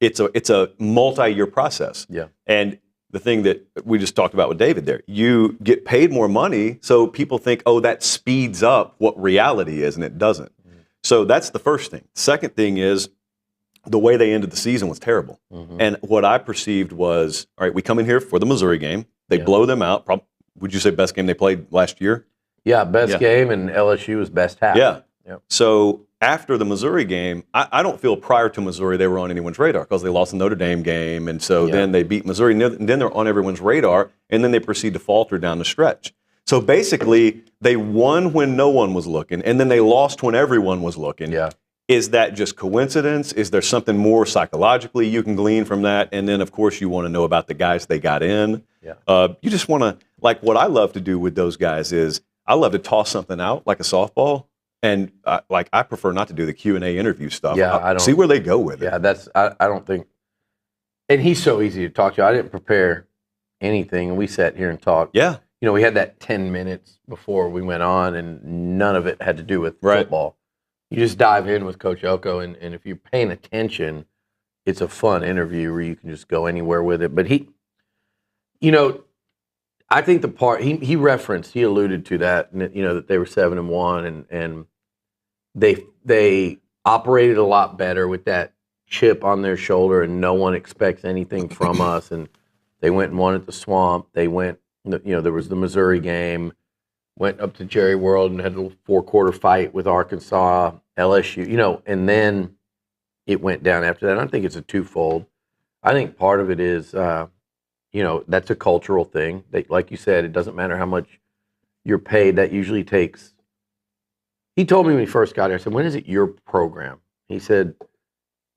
it's a multi-year process. Yeah. And the thing that we just talked about with David there, you get paid more money, so people think, oh, that speeds up what reality is, and it doesn't. So that's the first thing. Second thing is the way they ended the season was terrible. And what I perceived was, all right, we come in here for the Missouri game. They blow them out. Would you say best game they played last year? Yeah, best game, and LSU was best half. Yeah. Yep. So after the Missouri game, I don't feel prior to Missouri they were on anyone's radar, because they lost the Notre Dame game, and so then they beat Missouri, and then they're on everyone's radar, and then they proceed to falter down the stretch. So basically, they won when no one was looking, and then they lost when everyone was looking. Yeah. Is that just coincidence? Is there something more psychologically you can glean from that? And then, of course, you want to know about the guys they got in. Yeah. You just want to, like, what I love to do with those guys is I love to toss something out like a softball. And I prefer not to do the Q&A interview stuff. Yeah, I don't see where they go with it. Yeah, I don't think. And he's so easy to talk to. I didn't prepare anything, and we sat here and talked. Yeah. We had that 10 minutes before we went on, and none of it had to do with football. You just dive in with Coach Elko, and if you're paying attention, it's a fun interview where you can just go anywhere with it. But he, I think the part he alluded to that, that they were 7-1, and they operated a lot better with that chip on their shoulder, and no one expects anything from us. And they went and won at the Swamp. They went, there was the Missouri game, went up to Jerry World and had a little 4-quarter fight with Arkansas, LSU, and then it went down after that. I think it's a twofold. I think part of it is, that's a cultural thing. Like you said, it doesn't matter how much you're paid. That usually takes. He told me when he first got here, I said, when is it your program? He said,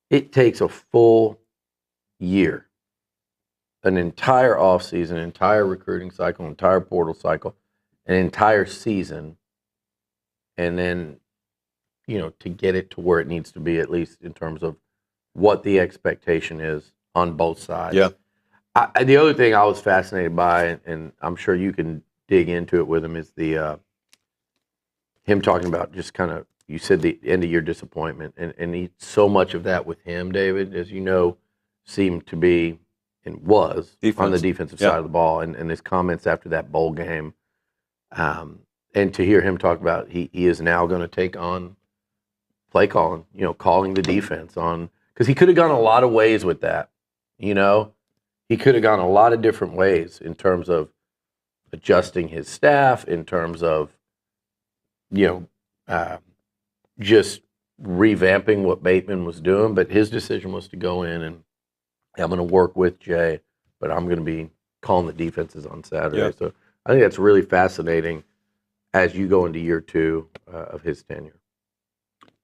it takes a full year, an entire offseason, an entire recruiting cycle, an entire portal cycle, an entire season, and then, to get it to where it needs to be, at least in terms of what the expectation is on both sides. Yeah. The other thing I was fascinated by, and I'm sure you can dig into it with him, is him talking about just kind of, you said the end of year disappointment, and so much of that with him, David, as you know, seemed to be and was on the defensive side of the ball, and his comments after that bowl game, and to hear him talk about he is now going to take on play calling, calling the defense on, because he could have gone a lot of ways with that, he could have gone a lot of different ways in terms of adjusting his staff, in terms of just revamping what Bateman was doing, but his decision was to go in and I'm going to work with Jay, but I'm going to be calling the defenses on Saturday. Yeah. So I think that's really fascinating as you go into year 2 of his tenure.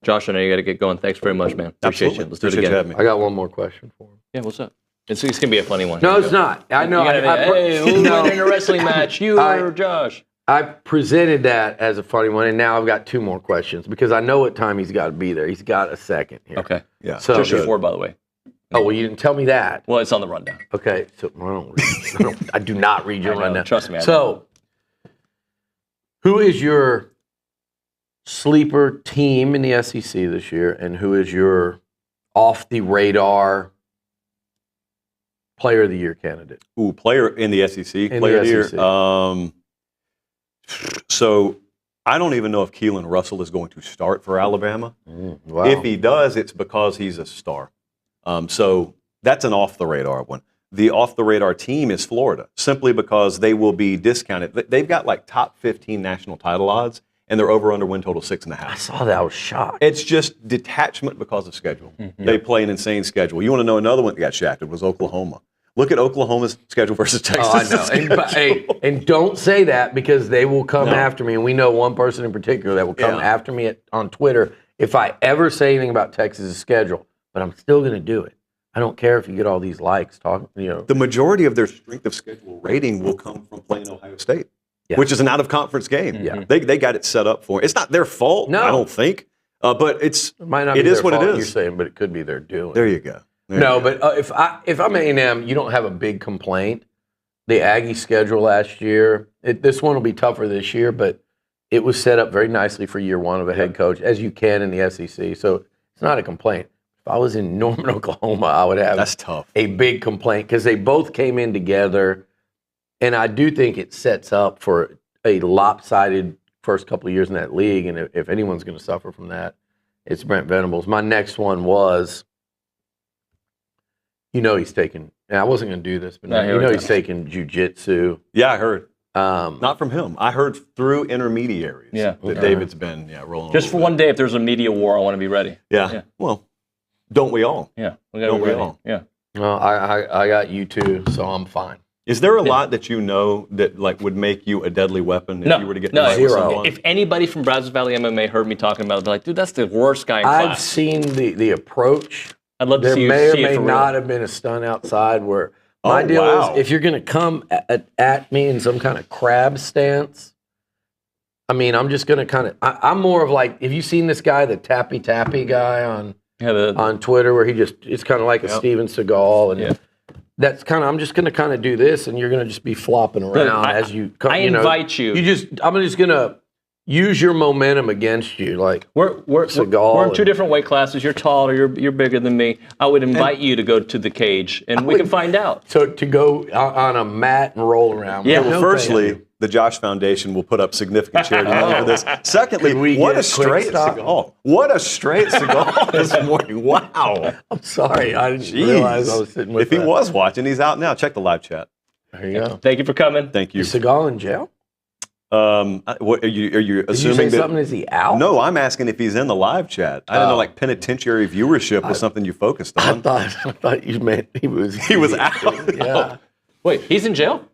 Josh, I know you got to get going. Thanks very much, man. Appreciate you. Let's do it again. I got one more question for him. Yeah, what's up? It's going to be a funny one. No, it's not. I know. Hey, who won in a wrestling match? You or Josh? I presented that as a funny one, and now I've got 2 more questions because I know what time he's got to be there. He's got a second here. Okay. Yeah. So, Trisha Ford, by the way. Oh, well, you didn't tell me that. Well, it's on the rundown. Okay. So I do not read your rundown. Trust me. So, who is your sleeper team in the SEC this year, and who is your off-the-radar Player of the Year candidate? Ooh, player in the SEC. In player the of the Year. So I don't even know if Keelan Russell is going to start for Alabama. Wow. If he does, it's because he's a star. So that's an off-the-radar one. The off-the-radar team is Florida, simply because they will be discounted. They've got like top 15 national title odds, and they're over/under win total 6.5. I saw that. I was shocked. It's just detachment because of schedule. They play an insane schedule. You want to know another one that got shafted was Oklahoma. Look at Oklahoma's schedule versus Texas. Oh, I know. And don't say that because they will come after me. And we know one person in particular that will come after me on Twitter if I ever say anything about Texas' schedule. But I'm still going to do it. I don't care if you get all these likes talking. The majority of their strength of schedule rating will come from playing Ohio State, which is an out-of-conference game. Yeah. They got it set up for it. It's not their fault, I don't think. But it might not be is their what fault, it is. You're saying, but it could be their doing. There you go. But if I'm A&M, you don't have a big complaint. The Aggie schedule last year, this one will be tougher this year, but it was set up very nicely for year 1 of a head coach, as you can in the SEC. So it's not a complaint. If I was in Norman, Oklahoma, I would have That's tough. a big complaint because they both came in together, and I do think it sets up for a lopsided first couple of years in that league, and if anyone's going to suffer from that, it's Brent Venables. My next one was, he's taking, and I wasn't going to do this, but he's taking jiu-jitsu. Yeah, I heard. Not from him. I heard through intermediaries that David's been rolling. Just for one day, if there's a media war, I want to be ready. Yeah. Well, don't we all? Yeah. Don't we all? Yeah. Well, I got you too, so I'm fine. Is there a lot that that would make you a deadly weapon if you were to get with someone? If anybody from Brazos Valley MMA heard me talking about it, they'd be like, dude, that's the worst guy in class. I've seen the approach. I'd love to see you There see may it or for may not real. have been a stunt outside where my deal is if you're going to come at me in some kind of crab stance, I mean, I'm just going to kind of, I'm more of like, have you seen this guy, the Tappy guy on Twitter where it's kind of like a Steven Seagal and that's kind of, I'm just going to kind of do this and you're going to just be flopping around as you come. I invite you. I'm just going to use your momentum against you. Like we're in 2 different weight classes. You're taller. You're bigger than me. I would invite you to go to the cage, and we can find out. So to go on a mat and roll around. Yeah. Well, firstly, the Josh Foundation will put up significant charity money for this. Secondly, what a straight Seagal! What a straight Seagal this morning! Wow. I'm sorry, I didn't realize I was sitting with. If he was watching, he's out now. Check the live chat. There you go. Thank you for coming. Thank you. Is Seagal in jail? What are you Did assuming? you say that, something? Is he out? No, I'm asking if he's in the live chat. I didn't know like penitentiary viewership was something you focused on. I thought you meant he was. He was out. Yeah. Wait, he's in jail?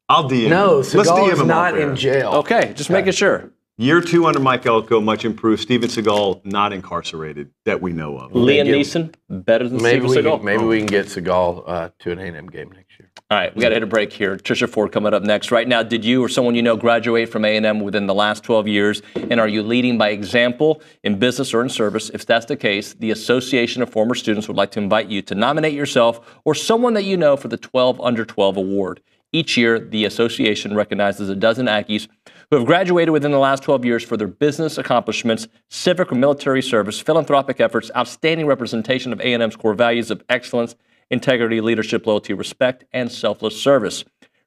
I'll DM No, him. Let's Seagal DM is him not off air. in jail. Okay, just making sure. Year 2 under Mike Elko, much improved. Steven Seagal not incarcerated that we know of. Liam Neeson, better than Maybe Steven Seagal? maybe we can get Seagal to an A&M game next year. All right, we got to hit a break here. Trisha Ford coming up next. Right now, did you or someone you know graduate from A&M within the last 12 years? And are you leading by example in business or in service? If that's the case, the Association of Former Students would like to invite you to nominate yourself or someone that you know for the 12 Under 12 award. Each year, the association recognizes a dozen Aggies who have graduated within the last 12 years for their business accomplishments, civic or military service, philanthropic efforts, outstanding representation of A&M's core values of excellence, integrity, leadership, loyalty, respect, and selfless service.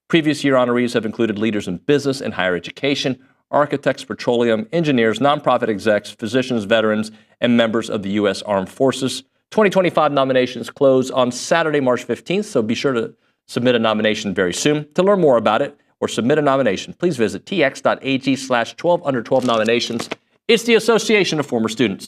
Previous year honorees have included leaders in business and higher education, architects, petroleum, engineers, nonprofit execs, physicians, veterans, and members of the U.S. Armed Forces. 2025 nominations close on Saturday, March 15th, so be sure to submit a nomination very soon. To learn more about it or submit a nomination, please visit tx.ag/12under12 nominations. It's the Association of Former Students.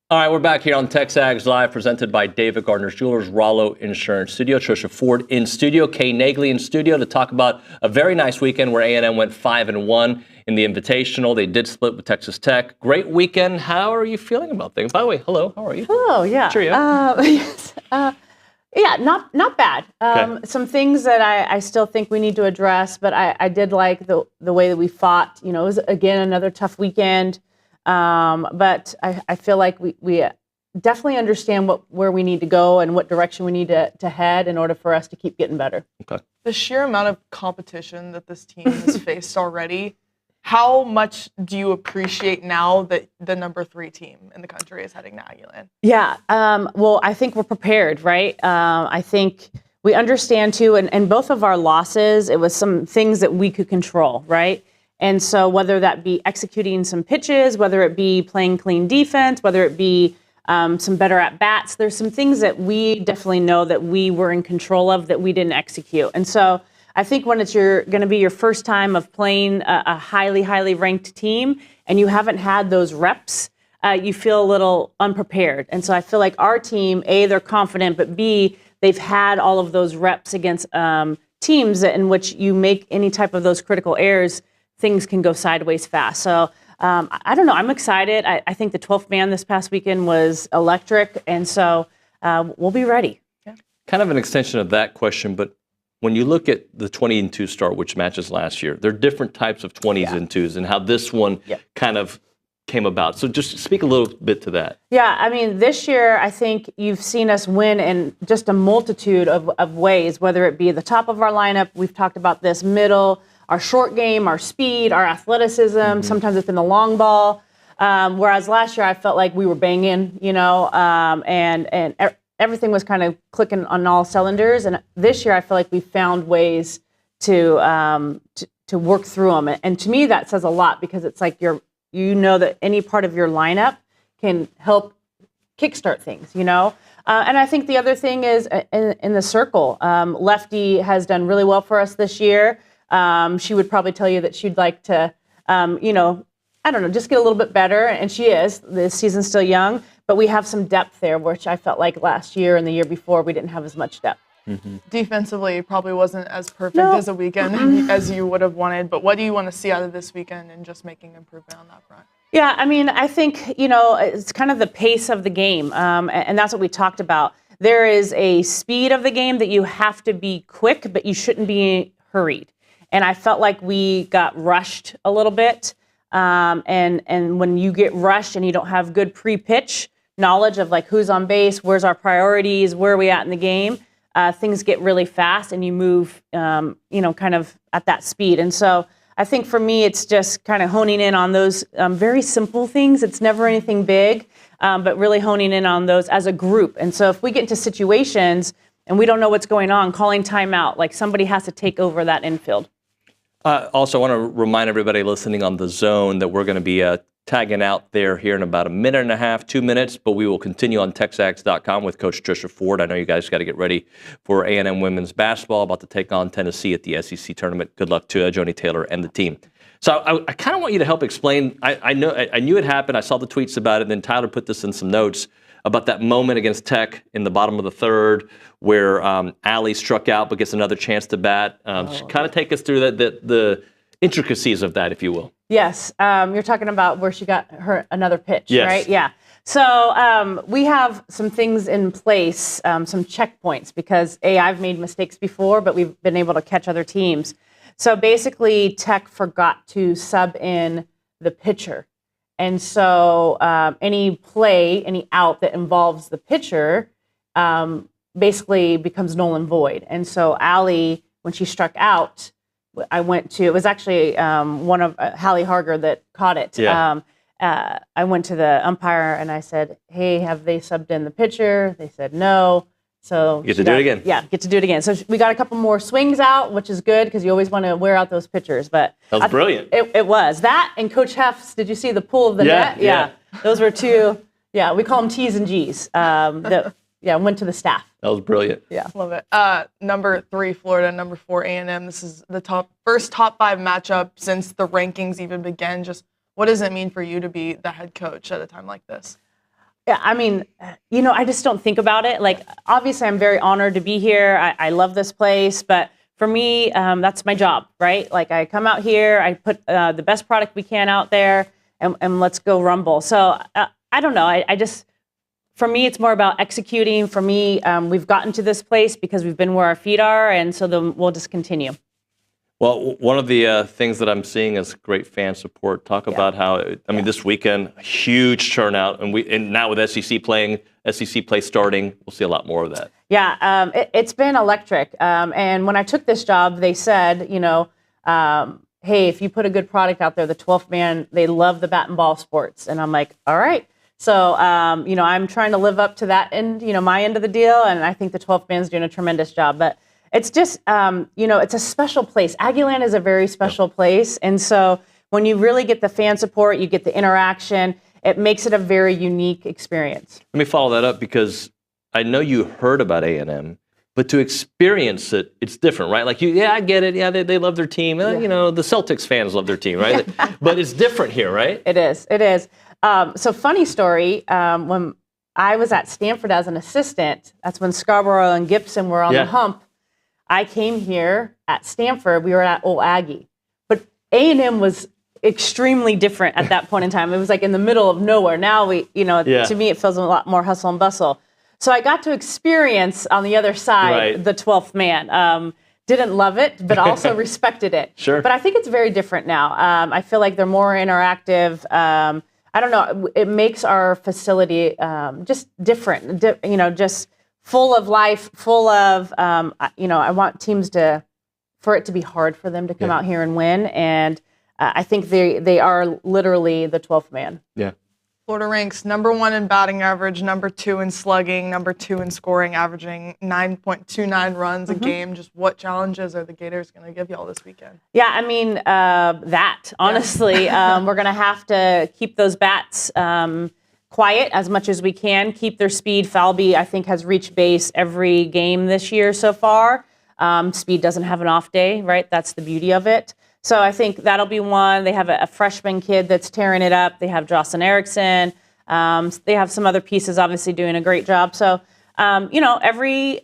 All right, we're back here on TexAgs Live, presented by David Gardner's Jewelers, Rollo Insurance Studio. Trisha Ford in studio, Kay Nagley in studio to talk about a very nice weekend where A&M went 5-1 in the Invitational. They did split with Texas Tech. Great weekend. How are you feeling about things? By the way, hello. How are you? Hello. Yeah. Cheerio. Yes. Yeah, not bad. Okay. Some things that I still think we need to address, but I did like the way that we fought. You know, it was, again, another tough weekend. But I feel like we definitely understand where we need to go and what direction we need to head in order for us to keep getting better. Okay. The sheer amount of competition that this team has faced already, how much do you appreciate now that the number 3 team in the country is heading to Aggieland? Yeah. Well, I think we're prepared, right? I think we understand too, and both of our losses, it was some things that we could control, right? And so whether that be executing some pitches, whether it be playing clean defense, whether it be some better at-bats, there's some things that we definitely know that we were in control of that we didn't execute. And so I think when it's going to be your first time of playing a highly, highly ranked team and you haven't had those reps, you feel a little unprepared. And so I feel like our team, A, they're confident, but B, they've had all of those reps against teams in which you make any type of those critical errors, things can go sideways fast. So I don't know. I'm excited. I think the 12th man this past weekend was electric. And so we'll be ready. Yeah. Kind of an extension of that question, but when you look at the 20-2 start, which matches last year, there are different types of 20s and 2s and how this one kind of came about. So just speak a little bit to that. Yeah, I mean, this year, I think you've seen us win in just a multitude of ways, whether it be the top of our lineup, we've talked about this, middle, our short game, our speed, our athleticism. Sometimes it's been the long ball. Whereas last year, I felt like we were banging, and everything was kind of clicking on all cylinders. And this year, I feel like we found ways to work through them. And to me, that says a lot because it's like that any part of your lineup can help kickstart things, And I think the other thing is in the circle, Lefty has done really well for us this year. She would probably tell you that she'd like to, I don't know, just get a little bit better. And she is. This season's still young, but we have some depth there, which I felt like last year and the year before we didn't have as much depth. Defensively, probably wasn't as perfect as a weekend as you would have wanted. But what do you want to see out of this weekend and just making improvement on that front? Yeah, I mean, I think, it's kind of the pace of the game. And that's what we talked about. There is a speed of the game that you have to be quick, but you shouldn't be hurried. And I felt like we got rushed a little bit. And when you get rushed and you don't have good pre-pitch knowledge of like who's on base, where's our priorities, where are we at in the game, things get really fast and you move, kind of at that speed. And so I think for me, it's just kind of honing in on those very simple things. It's never anything big, but really honing in on those as a group. And so if we get into situations and we don't know what's going on, calling timeout, like somebody has to take over that infield. Also, I want to remind everybody listening on The Zone that we're going to be tagging out there here in about a minute and a half, 2 minutes, but we will continue on TexAgs.com with Coach Trisha Ford. I know you guys got to get ready for A&M women's basketball, about to take on Tennessee at the SEC tournament. Good luck to Joni Taylor and the team. So I kind of want you to help explain. I knew it happened. I saw the tweets about it, and then Tyler put this in some notes about that moment against Tech in the bottom of the third where Allie struck out but gets another chance to bat. Kind of take us through the intricacies of that, if you will. Yes. You're talking about where she got her another pitch, yes. Right? Yeah. So we have some things in place, some checkpoints, because I've made mistakes before, but we've been able to catch other teams. So basically, Tech forgot to sub in the pitcher. And so any play, any out that involves the pitcher basically becomes null and void. And so Allie, when she struck out, it was actually one of Hallie Harger that caught it. Yeah. I went to the umpire and I said, hey, have they subbed in the pitcher? They said no. So you get to do it again. Yeah, get to do it again. So we got a couple more swings out, which is good because you always want to wear out those pitchers. But that was brilliant. It was. That and Coach Heff's, did you see the pull of the net? Yeah. Those were two, we call them T's and G's. Went to the staff. That was brilliant. Yeah. Love it. Number 3, Florida. Number 4, A&M. This is the first top 5 matchup since the rankings even began. Just what does it mean for you to be the head coach at a time like this? Yeah, I mean, I just don't think about it. Like, obviously, I'm very honored to be here. I love this place, but for me, that's my job, right? Like, I come out here, I put the best product we can out there, and let's go rumble. So I don't know. I just, for me, it's more about executing. For me, we've gotten to this place because we've been where our feet are, and so then we'll just continue. Well, one of the things that I'm seeing is great fan support. Talk about how, this weekend, huge turnout, and now with SEC play starting, we'll see a lot more of that. Yeah, it's been electric. And when I took this job, they said, hey, if you put a good product out there, the 12th man, they love the bat and ball sports. And I'm like, all right. So, I'm trying to live up to that end, my end of the deal. And I think the 12th man's doing a tremendous job. But it's just, it's a special place. Aggieland is a very special place. And so when you really get the fan support, you get the interaction, it makes it a very unique experience. Let me follow that up because I know you heard about A&M, but to experience it, it's different, right? Like, I get it. Yeah, they love their team. The Celtics fans love their team, right? But it's different here, right? It is. So funny story, when I was at Stanford as an assistant, that's when Scarborough and Gibson were on the hump. I came here at Stanford. We were at Old Aggie. But A&M was extremely different at that point in time. It was like in the middle of nowhere. Now to me, it feels a lot more hustle and bustle. So I got to experience on the other side the 12th man. Didn't love it, but also respected it. Sure. But I think it's very different now. I feel like they're more interactive. I don't know. It makes our facility just different. Just full of life, full of, I want teams for it to be hard for them to come out here and win. And I think they are literally the 12th man. Yeah. Florida ranks #1 in batting average, #2 in slugging, #2 in scoring, averaging 9.29 runs a game. Just what challenges are the Gators going to give y'all this weekend? Yeah, honestly, we're going to have to keep those bats quiet as much as we can, keep their speed. Falby, I think, has reached base every game this year so far. Speed doesn't have an off day, right? That's the beauty of it. So I think that'll be one. They have a freshman kid that's tearing it up. They have Jocelyn Erickson. They have some other pieces obviously doing a great job. So, every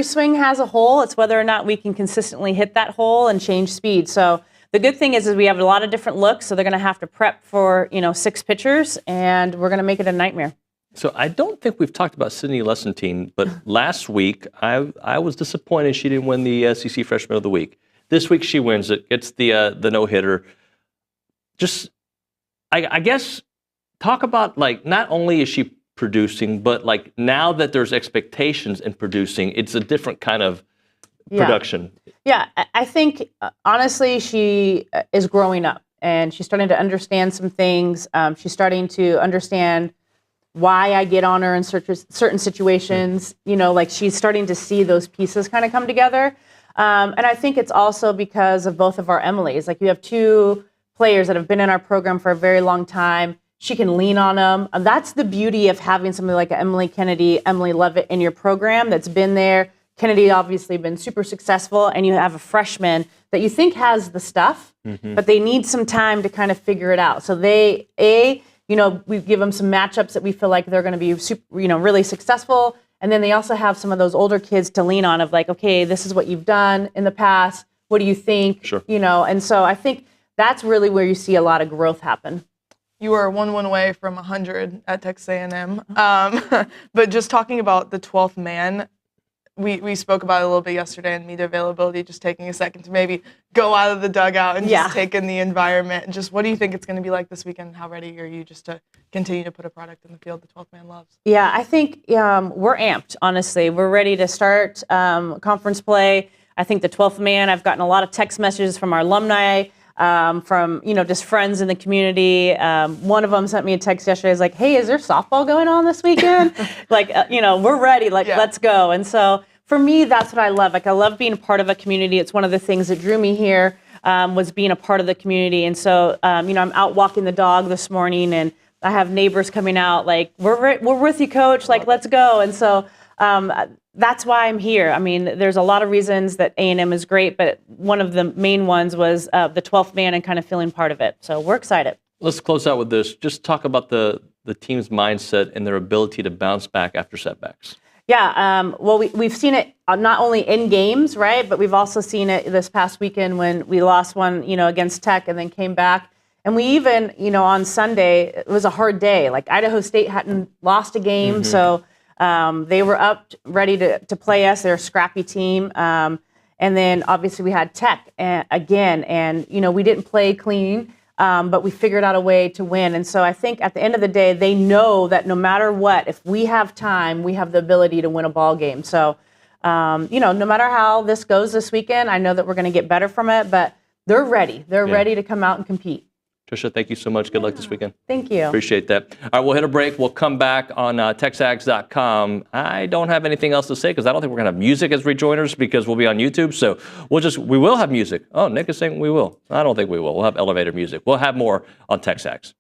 swing has a hole. It's whether or not we can consistently hit that hole and change speed. So the good thing is we have a lot of different looks. So they're going to have to prep for, 6 pitchers, and we're going to make it a nightmare. So I don't think we've talked about Sydney Lessentine, but last week I was disappointed she didn't win the SEC Freshman of the Week. This week she wins it, gets the no-hitter. Just, I guess, talk about, not only is she producing, but, now that there's expectations in producing, it's a different kind of production. Yeah, I think, honestly, she is growing up, and she's starting to understand some things. She's starting to understand why I get on her in certain situations. She's starting to see those pieces kind of come together. And I think it's also because of both of our Emilys. You have 2 players that have been in our program for a very long time. She can lean on them. That's the beauty of having somebody like Emily Kennedy, Emily Levitt in your program that's been there. Kennedy obviously been super successful, and you have a freshman that you think has the stuff, but they need some time to kind of figure it out. So we give them some matchups that we feel like they're going to be super, really successful. And then they also have some of those older kids to lean on of okay, this is what you've done in the past. What do you think? Sure. And so I think that's really where you see a lot of growth happen. You are 1 win away from 100 at Texas A&M. But just talking about the 12th man, we spoke about it a little bit yesterday in media availability, just taking a second to maybe go out of the dugout and just take in the environment. Just what do you think it's going to be like this weekend? How ready are you just to continue to put a product in the field the 12th man loves? Yeah, I think we're amped, honestly. We're ready to start conference play. I think the 12th man, I've gotten a lot of text messages from our alumni, from, just friends in the community. One of them sent me a text yesterday. He's like, hey, is there softball going on this weekend? We're ready. Let's go. And so for me, that's what I love. I love being a part of a community. It's one of the things that drew me here, was being a part of the community. And so, I'm out walking the dog this morning, and I have neighbors coming out we're with you, coach. Let's go. And so that's why I'm here. There's a lot of reasons that A&M is great, but one of the main ones was the 12th man and kind of feeling part of it. So we're excited. Let's close out with this. Just talk about the the team's mindset and their ability to bounce back after setbacks? Yeah, well, we've seen it not only in games, right, but we've also seen it this past weekend when we lost one, against Tech and then came back. And we even, on Sunday, it was a hard day. Like Idaho State hadn't lost a game, so they were up ready to play us. They're a scrappy team. And then obviously we had Tech again, and we didn't play clean, but we figured out a way to win. And so I think at the end of the day, they know that no matter what, if we have time, we have the ability to win a ball game. So, no matter how this goes this weekend, I know that we're going to get better from it, but they're ready. They're ready to come out and compete. Trisha, thank you so much. Good luck this weekend. Thank you. Appreciate that. All right, we'll hit a break. We'll come back on TexAgs.com. I don't have anything else to say because I don't think we're going to have music as rejoiners because we'll be on YouTube. So we will have music. Oh, Nick is saying we will. I don't think we will. We'll have elevator music. We'll have more on TexAgs.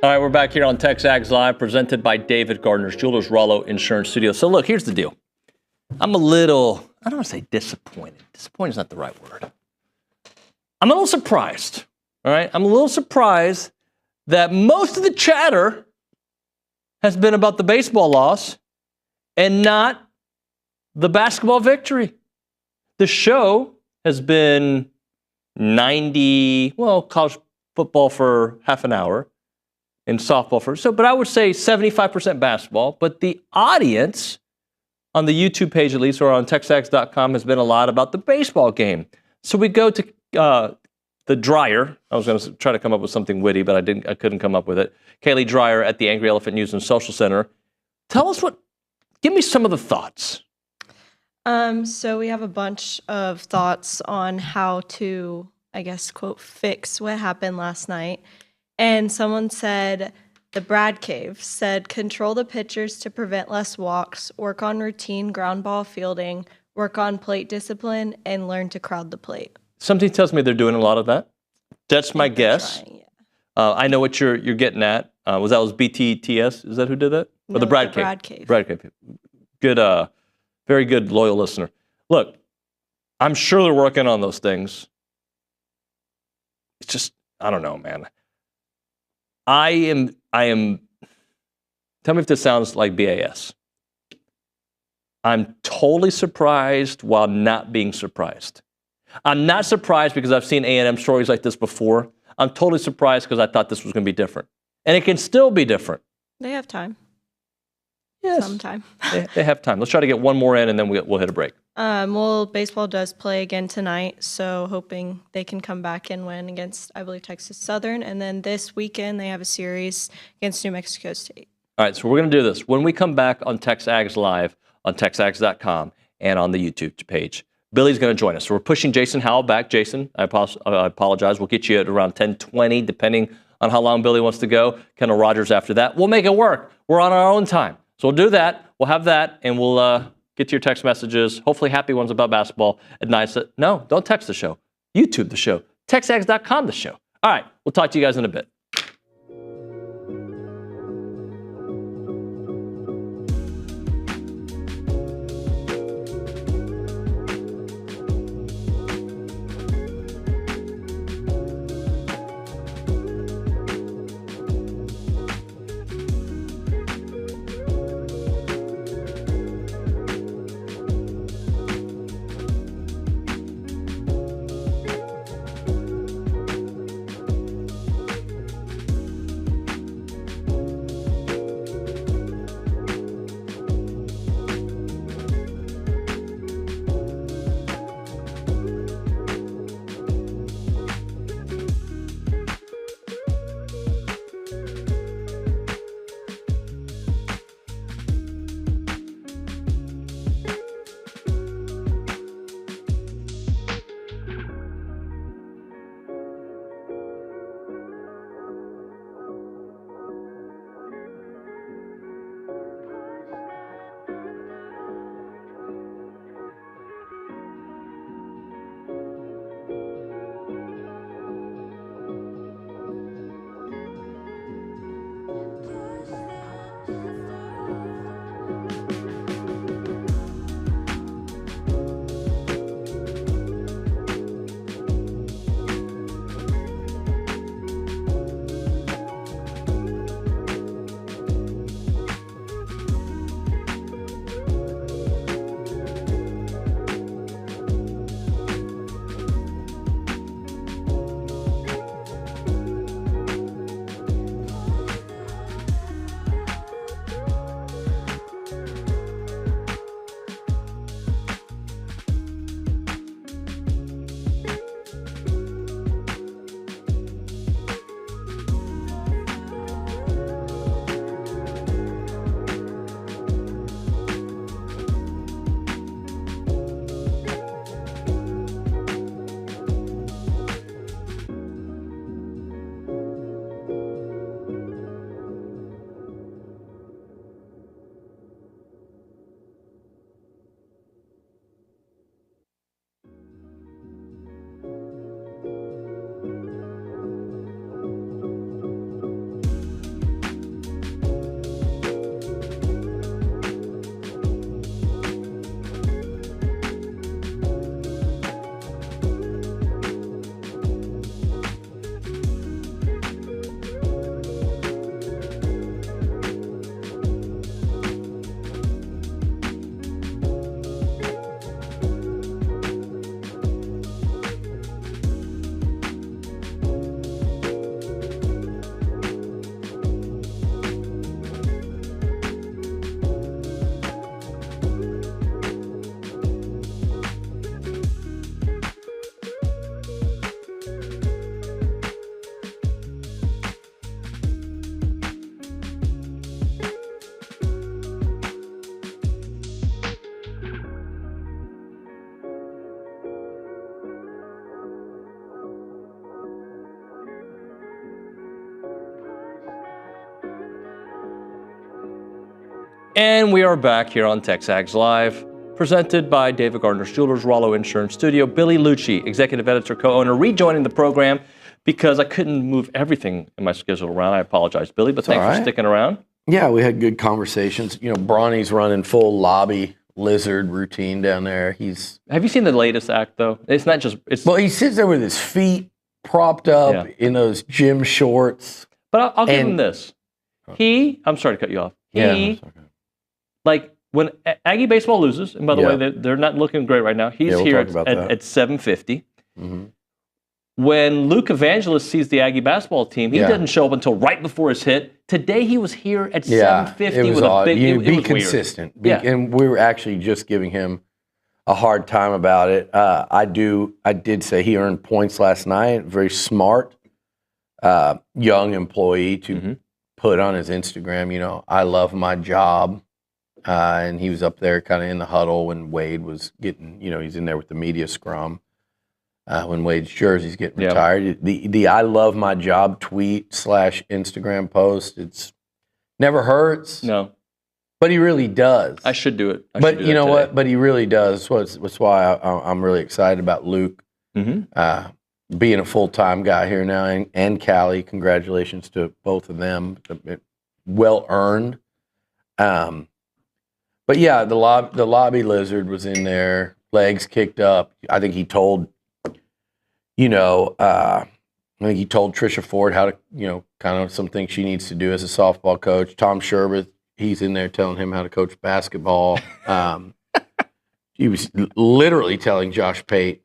All right, we're back here on TexAgs Live, presented by David Gardner's Jewelers Rollo Insurance Studio. So look, here's the deal. I'm a little, I don't want to say disappointed. Disappointed is not the right word. I'm a little surprised, all right? I'm a little surprised that most of the chatter has been about the baseball loss and not the basketball victory. The show has been 90, college football for half an hour and softball but I would say 75% basketball. But the audience on the YouTube page, at least, or on TexAgs.com, has been a lot about the baseball game. So we go to the Dryer. I was going to try to come up with something witty, but I couldn't come up with it. Kaylee Dryer at the Angry Elephant News and Social Center. Give me some of the thoughts. So we have a bunch of thoughts on how to, I guess, quote, fix what happened last night. And someone said, the Brad Cave said, control the pitchers to prevent less walks, work on routine ground ball fielding, work on plate discipline, and learn to crowd the plate. Something tells me they're doing a lot of that. That's my guess. Trying, yeah. I know what you're getting at. Was BTTS? Is that who did that? No, or the Brad Cave? Brad Cave. Good, very good, loyal listener. Look, I'm sure they're working on those things. It's just, I don't know, man. I am, tell me if this sounds like BAS. I'm totally surprised while not being surprised. I'm not surprised because I've seen A&M stories like this before. I'm totally surprised because I thought this was going to be different. And it can still be different. They have time. Yes. Sometime. They have time. Let's try to get one more in and then we'll hit a break. Baseball does play again tonight, so hoping they can come back and win against, I believe, Texas Southern. And then this weekend, they have a series against New Mexico State. All right, so we're going to do this. When we come back on TexAgs Live on TexAgs.com and on the YouTube page, Billy's going to join us. So we're pushing Jason Howell back. Jason, I apologize. We'll get you at around 10:20, depending on how long Billy wants to go. Kendall Rogers after that. We'll make it work. We're on our own time. So we'll do that. We'll have that, and we'll get to your text messages, hopefully happy ones about basketball at 9. No, don't text the show. YouTube the show. TexAgs.com the show. All right, we'll talk to you guys in a bit. And we are back here on TexAgs Live, presented by David Gardner's Jewelers, Rollo Insurance Studio. Billy Liucci, executive editor, co-owner, rejoining the program because I couldn't move everything in my schedule around. I apologize, Billy, but thanks for sticking around. Yeah, we had good conversations. You know, Bronny's running full lobby lizard routine down there. Have you seen the latest act, though? It's not just... Well, he sits there with his feet propped up in those gym shorts. But I'll give him this. I'm sorry to cut you off. Like, when Aggie baseball loses, and by the way, they're not looking great right now, he's here at 7:50. Mm-hmm. When Luke Evangelist sees the Aggie basketball team, he doesn't show up until right before his hit. Today, he was here at 7:50 with a big... You it be was consistent. Weird. And we were actually just giving him a hard time about it. I did say he earned points last night. Very smart, young employee to put on his Instagram, you know, I love my job. And he was up there kind of in the huddle when Wade was getting, you know, he's in there with the media scrum. When Wade's jersey's getting retired. The I love my job tweet / Instagram post, it's never hurts. No. But he really does. I should do it. But you know what? But he really does. That's why I'm really excited about Luke being a full-time guy here now, and Callie. Congratulations to both of them. Well earned. But yeah, the lobby lizard was in there, legs kicked up. I think he told, Trisha Ford how to, kind of some things she needs to do as a softball coach. Tom Schuberth, he's in there telling him how to coach basketball. He was literally telling Josh Pate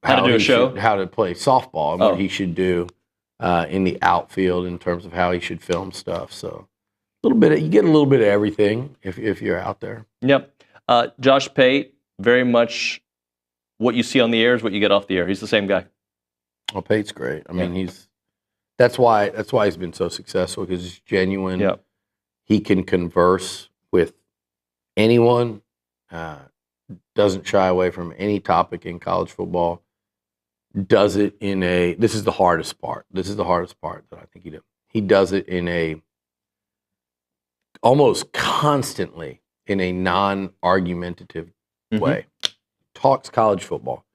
how to do a show, how to play softball, and what he should do in the outfield in terms of how he should film stuff. So. You get a little bit of everything if you're out there. Yep. Josh Pate, very much what you see on the air is what you get off the air. He's the same guy. Well, Pate's great. I mean, that's why he's been so successful, because he's genuine. Yep. He can converse with anyone. Doesn't shy away from any topic in college football. Does it this is the hardest part. This is the hardest part that I think he did. He does it in almost constantly in a non-argumentative way. Talks college football.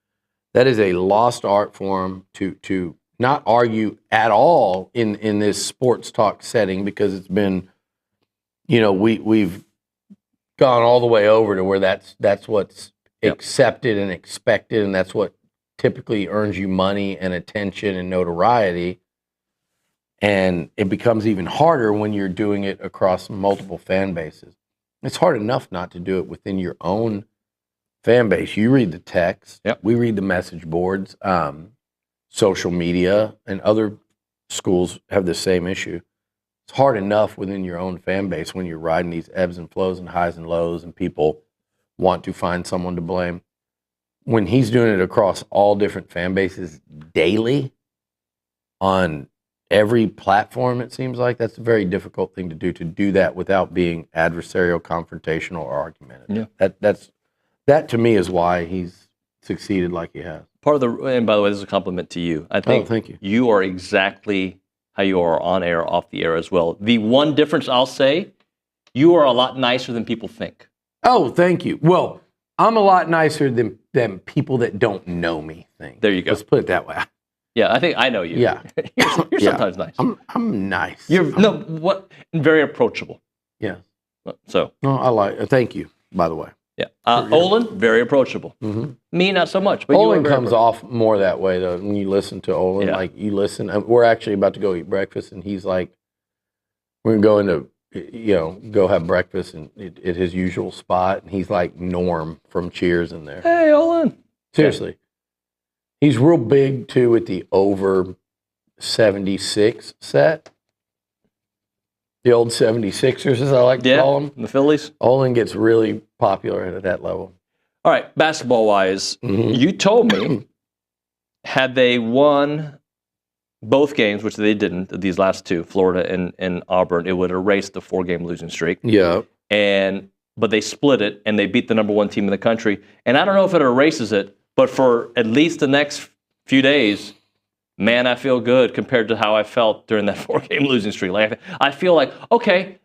That is a lost art for him to not argue at all in this sports talk setting, because it's been, we've gone all the way over to where that's what's accepted and expected, and that's what typically earns you money and attention and notoriety. And it becomes even harder when you're doing it across multiple fan bases. It's hard enough not to do it within your own fan base. You read the text. We read the message boards. Social media and other schools have the same issue. It's hard enough within your own fan base when you're riding these ebbs and flows and highs and lows, and people want to find someone to blame. When he's doing it across all different fan bases daily on every platform, it seems like that's a very difficult thing to do that without being adversarial, confrontational, or argumentative. That to me is why he's succeeded like he has. And by the way, this is a compliment to you. I think thank you. You are exactly how you are on air, off the air as well. The one difference I'll say, you are a lot nicer than people think. Oh, thank you. Well, I'm a lot nicer than people that don't know me think. There you go. Let's put it that way. Yeah, I think I know you. Yeah. You're sometimes nice. I'm nice. Very approachable. Yeah. So. No, thank you, by the way. Yeah. Olin, very approachable. Me, not so much. But Olin comes off more that way, though, when you listen to Olin. Yeah. Like, you listen. We're actually about to go eat breakfast, and he's like, we're going to go have breakfast at his usual spot, and he's like Norm from Cheers in there. Hey, Olin. Seriously. He's real big, too, with the over 76 set. The old 76ers, as I like to call them. The Phillies. Olin gets really popular at that level. All right, basketball-wise, you told me, had they won both games, which they didn't, these last two, Florida and Auburn, it would erase the 4-game losing streak. Yeah. But they split it, and they beat the number 1 team in the country. And I don't know if it erases it, but for at least the next few days, man, I feel good compared to how I felt during that 4-game losing streak. Like, I feel like, okay,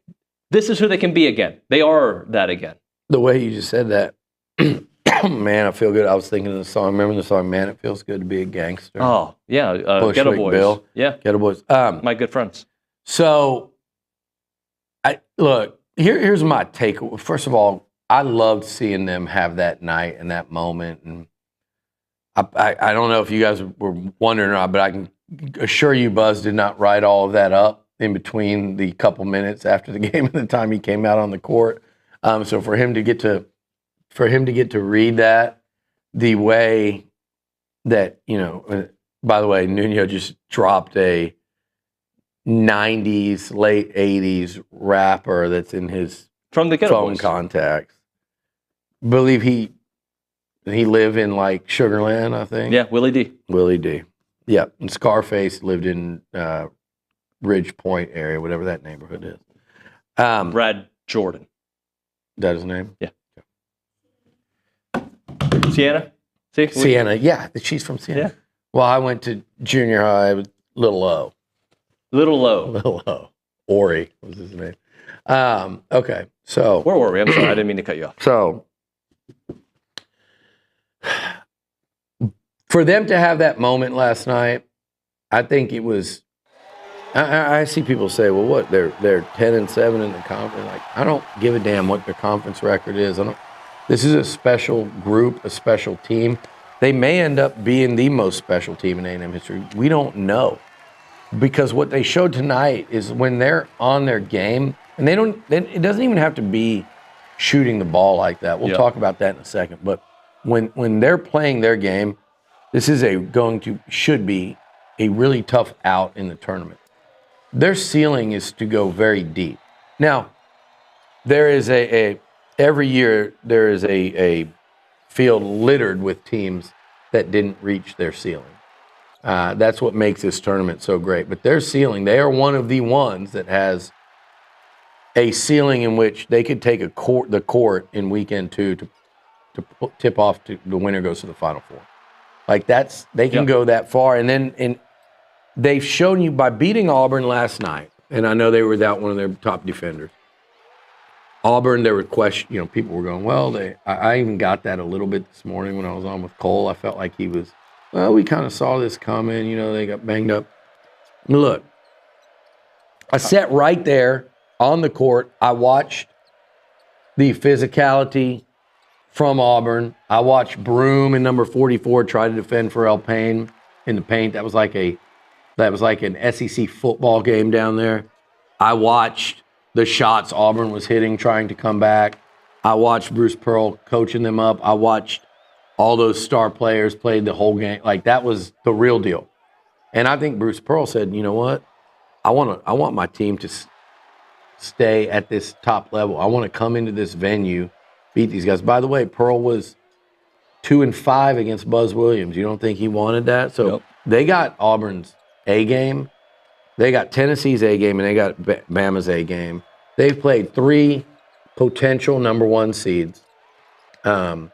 this is who they can be again. They are that again. The way you just said that, man, I feel good. I was thinking of the song. Remember the song, "Man, It Feels Good to Be a Gangster"? Oh, yeah. Bushwick Ghetto Boys. Bill. Yeah. Ghetto Boys. My good friends. So, here's my take. First of all, I loved seeing them have that night and that moment. And I don't know if you guys were wondering or not, but I can assure you Buzz did not write all of that up in between the couple minutes after the game and the time he came out on the court. So for him to get to read that the way that, by the way, Nuño just dropped a 90s, late 80s rapper that's in his from the Ghetto phone Boys. contacts. Believe he lived in like Sugarland, I think. Yeah, Willie D. Willie D. Yeah, and Scarface lived in Ridge Point area, whatever that neighborhood is. Brad Jordan. Is that his name? Yeah. Sienna? See? Sienna, yeah, she's from Sienna. Yeah. Well, I went to junior high with Little O. Little O. Little O. Ori was his name. Okay, so. Where were we? I'm sorry, I didn't mean to cut you off. So, for them to have that moment last night, I think it was. I see people say, "Well, what? They're 10-7 in the conference." Like, I don't give a damn what their conference record is. This is a special group, a special team. They may end up being the most special team in A&M history. We don't know, because what they showed tonight is when they're on their game, and it doesn't even have to be shooting the ball like that. We'll talk about that in a second. But when they're playing their game, this is should be a really tough out in the tournament. Their ceiling is to go very deep. Now, there is every year there is a field littered with teams that didn't reach their ceiling. That's what makes this tournament so great. But their ceiling, they are one of the ones that has a ceiling in which they could take the court in weekend 2 to tip off to the winner goes to the Final Four. Like they can go that far. And they've shown you by beating Auburn last night, and I know they were without one of their top defenders. Auburn, there were questions, people were going, well, I even got that a little bit this morning when I was on with Cole. I felt like we kind of saw this coming, they got banged up. Look, I sat right there on the court. I watched the physicality from Auburn. I watched Broom in number 44 try to defend Pharrell Payne in the paint. That was like an SEC football game down there. I watched the shots Auburn was hitting, trying to come back. I watched Bruce Pearl coaching them up. I watched all those star players played the whole game. Like, that was the real deal. And I think Bruce Pearl said, you know what? I want my team to stay at this top level. I want to come into this venue, beat these guys. By the way, Pearl was 2-5 against Buzz Williams. You don't think he wanted that? So They got Auburn's A game. They got Tennessee's A game, and they got Bama's A game. They've played 3 potential number 1 seeds. One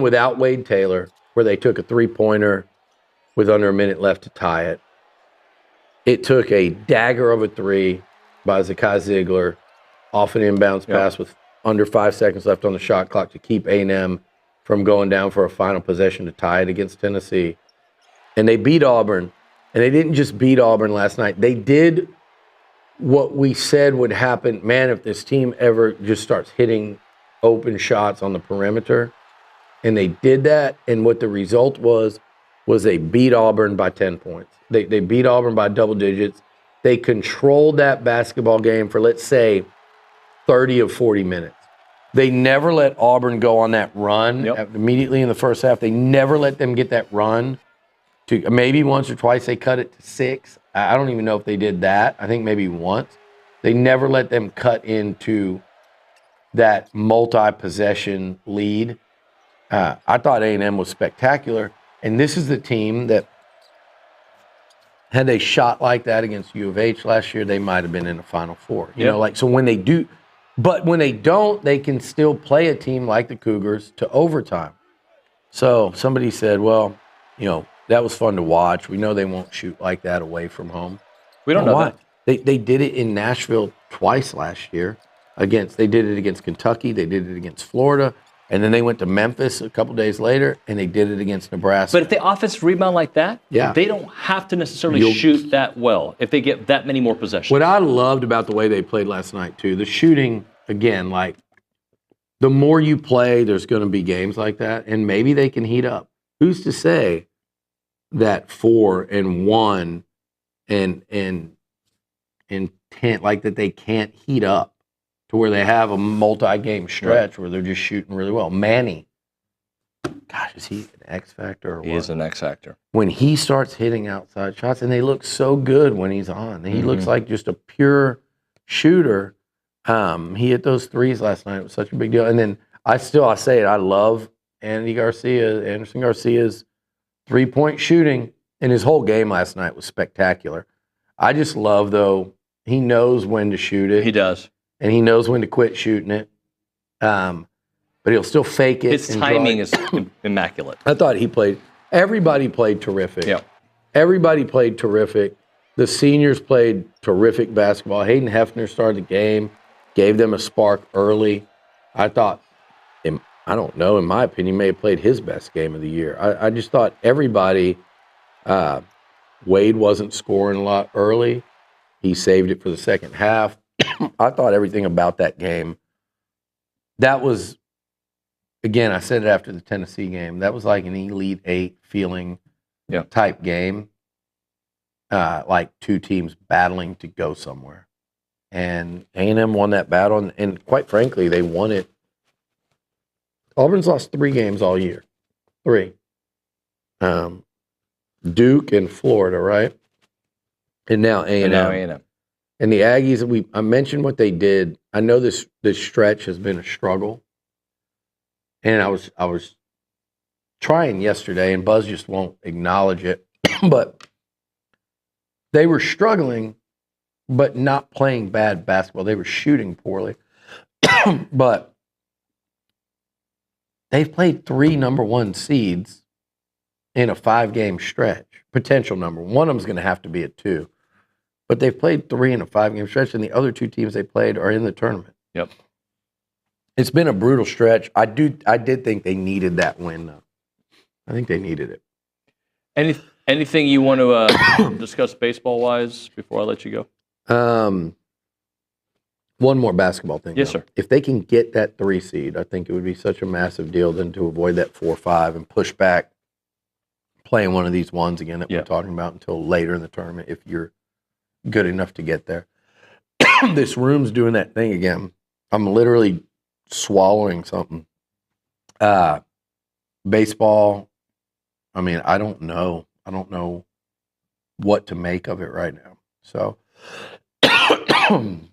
without Wade Taylor, where they took a 3-pointer with under a minute left to tie it. It took a dagger of a 3 by Zakai Ziegler off an inbounds pass with under 5 seconds left on the shot clock to keep A&M from going down for a final possession to tie it against Tennessee. And they beat Auburn. And they didn't just beat Auburn last night. They did what we said would happen. Man, if this team ever just starts hitting open shots on the perimeter. And they did that. And what the result was they beat Auburn by 10 points. They beat Auburn by double digits. They controlled that basketball game for, let's say, 30 of 40 minutes. They never let Auburn go on that run immediately in the first half. They never let them get that run. Maybe once or twice they cut it to 6. I don't even know if they did that. I think maybe once. They never let them cut into that multi-possession lead. I thought A&M was spectacular. And this is the team that, had they shot like that against U of H last year, they might have been in the Final Four. So when they do, but when they don't, they can still play a team like the Cougars to overtime. So somebody said, well, that was fun to watch. We know they won't shoot like that away from home. We don't know that. They did it in Nashville twice last year. They did it against Kentucky, they did it against Florida, and then they went to Memphis a couple days later, and they did it against Nebraska. But if the offense rebound like that, they don't have to necessarily shoot that well if they get that many more possessions. What I loved about the way they played last night, too, the shooting, again, like, the more you play, there's going to be games like that, and maybe they can heat up. Who's to say that 4-1 and 10, like that they can't heat up to where they have a multi-game stretch where they're just shooting really well? Manny, gosh, is he an X factor or what? He is an X factor. When he starts hitting outside shots, and they look so good when he's on. He looks like just a pure shooter. He hit those threes last night. It was such a big deal. And then I say it, I love Anderson Garcia's three-point shooting, and his whole game last night was spectacular. I just love, though, he knows when to shoot it. He does. And he knows when to quit shooting it. But he'll still fake it. His timing is immaculate. I thought everybody played terrific. Yeah. Everybody played terrific. The seniors played terrific basketball. Hayden Hefner started the game, gave them a spark early. I thought, I don't know, in my opinion, may have played his best game of the year. I just thought everybody, Wade wasn't scoring a lot early. He saved it for the second half. I thought everything about that game, that was, again, I said it after the Tennessee game, that was like an Elite Eight feeling type game, like two teams battling to go somewhere. And A&M won that battle, and quite frankly, they won it. Auburn's lost 3 games all year. 3. Duke and Florida, right? And now A&M. And the Aggies, I mentioned what they did. I know this stretch has been a struggle. And I was trying yesterday, and Buzz just won't acknowledge it. But they were struggling, but not playing bad basketball. They were shooting poorly. But they've played 3 number 1 seeds in a 5-game stretch. Potential number. One of them's going to have to be a 2. But they've played 3 in a 5-game stretch, and the other 2 teams they played are in the tournament. Yep. It's been a brutal stretch. I did think they needed that win, though. I think they needed it. Anything you want to discuss baseball-wise before I let you go? One more basketball thing. Yes, sir. If they can get that 3 seed, I think it would be such a massive deal then to avoid that 4-5 and push back playing one of these ones again that we're talking about until later in the tournament if you're good enough to get there. This room's doing that thing again. I'm literally swallowing something. Baseball, I mean, I don't know. I don't know what to make of it right now. So I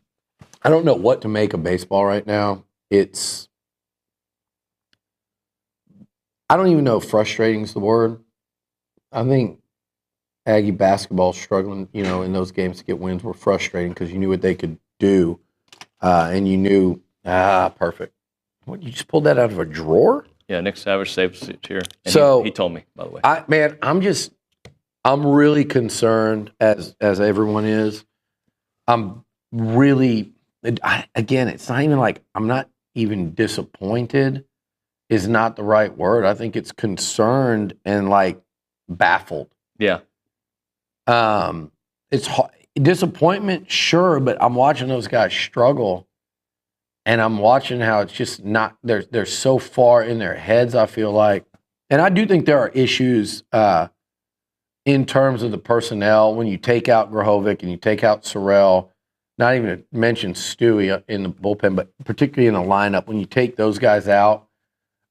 don't know what to make of baseball right now. I don't even know if frustrating is the word. I think Aggie basketball struggling, in those games to get wins were frustrating because you knew what they could do, and you knew, perfect. What, you just pulled that out of a drawer? Yeah, Nick Savage saved it here. And So he told me, by the way. I'm really concerned, as everyone is. I'm really, again, it's not even like, I'm not even disappointed is not the right word. I think it's concerned and like baffled. Yeah. It's disappointment, sure, but I'm watching those guys struggle, and I'm watching how it's just not. They're so far in their heads. I feel like, and I do think there are issues in terms of the personnel when you take out Grahovic and you take out Sorrell. Not even to mention Stewie in the bullpen, but particularly in the lineup when you take those guys out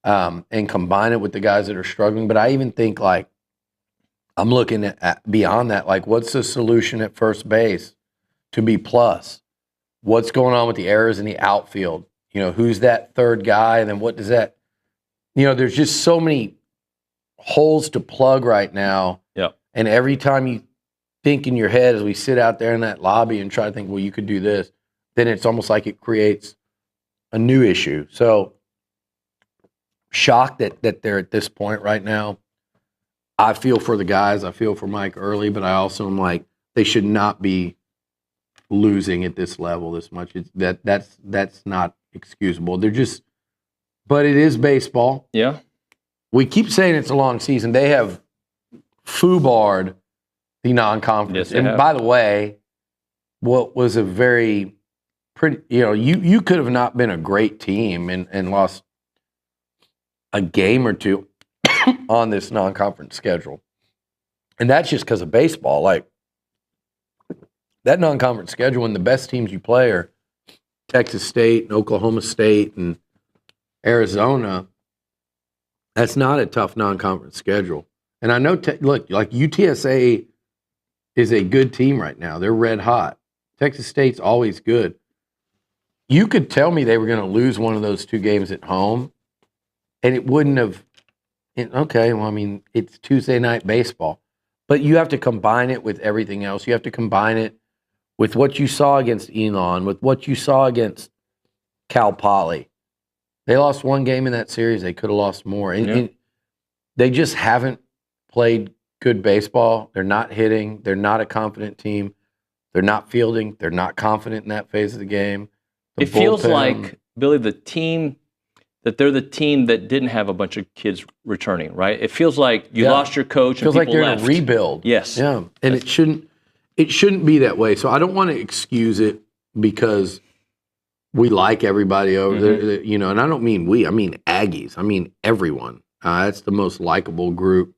and combine it with the guys that are struggling. But I even think like. I'm looking at beyond that, like what's the solution at first base to be plus? What's going on with the errors in the outfield? Who's that third guy? And then what does that, there's just so many holes to plug right now. Yeah. And every time you think in your head as we sit out there in that lobby and try to think, well, you could do this, then it's almost like it creates a new issue. So shocked that they're at this point right now. I feel for the guys. I feel for Mike Early, but I also am like, they should not be losing at this level this much. That's not excusable. But it is baseball. Yeah. We keep saying it's a long season. They have foobarred the non-conference. Yes, they and have. by the way, what was a very pretty, you could have not been a great team and lost a game or two on this non-conference schedule. And that's just because of baseball. Like, that non-conference schedule, when the best teams you play are Texas State and Oklahoma State and Arizona, that's not a tough non-conference schedule. And I know, look, like UTSA is a good team right now. They're red hot. Texas State's always good. You could tell me they were going to lose one of those two games at home, and it wouldn't have. Okay, well, I mean, it's Tuesday night baseball. But you have to combine it with everything else. You have to combine it with what you saw against Elon, with what you saw against Cal Poly. They lost one game in that series. They could have lost more. And they just haven't played good baseball. They're not hitting. They're not a confident team. They're not fielding. They're not confident in that phase of the game. It feels like, Billy, they're the team that didn't have a bunch of kids returning, right? It feels like you lost your coach and feels like people they're left. in a rebuild. Yes. Yeah. And it shouldn't be that way. So I don't want to excuse it because we like everybody over there, and I don't mean we, I mean Aggies. I mean everyone. That's the most likable group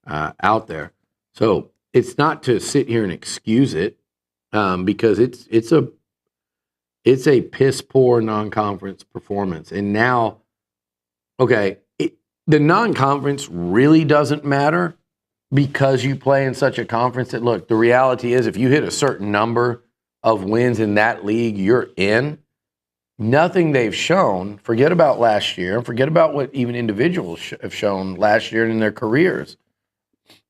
out there. So it's not to sit here and excuse it because it's a piss poor non-conference performance. And now, okay, the non-conference really doesn't matter because you play in such a conference that, look, the reality is if you hit a certain number of wins in that league, you're in. Nothing they've shown, forget about last year, and forget about what even individuals have shown last year in their careers.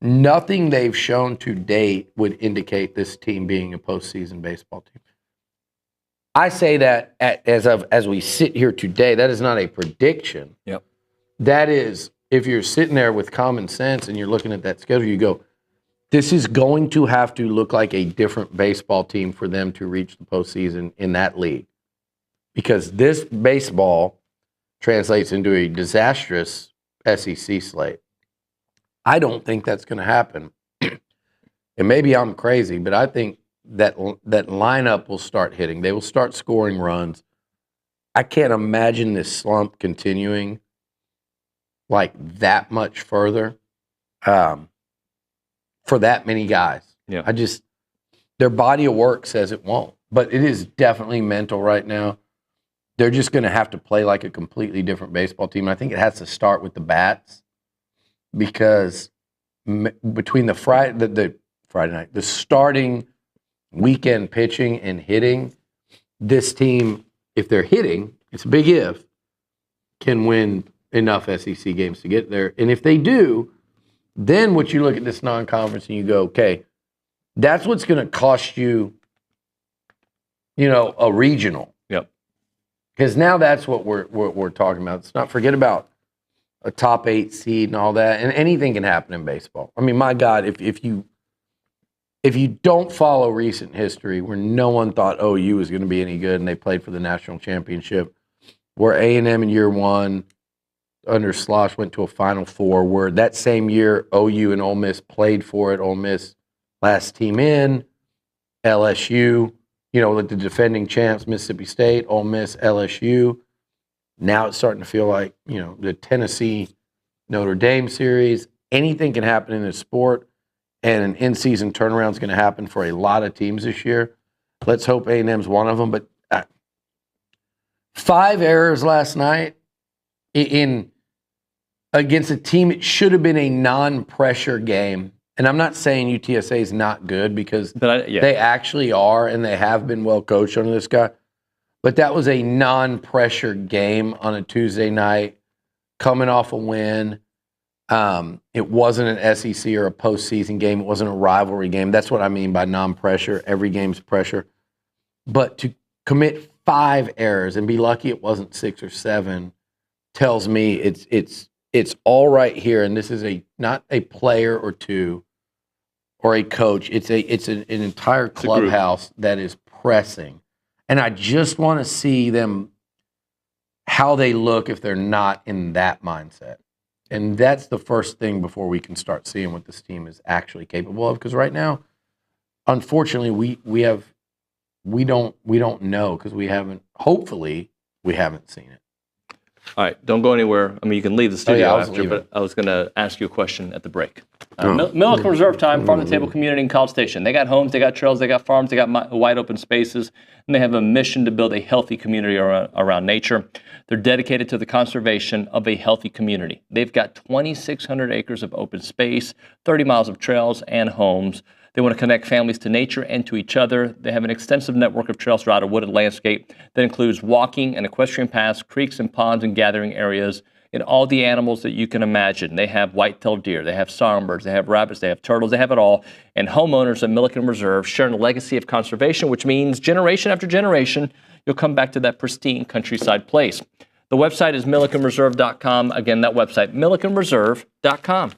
Nothing they've shown to date would indicate this team being a postseason baseball team. I say that as we sit here today, that is not a prediction. Yep. That is, if you're sitting there with common sense and you're looking at that schedule, you go, this is going to have to look like a different baseball team for them to reach the postseason in that league. Because this baseball translates into a disastrous SEC slate. I don't think that's going to happen. And maybe I'm crazy, but I think that lineup will start hitting. They will start scoring runs. I can't imagine this slump continuing like that much further for that many guys. Yeah. Their body of work says it won't. But it is definitely mental right now. They're just going to have to play like a completely different baseball team. I think it has to start with the bats because between the Friday night, the starting weekend pitching and hitting, this team, if they're hitting, it's a big if, can win enough SEC games to get there. And if they do, then what you look at this non-conference and you go, okay, that's what's going to cost you, a regional. Yep. Because now that's what we're talking about. Let's not forget about a top 8 seed and all that. And anything can happen in baseball. I mean, my God, if you don't follow recent history where no one thought OU was going to be any good and they played for the national championship, where A&M in year one under Slosh went to a Final Four, where that same year OU and Ole Miss played for it. Ole Miss last team in, LSU, with the defending champs, Mississippi State, Ole Miss, LSU. Now it's starting to feel like, the Tennessee Notre Dame series. Anything can happen in this sport, and an in-season turnaround is going to happen for a lot of teams this year. Let's hope A&M's one of them. But 5 errors last night against a team it should have been a non-pressure game. And I'm not saying UTSA is not good because they actually are, and they have been well coached under this guy. But that was a non-pressure game on a Tuesday night, coming off a win. It wasn't an SEC or a postseason game. It wasn't a rivalry game. That's what I mean by non-pressure. Every game's pressure. But to commit 5 errors and be lucky it wasn't 6 or 7 tells me it's all right here. And this is not a player or two or a coach. It's an entire clubhouse that is pressing. And I just want to see them, how they look if they're not in that mindset. And that's the first thing before we can start seeing what this team is actually capable of. Because right now, unfortunately, we don't know because we haven't. Hopefully, we haven't seen it. All right, don't go anywhere. I mean, you can leave the studio after, leaving. but I was going to ask you a question at the break. Milliken Reserve Time, Farm to Table Community in College Station. They got homes, they got trails, they got farms, they got wide open spaces, and they have a mission to build a healthy community around nature. They're dedicated to the conservation of a healthy community. They've got 2,600 acres of open space, 30 miles of trails and homes. They want to connect families to nature and to each other. They have an extensive network of trails throughout a wooded landscape that includes walking and equestrian paths, creeks and ponds and gathering areas, and all the animals that you can imagine. They have white-tailed deer, they have songbirds, they have rabbits, they have turtles, they have it all. And homeowners at Milliken Reserve sharing a legacy of conservation, which means generation after generation, you'll come back to that pristine countryside place. The website is millikenreserve.com. Again, that website, millikenreserve.com.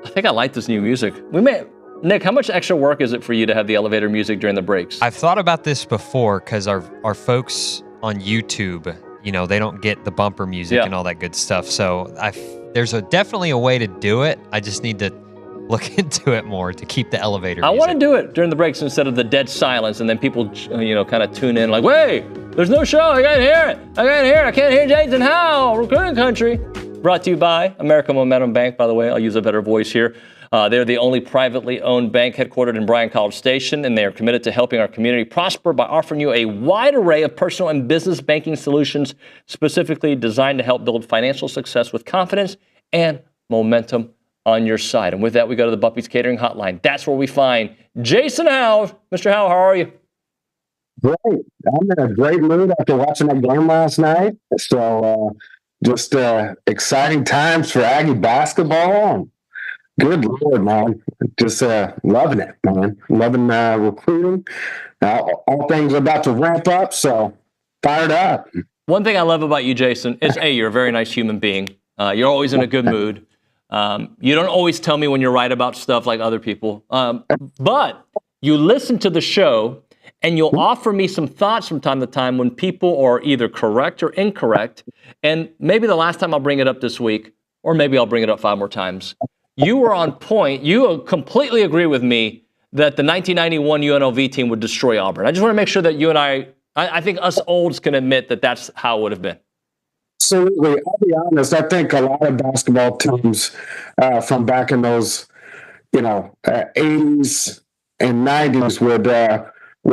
I think I like this new music. Nick, how much extra work is it for you to have the elevator music during the breaks? I've thought about this before because our folks on YouTube they don't get the bumper music and all that good stuff. So there's definitely a way to do it. I just need to look into it more to keep the elevator music. I want to do it during the breaks instead of the dead silence, and then people, kind of tune in like, wait, there's no show. I can't hear it. I can't hear Jason Howell, Recruiting Country. Brought to you by American Momentum Bank, by the way. I'll use a better voice here. They're the only privately owned bank headquartered in Bryan College Station, and they are committed to helping our community prosper by offering you a wide array of personal and business banking solutions specifically designed to help build financial success with confidence and momentum on your side. And with that, we go to the Buffy's Catering Hotline. That's where we find Jason Howell. Mr. Howell, how are you? Great. I'm in a great mood after watching that game last night. So just exciting times for Aggie basketball. Good Lord, man. Just loving it, man. Loving recruiting. All things are about to ramp up, so fired up. One thing I love about you, Jason, is you're a very nice human being. You're always in a good mood. You don't always tell me when you're right about stuff like other people, but you listen to the show and you'll offer me some thoughts from time to time when people are either correct or incorrect. And maybe the last time I'll bring it up this week, or maybe I'll bring it up 5 more times. You were on point. You completely agree with me that the 1991 UNLV team would destroy Auburn. I just want to make sure that you and I think us olds can admit that that's how it would have been. Absolutely. I'll be honest. I think a lot of basketball teams from back in those, 80s and 90s would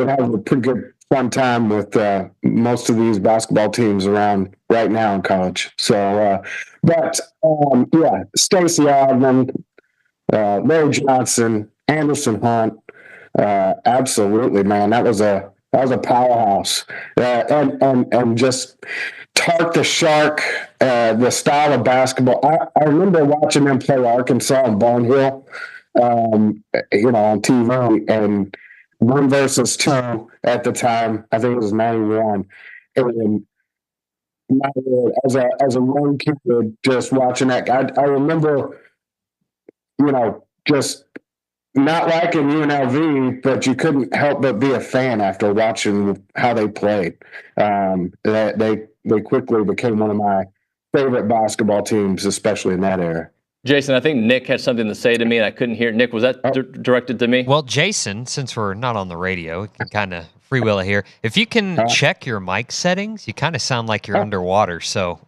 have a pretty good fun time with most of these basketball teams around right now in college. So, Stacey Augmon, Larry Johnson, Anderson Hunt, absolutely, man. That was a powerhouse, and just Tart the Shark, the style of basketball. I remember watching them play Arkansas and Barnhill, on TV, and 1 versus 2 at the time. I think it was 91. And as a young kid, just watching that, I remember, just not liking UNLV, but you couldn't help but be a fan after watching how they played. They quickly became one of my favorite basketball teams, especially in that era. Jason, I think Nick had something to say to me, and I couldn't hear. Nick, was that directed to me? Well, Jason, since we're not on the radio, we can kind of freewheel it here. If you can check your mic settings, you kind of sound like you're underwater. So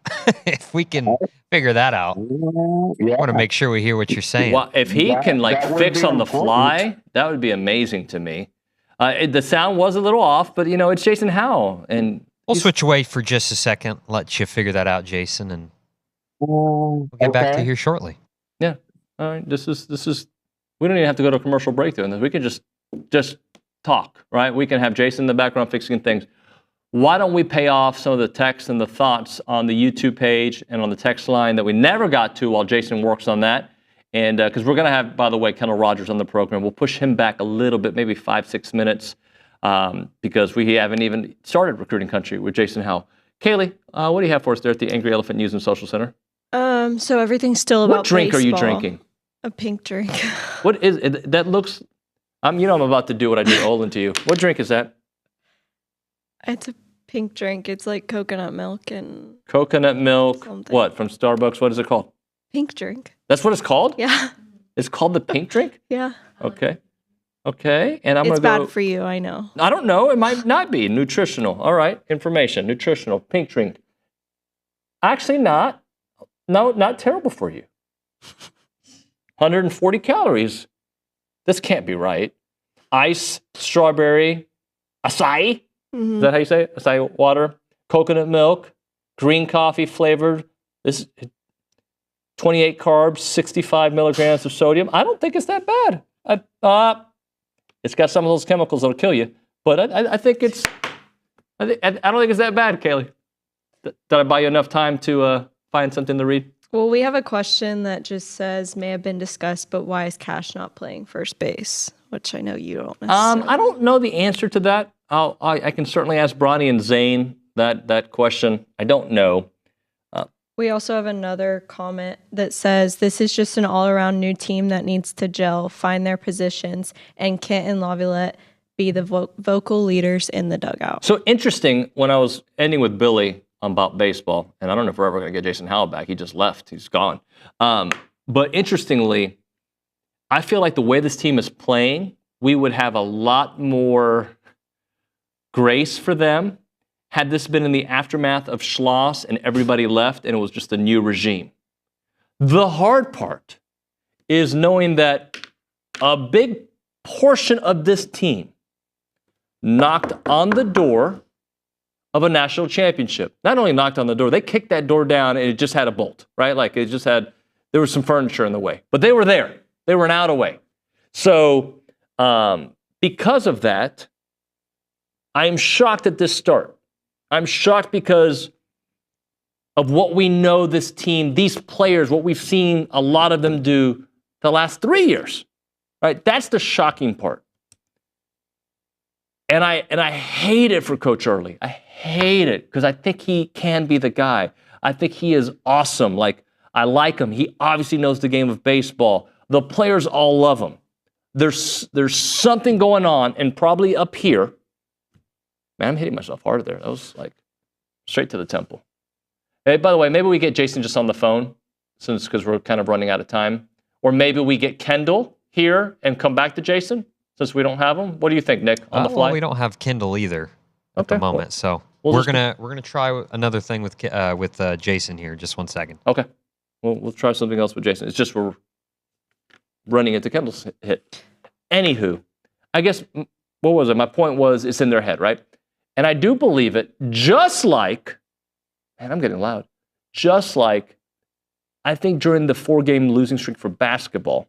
if we can figure that out, I want to make sure we hear what you're saying. Well, if he can fix on the fly, that would be amazing to me. The sound was a little off, but it's Jason Howell, and we'll switch away for just a second. Let you figure that out, Jason, and we'll get back to you here shortly. Yeah. All right. This is. We don't even have to go to a commercial break doing this. We can just talk, right? We can have Jason in the background fixing things. Why don't we pay off some of the texts and the thoughts on the YouTube page and on the text line that we never got to while Jason works on that? And because we're going to have, by the way, Kendall Rogers on the program. We'll push him back a little bit, maybe 5-6 minutes, because we haven't even started Recruiting Country with Jason Howell. Kaylee, what do you have for us there at the Angry Elephant News and Social Center? So everything's still about What drink baseball. are you drinking? A pink drink. What is it? That looks. I'm about to do what I did Olin to you. What drink is that? It's a pink drink. It's like coconut milk and Coconut milk. something. What from Starbucks? What is it called? Pink drink. That's what it's called? Yeah. It's called the pink drink? Yeah. Okay. And I'm It's going to go. bad for you, I know. I don't know. It might not be nutritional. All right. Information. Nutritional. Pink drink. Actually not. No, not terrible for you. 140 calories. This can't be right. Ice, strawberry, acai. Mm-hmm. Is that how you say it? Acai water, coconut milk, green coffee flavored. This 28 carbs, 65 milligrams of sodium. I don't think it's that bad. It's got some of those chemicals that'll kill you, but I think it's. I don't think it's that bad, Kaylee. Did I buy you enough time to find something to read? Well, we have a question that just says, may have been discussed, but why is Cash not playing first base? Which I know you don't necessarily. I don't know the answer to that. I can certainly ask Bronny and Zane that question. I don't know. We also have another comment that says, this is just an all-around new team that needs to gel, find their positions, and Kent and Laviolette be the vocal leaders in the dugout. So interesting, when I was ending with Billy about baseball, and I don't know if we're ever going to get Jason Howell back. He just left. He's gone. But interestingly, I feel like the way this team is playing, we would have a lot more grace for them had this been in the aftermath of Schloss and everybody left and it was just a new regime. The hard part is knowing that a big portion of this team knocked on the door of a national championship. Not only knocked on the door, they kicked that door down and it just had a bolt, right? Like it just had, there was some furniture in the way. But they were there. They were an out away. So because of that, I am shocked at this start. I'm shocked because of what we know this team, these players, what we've seen a lot of them do the last 3 years, right? That's the shocking part. And I hate it for Coach Early. I hate it because I think he can be the guy. I think he is awesome. Like, I like him. He obviously knows the game of baseball. The players all love him. There's something going on, and probably up here. Man, I'm hitting myself hard there. That was like straight to the temple. Hey, by the way, maybe we get Jason just on the phone, since because we're kind of running out of time. Or maybe we get Kendall here and come back to Jason, since we don't have him. What do you think, Nick, on the fly? Well, we don't have Kendall either at the moment, so we're gonna try another thing with Jason here. Just 1 second. Okay, we'll try something else with Jason. It's just we're running into Kendall's hit. Anywho, I guess what was it? My point was it's in their head, right? And I do believe it. Just like, man, I'm getting loud. Just like, I think during the 4-game losing streak for basketball,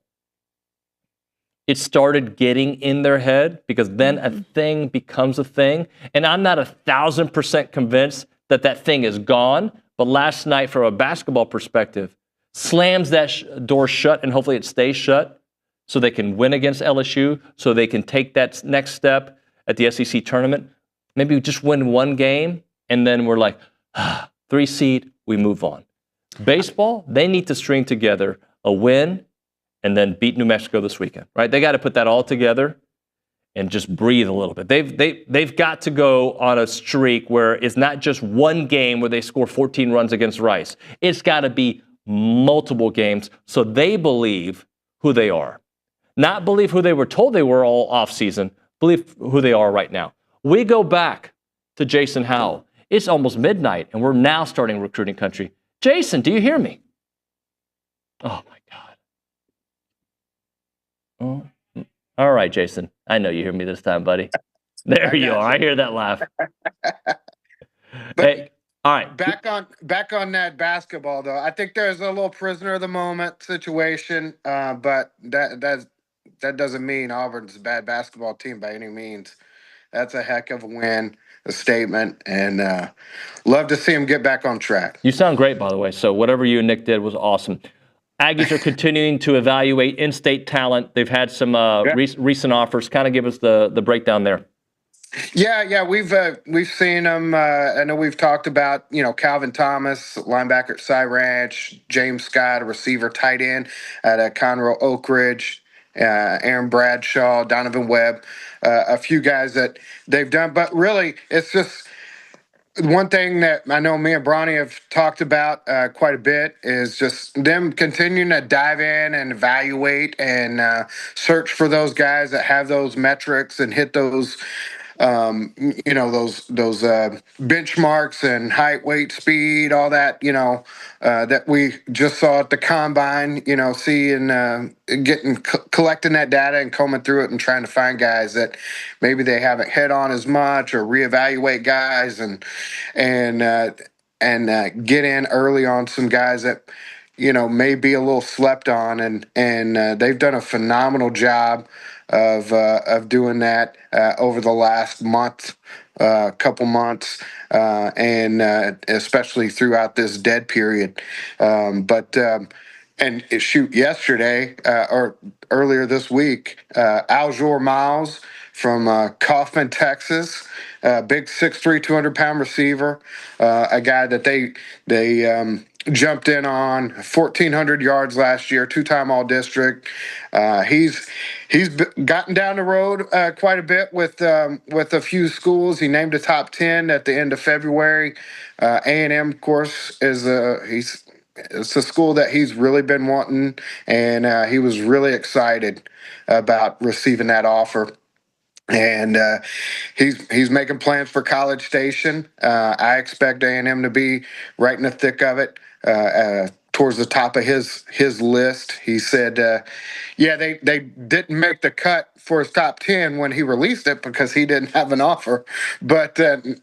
it started getting in their head because then a thing becomes a thing. And I'm not 1,000% convinced that that thing is gone. But last night, from a basketball perspective, slams that door shut, and hopefully it stays shut so they can win against LSU, so they can take that next step at the SEC tournament. Maybe we just win one game, and then we're like, 3 seed, we move on. Baseball, they need to string together a win and then beat New Mexico this weekend, right? They got to put that all together and just breathe a little bit. They've got to go on a streak where it's not just one game where they score 14 runs against Rice. It's got to be multiple games so they believe who they are. Not believe who they were told they were all offseason, believe who they are right now. We go back to Jason Howell. It's almost midnight, and we're now starting recruiting country. Jason, do you hear me? Oh, my God. Oh. All right, Jason. I know you hear me this time, buddy. There you are. I hear that laugh. Hey, all right. Back on that basketball, though. I think there's a little prisoner of the moment situation, but that doesn't mean Auburn's a bad basketball team by any means. That's a heck of a win, a statement, and love to see him get back on track. You sound great, by the way. So whatever you and Nick did was awesome. Aggies are continuing to evaluate in-state talent. They've had some recent offers. Kind of give us the breakdown there. Yeah, we've seen them. I know we've talked about, Calvin Thomas, linebacker at Cy Ranch, James Scott, a receiver, tight end at Conroe Oak Ridge, Aaron Bradshaw, Donovan Webb, a few guys that they've done. But really, it's just one thing that I know me and Bronny have talked about quite a bit is just them continuing to dive in and evaluate and search for those guys that have those metrics and hit those those benchmarks and height, weight, speed, all that, that we just saw at the combine, collecting that data and combing through it and trying to find guys that maybe they haven't hit on as much or reevaluate guys and get in early on some guys that, may be a little slept on and they've done a phenomenal job of doing that over the last month, couple months, and especially throughout this dead period. Yesterday or earlier this week, Aljor Miles from Kaufman, Texas, big 6'3", 200-pound receiver, a guy that they jumped in on 1,400 yards last year, two-time All-District. He's gotten down the road quite a bit with a few schools. He named a top 10 at the end of February. A&M, of course, is it's a school that he's really been wanting, and he was really excited about receiving that offer. And he's making plans for College Station. I expect A&M to be right in the thick of it, towards the top of his list. He said, they didn't make the cut for his top 10 when he released it because he didn't have an offer. But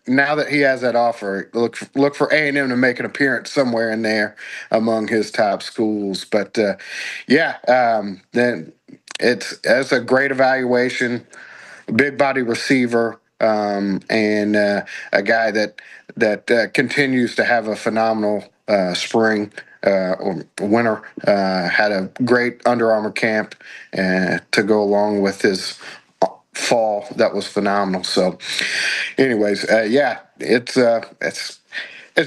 now that he has that offer, look for A&M to make an appearance somewhere in there among his top schools. But then it's a great evaluation. Big body receiver, and a guy that continues to have a phenomenal spring or winter. Had a great Under Armour camp to go along with his fall that was phenomenal. So, anyways, it's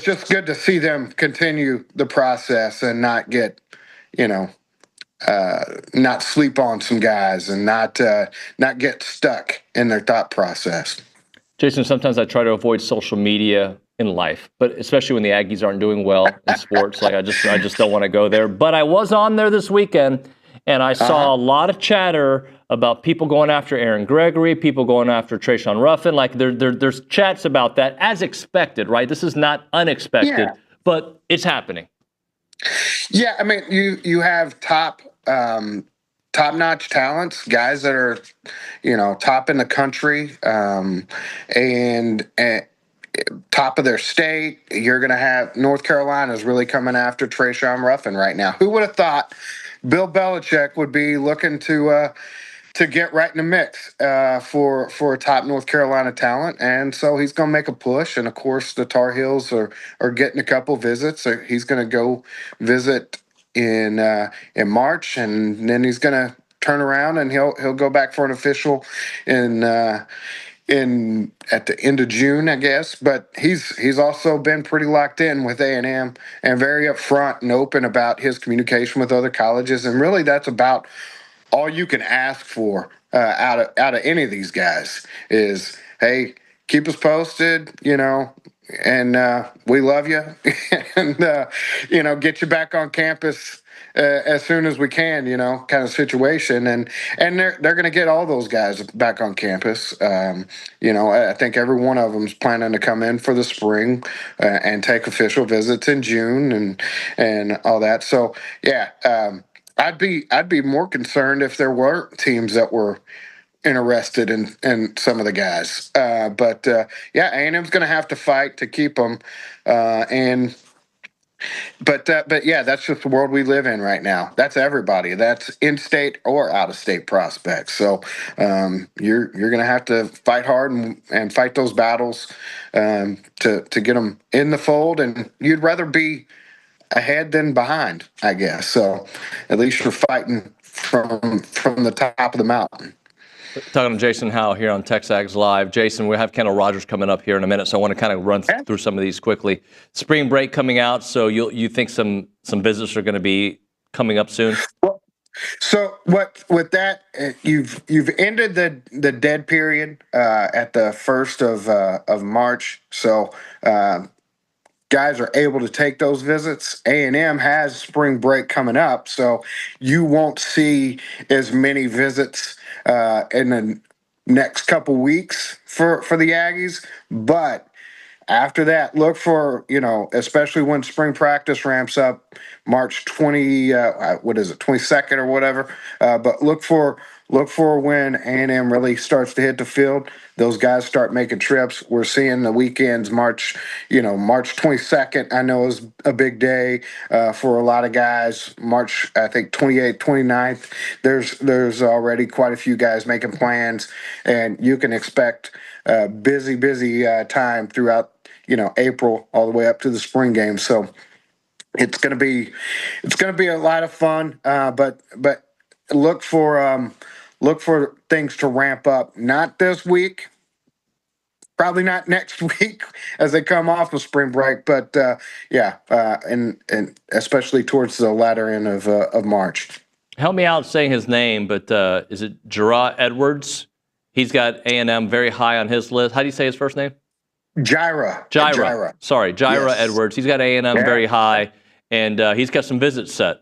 just good to see them continue the process and not get, not sleep on some guys and not get stuck in their thought process. Jason, sometimes I try to avoid social media in life, but especially when the Aggies aren't doing well in sports, like I just don't want to go there. But I was on there this weekend, and I saw a lot of chatter about people going after Aaron Gregory, people going after Trayshawn Ruffin. Like there's chats about that, as expected, right? This is not unexpected, but it's happening. Yeah, I mean, you have top-notch talents, guys that are, top in the country, and top of their state. You're going to have North Carolina's really coming after Trayshawn Ruffin right now. Who would have thought Bill Belichick would be looking to get right in the mix for a top North Carolina talent, and so he's going to make a push. And of course, the Tar Heels are getting a couple visits. So he's going to go visit in March, and then he's going to turn around and he'll go back for an official in at the end of June, I guess. But he's also been pretty locked in with A&M and very upfront and open about his communication with other colleges, and really that's about all you can ask for out of any of these guys is, hey, keep us posted, and we love you, and get you back on campus as soon as we can, kind of situation, and they're going to get all those guys back on campus. I think every one of them is planning to come in for the spring and take official visits in June and all that. So I'd be more concerned if there were teams that were interested in some of the guys. But A&M's going to have to fight to keep them. But that's just the world we live in right now. That's everybody. That's in-state or out-of-state prospects. So you're going to have to fight hard and fight those battles to get them in the fold. And you'd rather be ahead than behind, I guess. So at least you're fighting from the top of the mountain. Talking to Jason Howell here on TexAgs Live. Jason, we have Kendall Rogers coming up here in a minute, so I want to kind of run through some of these quickly. Spring break coming out, so you think some visits are going to be coming up soon? So with that, you've ended the dead period at the 1st of March. So guys are able to take those visits. A&M has spring break coming up, so you won't see as many visits in the next couple weeks for the Aggies. But after that, look for, especially when spring practice ramps up, March 22nd or whatever. But look for when A&M really starts to hit the field. Those guys start making trips. We're seeing the weekends, March 22nd, I know is a big day for a lot of guys. March, I think 28th, 29th, there's already quite a few guys making plans, and you can expect busy time throughout, April all the way up to the spring game. So it's gonna be a lot of fun, but look for things to ramp up, not this week, Probably not next week as they come off of spring break, but and especially towards the latter end of March. Help me out saying his name, but is it Gerard Edwards? He's got A&M very high on his list. How do you say his first name? Jira. Sorry, Jira Yes. Edwards. He's got A&M very high, and he's got some visits set.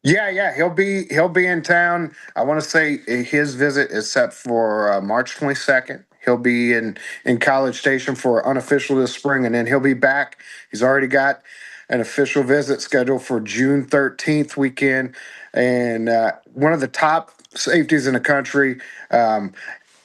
Yeah. He'll be in town. I want to say his visit is set for March 22nd. He'll be in College Station for unofficial this spring, and then he'll be back. He's already got an official visit scheduled for June 13th weekend. And one of the top safeties in the country.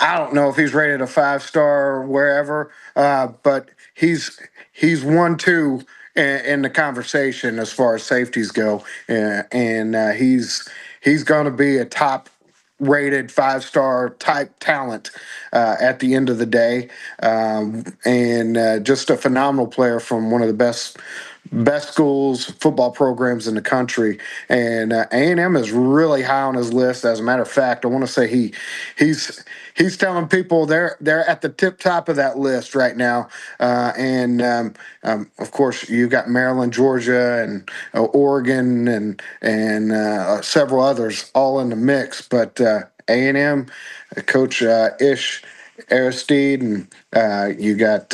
I don't know if he's rated a 5-star wherever, but he's 1-2 in the conversation as far as safeties go, and he's going to be a top-rated 5-star type talent at the end of the day, and just a phenomenal player from one of the best schools, football programs in the country, and A&M is really high on his list. As a matter of fact, I want to say he's telling people they're at the tip top of that list right now, and of course you've got Maryland, Georgia, and Oregon, and several others all in the mix, but A&M, Coach Ish Aristide, and you got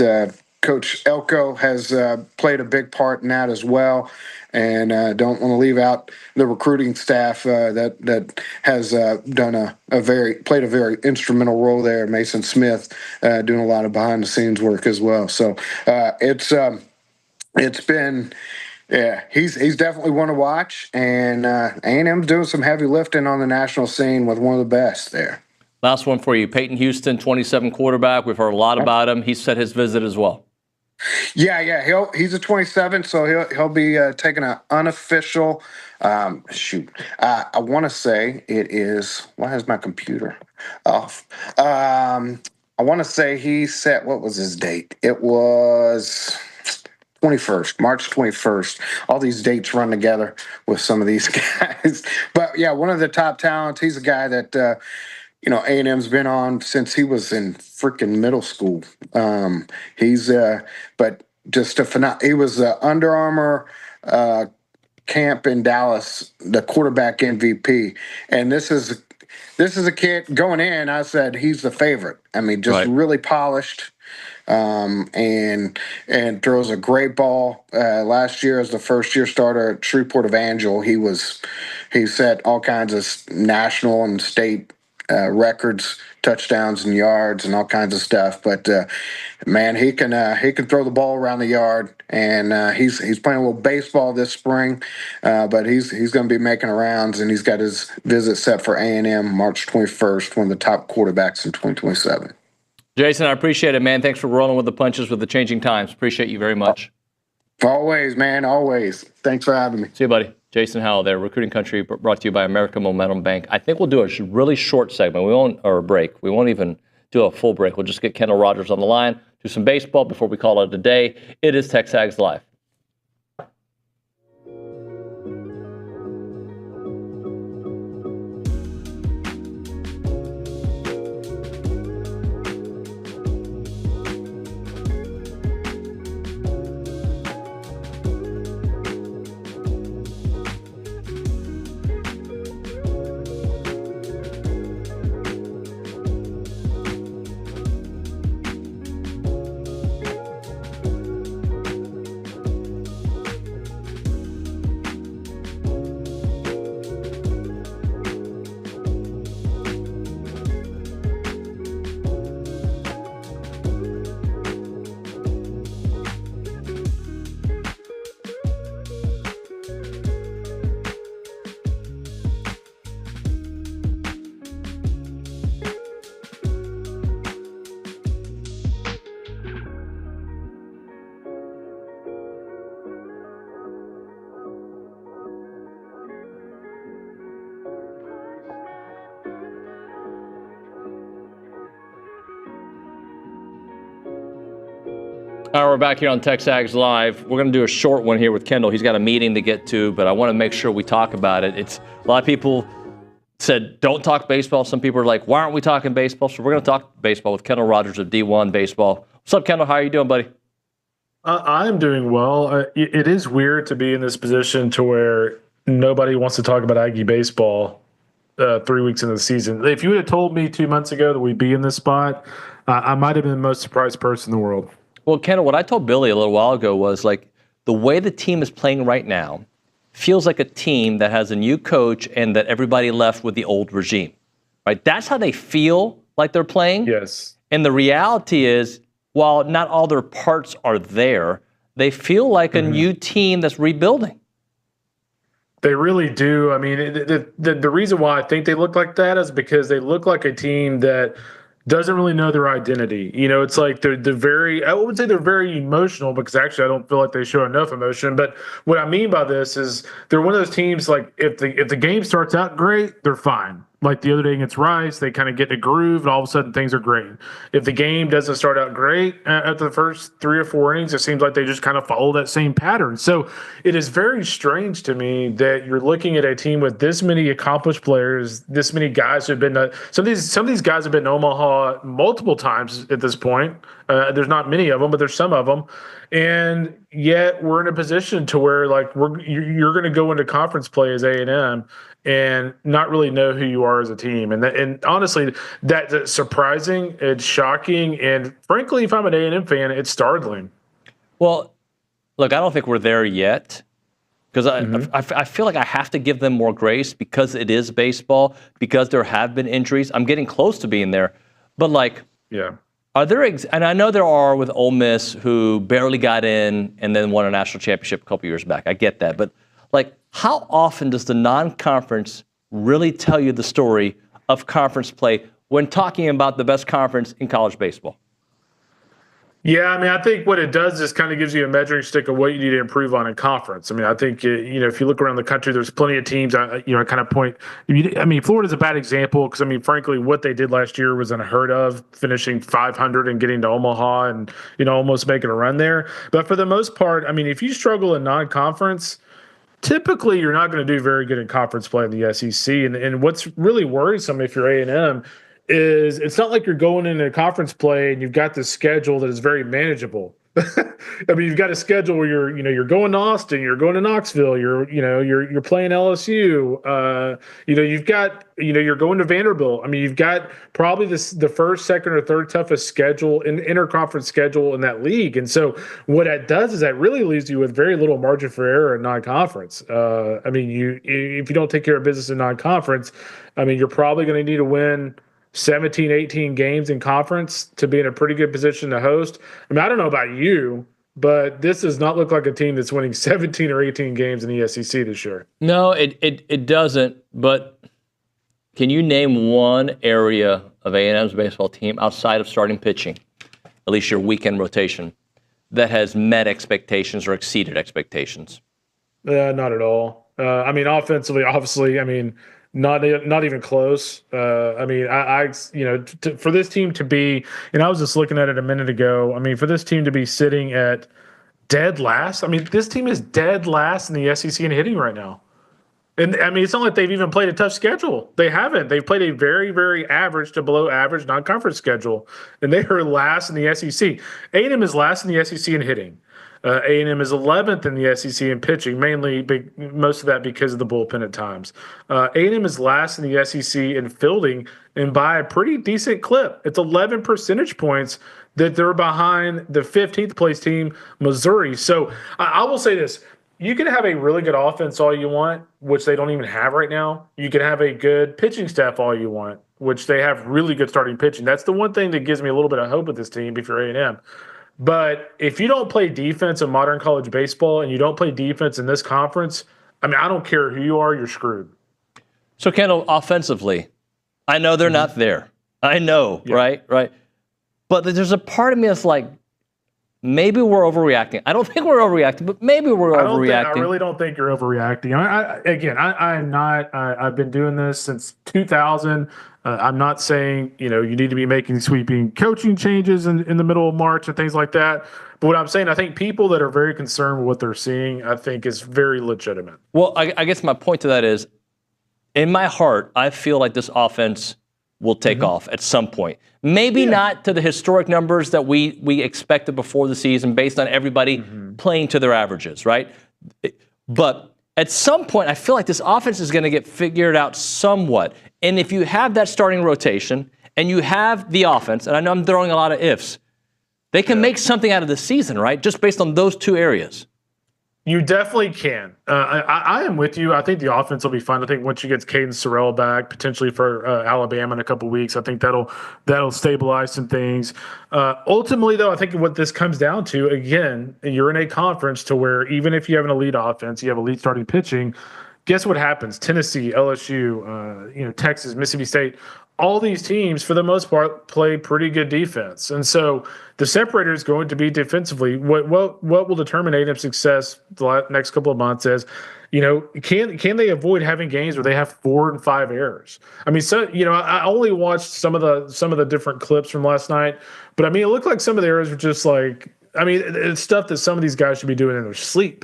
Coach Elko has played a big part in that as well, and don't want to leave out the recruiting staff that has played a very instrumental role there. Mason Smith doing a lot of behind the scenes work as well. So it's been. Yeah, he's definitely one to watch, and A&M's doing some heavy lifting on the national scene with one of the best there. Last one for you. Peyton Houston, 27 quarterback. We've heard a lot about him. He set his visit as well. Yeah. He's a 27, so he'll be taking an unofficial. I want to say it is. Why is my computer off? I want to say he set. What was his date? It was 21st, March 21st. All these dates run together with some of these guys, but yeah, one of the top talents. He's a guy that. A&M's been on since he was in freaking middle school. But just he was Under Armour camp in Dallas, the quarterback MVP, and this is a kid going in. I said he's the favorite. I mean, just really polished, and throws a great ball. Last year, as the first-year starter at Shreveport Evangel, he set all kinds of national and state records, touchdowns and yards and all kinds of stuff. But man, he can throw the ball around the yard, and he's playing a little baseball this spring. But he's going to be making rounds, and he's got his visit set for A&M March 21st, one of the top quarterbacks in 2027. Jason, I appreciate it, man. Thanks for rolling with the punches with the changing times. Appreciate you very much. Always, man. Always. Thanks for having me. See you, buddy. Jason Howell there, Recruiting Country, brought to you by American Momentum Bank. I think we'll do a really short segment. Or a break. We won't even do a full break. We'll just get Kendall Rogers on the line, do some baseball before we call it a day. It is TexAgs Live. All right, we're back here on TexAgs Live. We're going to do a short one here with Kendall. He's got a meeting to get to, but I want to make sure we talk about it. It's a lot of people said, don't talk baseball. Some people are like, why aren't we talking baseball? So we're going to talk baseball with Kendall Rogers of D1Baseball. What's up, Kendall? How are you doing, buddy? I'm doing well. It is weird to be in this position to where nobody wants to talk about Aggie baseball 3 weeks into the season. If you would have told me 2 months ago that we'd be in this spot, I might have been the most surprised person in the world. Well, Kendall, what I told Billy a little while ago was like the way the team is playing right now feels like a team that has a new coach and that everybody left with the old regime, right? That's how they feel like they're playing. Yes. And the reality is, while not all their parts are there, they feel like a new team that's rebuilding. They really do. I mean, the reason why I think they look like that is because they look like a team that doesn't really know their identity. You know, it's like they're very, I would say they're very emotional, because actually I don't feel like they show enough emotion. But what I mean by this is they're one of those teams, like if the game starts out great, they're fine. Like the other day against Rice, they kind of get in a groove, and all of a sudden things are great. If the game doesn't start out great after the first 3 or 4 innings, it seems like they just kind of follow that same pattern. So it is very strange to me that you're looking at a team with this many accomplished players, this many guys who have been some of these guys have been to Omaha multiple times at this point. There's not many of them, but there's some of them. And yet we're in a position to where like you're going to go into conference play as A&M and not really know who you are as a team. And honestly, that's surprising, it's shocking, and frankly, if I'm an A&M fan, it's startling. Well, look, I don't think we're there yet, because I feel like I have to give them more grace because it is baseball, because there have been injuries. I'm getting close to being there. But like, yeah. Are there, and I know there are with Ole Miss who barely got in and then won a national championship a couple years back. I get that. But like, how often does the non-conference really tell you the story of conference play when talking about the best conference in college baseball? Yeah, I mean, I think what it does is kind of gives you a measuring stick of what you need to improve on in conference. I mean, I think, if you look around the country, there's plenty of teams, I kind of point. I mean, Florida's a bad example because, I mean, frankly, what they did last year was unheard of, finishing 500 and getting to Omaha and, almost making a run there. But for the most part, I mean, if you struggle in non-conference, typically you're not going to do very good in conference play in the SEC. And what's really worrisome if you're A&M is it's not like you're going into a conference play and you've got this schedule that is very manageable. I mean, you've got a schedule where you're going to Austin, you're going to Knoxville, you're playing LSU, you're going to Vanderbilt. I mean, you've got probably the first, second, or third toughest schedule in interconference schedule in that league. And so what that does is that really leaves you with very little margin for error in non-conference. I mean, if you don't take care of business in non-conference, I mean, you're probably going to need to win 17, 18 games in conference to be in a pretty good position to host. I mean, I don't know about you, but this does not look like a team that's winning 17 or 18 games in the SEC this year. No, it doesn't. But can you name one area of A&M's baseball team outside of starting pitching, at least your weekend rotation, that has met expectations or exceeded expectations? Not at all. I mean, offensively, obviously, I mean, not even close. I mean, for this team to be, and I was just looking at it a minute ago. I mean, for this team to be sitting at dead last, I mean, this team is dead last in the SEC in hitting right now. And I mean, it's not like they've even played a tough schedule. They haven't. They've played a very, very average to below average non-conference schedule, and they are last in the SEC. A&M is last in the SEC in hitting. A&M is 11th in the SEC in pitching, most of that because of the bullpen at times. A&M is last in the SEC in fielding, and by a pretty decent clip. It's 11 percentage points that they're behind the 15th place team, Missouri. So I will say this. You can have a really good offense all you want, which they don't even have right now. You can have a good pitching staff all you want, which they have really good starting pitching. That's the one thing that gives me a little bit of hope with this team if you're A&M. But if you don't play defense in modern college baseball and you don't play defense in this conference, I mean, I don't care who you are, you're screwed. So, Kendall, offensively, I know they're not there. I know, right? But there's a part of me that's like, maybe we're overreacting. I don't think we're overreacting, but maybe we're overreacting. I really don't think you're overreacting. I'm not. I've been doing this since 2000. I'm not saying, you need to be making sweeping coaching changes in the middle of March and things like that. But what I'm saying, I think people that are very concerned with what they're seeing, I think is very legitimate. Well, I guess my point to that is in my heart, I feel like this offense will take off at some point. Maybe not to the historic numbers that we expected before the season based on everybody playing to their averages, right? But at some point, I feel like this offense is going to get figured out somewhat. And if you have that starting rotation and you have the offense, and I know I'm throwing a lot of ifs, they can make something out of the season, right? Just based on those two areas. You definitely can. I am with you. I think the offense will be fun. I think once you get Caden Sorrell back, potentially for Alabama in a couple weeks, I think that'll stabilize some things. Ultimately, though, I think what this comes down to, again, you're in a conference to where even if you have an elite offense, you have elite starting pitching, guess what happens? Tennessee, LSU, Texas, Mississippi State, all these teams, for the most part, play pretty good defense. And so the separator is going to be defensively. What will determine A&M's success the next couple of months is, can they avoid having games where they have 4 and 5 errors? I mean, so I only watched some of the different clips from last night, but I mean, it looked like some of the errors were just like, I mean, it's stuff that some of these guys should be doing in their sleep.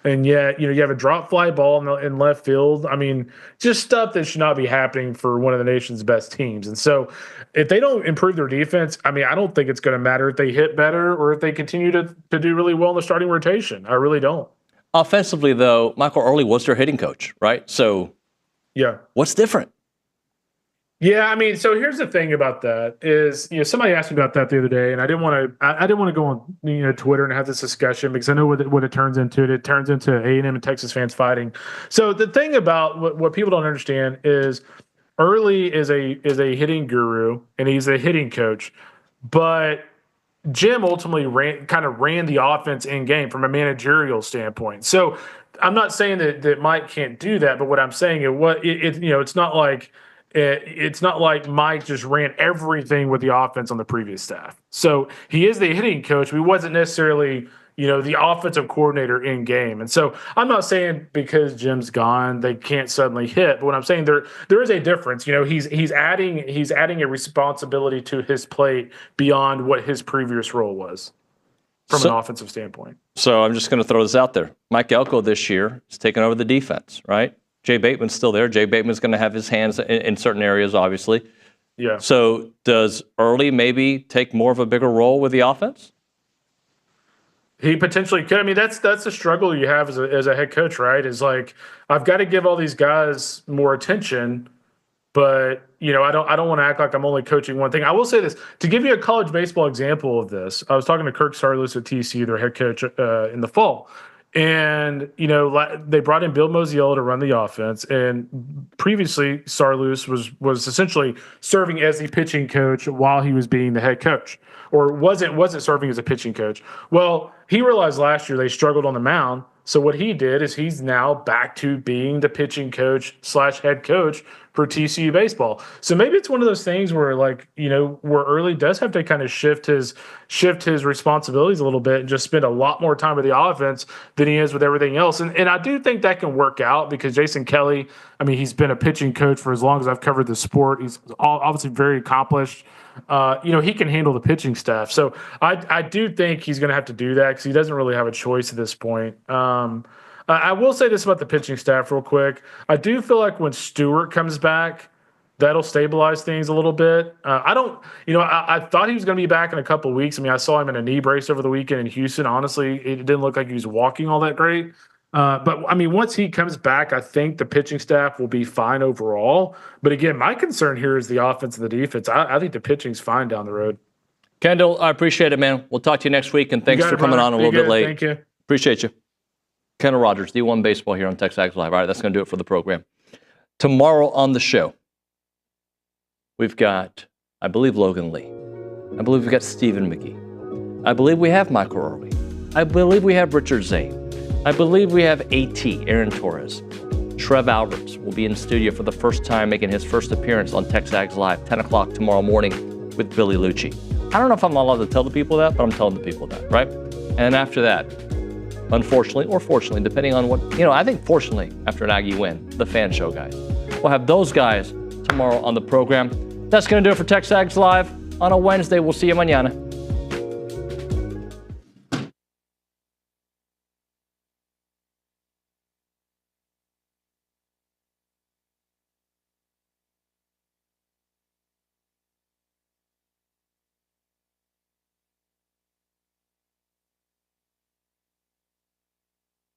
And yet, you have a drop fly ball in left field. I mean, just stuff that should not be happening for one of the nation's best teams. And so if they don't improve their defense, I mean, I don't think it's going to matter if they hit better or if they continue to do really well in the starting rotation. I really don't. Offensively, though, Michael Early was their hitting coach, right? So yeah, what's different? Yeah, I mean, so here's the thing about that is, somebody asked me about that the other day, and I didn't want to go on Twitter and have this discussion because I know what it turns into. It turns into A&M and Texas fans fighting. So the thing about what people don't understand is Early is a hitting guru and he's a hitting coach, but Jim ultimately ran the offense in game from a managerial standpoint. So I'm not saying that Mike can't do that, but what I'm saying is it's not like Mike just ran everything with the offense on the previous staff. So he is the hitting coach, but he wasn't necessarily, the offensive coordinator in game. And so I'm not saying because Jim's gone, they can't suddenly hit. But what I'm saying there is a difference. He's adding a responsibility to his plate beyond what his previous role was from an offensive standpoint. So I'm just going to throw this out there. Mike Elko this year is taking over the defense, right? Jay Bateman's still there. Jay Bateman's going to have his hands in certain areas, obviously. Yeah. So does Early maybe take more of a bigger role with the offense? He potentially could. I mean, that's the struggle you have as a head coach, right? Is like, I've got to give all these guys more attention, but I don't want to act like I'm only coaching one thing. I will say this to give you a college baseball example of this. I was talking to Kirk Sarloos at TCU, their head coach, in the fall. And, they brought in Bill Mosiello to run the offense. And previously, Sarloos was essentially serving as the pitching coach while he was being the head coach, or wasn't serving as a pitching coach. Well, he realized last year they struggled on the mound. So what he did is he's now back to being the pitching coach / head coach for TCU baseball. So maybe it's one of those things where where Early does have to kind of shift his responsibilities a little bit and just spend a lot more time with the offense than he is with everything else. And I do think that can work out because Jason Kelly, I mean, he's been a pitching coach for as long as I've covered the sport. He's obviously very accomplished. He can handle the pitching staff. So I do think he's going to have to do that because he doesn't really have a choice at this point. I will say this about the pitching staff real quick. I do feel like when Stewart comes back, that'll stabilize things a little bit. I thought he was going to be back in a couple of weeks. I mean, I saw him in a knee brace over the weekend in Houston. Honestly, it didn't look like he was walking all that great. But I mean, once he comes back, I think the pitching staff will be fine overall. But again, my concern here is the offense and the defense. I think the pitching's fine down the road. Kendall, I appreciate it, man. We'll talk to you next week, and thanks for coming on a little bit late. Thank you. Appreciate you. Kendall Rogers, D1Baseball here on TexAgs Live. All right, that's going to do it for the program. Tomorrow on the show, we've got, I believe, Logan Lee. I believe we've got Stephen McGee. I believe we have Michael Early. I believe we have Richard Zane. I believe we have AT, Aaron Torres. Trev Alberts will be in studio for the first time, making his first appearance on TexAgs Live, 10 o'clock tomorrow morning with Billy Liucci. I don't know if I'm allowed to tell the people that, but I'm telling the people that, right? And after that, unfortunately or fortunately, depending on what, I think fortunately, after an Aggie win, the fan show guys. We'll have those guys tomorrow on the program. That's going to do it for TexAgs Live on a Wednesday. We'll see you mañana.